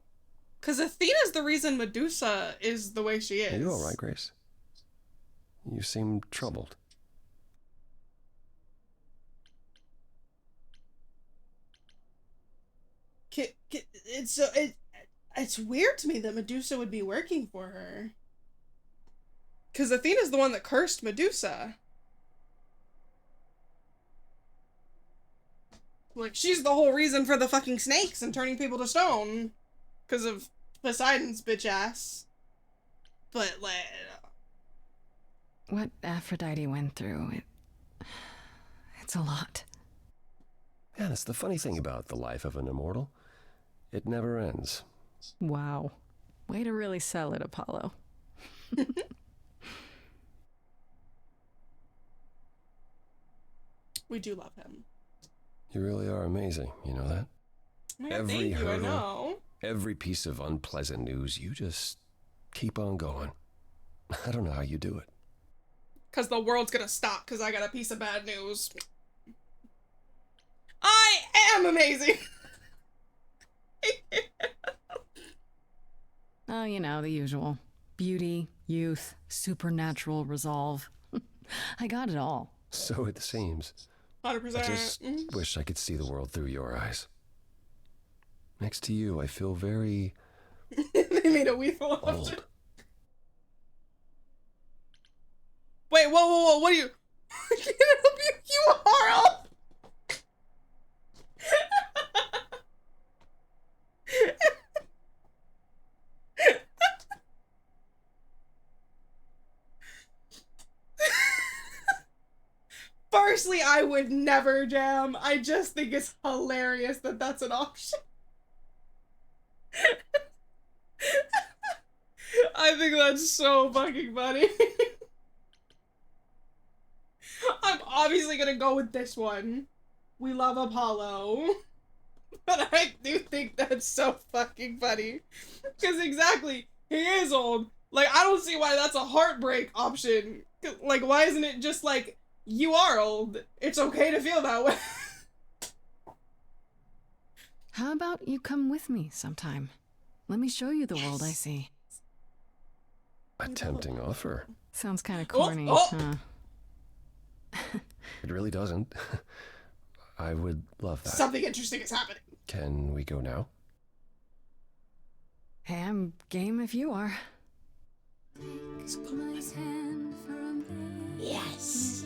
[SPEAKER 1] Because Athena's the reason Medusa is the way she is.
[SPEAKER 12] Are you all right, Grace? You seem troubled.
[SPEAKER 1] It's weird to me that Medusa would be working for her. Because Athena's the one that cursed Medusa. Like, she's the whole reason for the fucking snakes and turning people to stone. Because of Poseidon's bitch ass. But, like...
[SPEAKER 2] What Aphrodite went through, it's a lot.
[SPEAKER 12] Yeah, that's the funny thing about the life of an immortal. It never ends.
[SPEAKER 2] Wow. Way to really sell it, Apollo.
[SPEAKER 1] We do love him.
[SPEAKER 12] You really are amazing, you know that?
[SPEAKER 1] Yeah,
[SPEAKER 12] Every
[SPEAKER 1] thank you, I
[SPEAKER 12] hurdle,
[SPEAKER 1] know.
[SPEAKER 12] every piece of unpleasant news, you just keep on going. I don't know how you do it.
[SPEAKER 1] Because the world's gonna stop because I got a piece of bad news. I am amazing!
[SPEAKER 2] Oh, you know, the usual. Beauty, youth, supernatural resolve. I got it all.
[SPEAKER 12] So it seems.
[SPEAKER 1] 100%.
[SPEAKER 12] I just wish I could see the world through your eyes. Next to you, I feel very...
[SPEAKER 1] They made a weasel
[SPEAKER 12] old.
[SPEAKER 1] Wait, whoa, what are you... you are old! Firstly, I would never, Jam. I just think it's hilarious that that's an option. I think that's so fucking funny. I'm obviously gonna go with this one. We love Apollo. But I do think that's so fucking funny. Because exactly, he is old. Like, I don't see why that's a heartbreak option. Like, why isn't it just like, you are old. It's okay to feel that way.
[SPEAKER 2] How about you come with me sometime? Let me show you the world I see.
[SPEAKER 12] A tempting offer.
[SPEAKER 2] Sounds kind of corny, huh?
[SPEAKER 12] It really doesn't. I would love that.
[SPEAKER 1] Something interesting is happening.
[SPEAKER 12] Can we go now?
[SPEAKER 2] Hey, I'm game if you are.
[SPEAKER 7] Yes.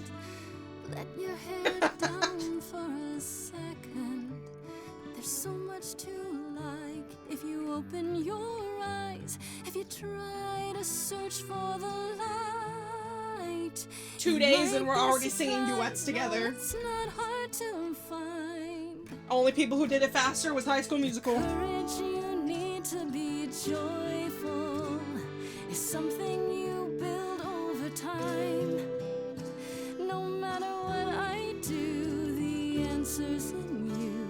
[SPEAKER 7] Let your head down for a second. There's so much to like if you open your eyes. If you try to search for the light.
[SPEAKER 1] 2 days and we're already singing duets together.
[SPEAKER 7] It's not hard to find.
[SPEAKER 1] Only people who did it faster was High School Musical.
[SPEAKER 7] Courage you need to be joyful is something you build over time. No matter what I do, the answer's in you.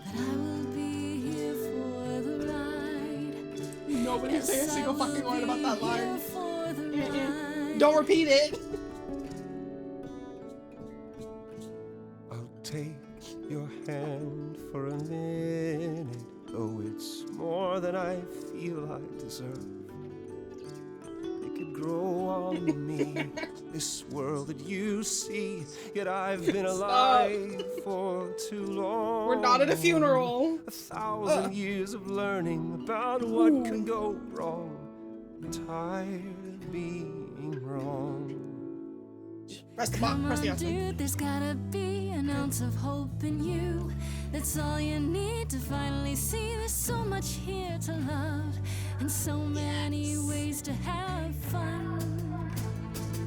[SPEAKER 7] That I will be here for the ride.
[SPEAKER 1] Nobody
[SPEAKER 7] Yes,
[SPEAKER 1] say a single
[SPEAKER 7] I will
[SPEAKER 1] fucking line about that
[SPEAKER 7] be
[SPEAKER 1] line.
[SPEAKER 7] here for the ride.
[SPEAKER 1] Don't repeat it.
[SPEAKER 13] I'll take your hand for a minute, though it's more than I feel I deserve. It could grow on me, this world that you see, yet I've been alive for too long.
[SPEAKER 1] We're not at a funeral.
[SPEAKER 13] 1,000 years of learning about what can go wrong. I'm tired of being wrong.
[SPEAKER 1] Press the button. Press the
[SPEAKER 7] Come on,
[SPEAKER 1] button.
[SPEAKER 7] dude, there's gotta be an ounce of hope in you. That's all you need to finally see. There's so much here to love, and so many ways to have fun.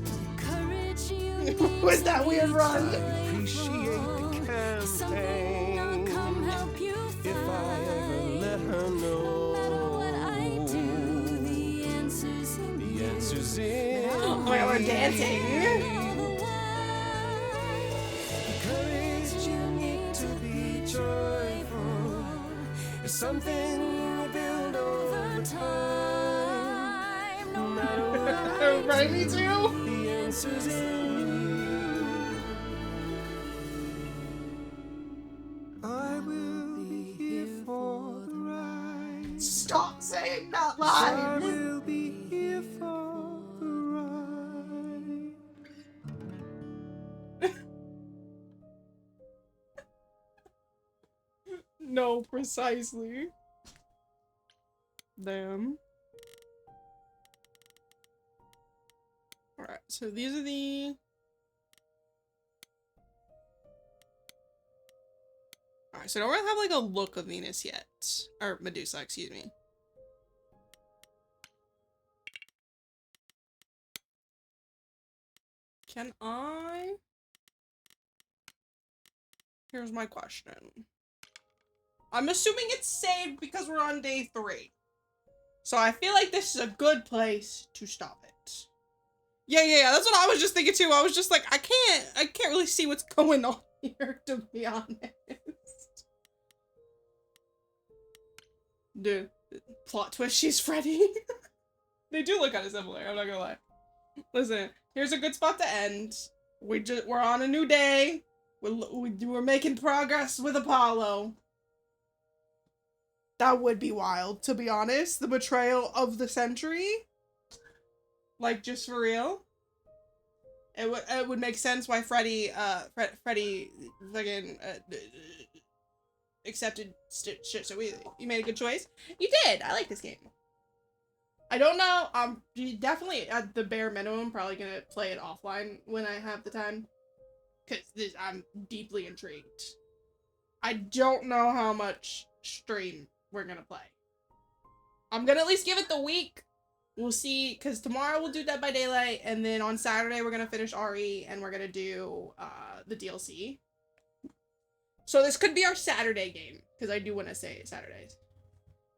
[SPEAKER 7] The courage you need.
[SPEAKER 1] Was that weird run?
[SPEAKER 13] Appreciate the
[SPEAKER 7] Something I'll come help you find.
[SPEAKER 13] if I ever let her know.
[SPEAKER 7] No matter what I do, the answer's in you.
[SPEAKER 13] The answer's in
[SPEAKER 1] Oh my god, we're dancing.
[SPEAKER 13] the courage you need to be joyful. It's something you build over time. No matter what I
[SPEAKER 1] Right, me too.
[SPEAKER 13] the answer's in you. I will be here for the ride.
[SPEAKER 1] Stop saying that
[SPEAKER 13] I
[SPEAKER 1] live.
[SPEAKER 13] will be here for the ride.
[SPEAKER 1] No, precisely. Damn. Alright, so these are the... Alright, so I don't really have like a look of Venus yet. Or Medusa, excuse me. Can I? Here's my question. I'm assuming it's saved because we're on day 3. So I feel like this is a good place to stop it. Yeah, that's what I was just thinking too. I was just like, I can't really see what's going on here, to be honest. Dude, plot twist, she's Freddy. They do look kind of similar, I'm not gonna lie. Listen, here's a good spot to end. We're on a new day. We're making progress with Apollo. That would be wild, to be honest. The betrayal of the century. Like, just for real. It would make sense why Freddy fucking accepted shit so easily. You made a good choice. You did. I like this game. I don't know. Definitely at the bare minimum, probably gonna play it offline when I have the time, cause I'm deeply intrigued. I don't know how much stream we're gonna play. I'm gonna at least give it the week. We'll see, cause tomorrow we'll do Dead by Daylight, and then on Saturday we're gonna finish RE, and we're gonna do the DLC. So this could be our Saturday game, because I do want to say Saturdays.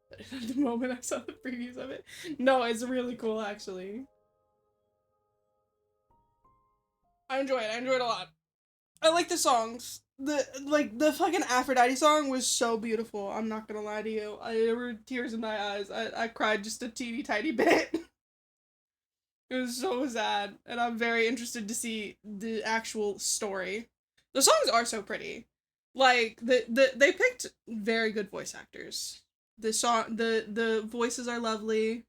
[SPEAKER 1] But at the moment I saw the previews of it. No, it's really cool, actually. I enjoy it. I enjoy it a lot. I like the songs. The fucking Aphrodite song was so beautiful. I'm not gonna lie to you. There were tears in my eyes. I cried just a teeny tiny bit. It was so sad. And I'm very interested to see the actual story. The songs are so pretty. Like, they picked very good voice actors. The voices are lovely.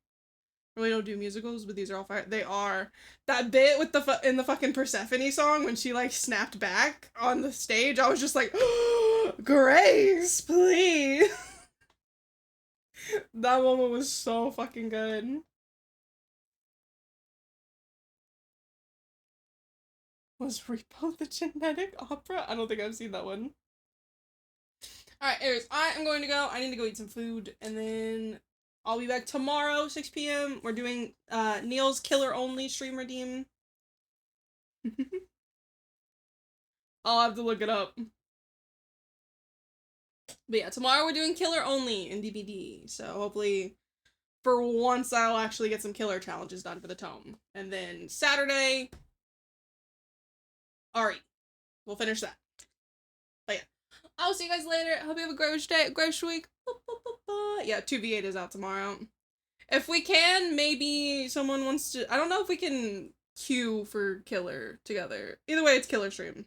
[SPEAKER 1] I really don't do musicals, but these are all fire. They are. That bit with in the fucking Persephone song when she like snapped back on the stage, I was just like, oh, Grace, please. That moment was so fucking good. Was Repo the genetic opera? I don't think I've seen that one. Alright, anyways, I am going to go. I need to go eat some food, and then I'll be back tomorrow, 6 p.m. We're doing Neil's Killer Only stream redeem. I'll have to look it up. But yeah, tomorrow we're doing Killer Only in DBD. So hopefully, for once, I'll actually get some killer challenges done for the tome. And then Saturday, RE. We'll finish that. But yeah. I'll see you guys later. Hope you have a great day, great week. Yeah, 2v8 is out tomorrow. If we can, maybe someone wants to... I don't know if we can queue for Killer together. Either way, it's Killer stream.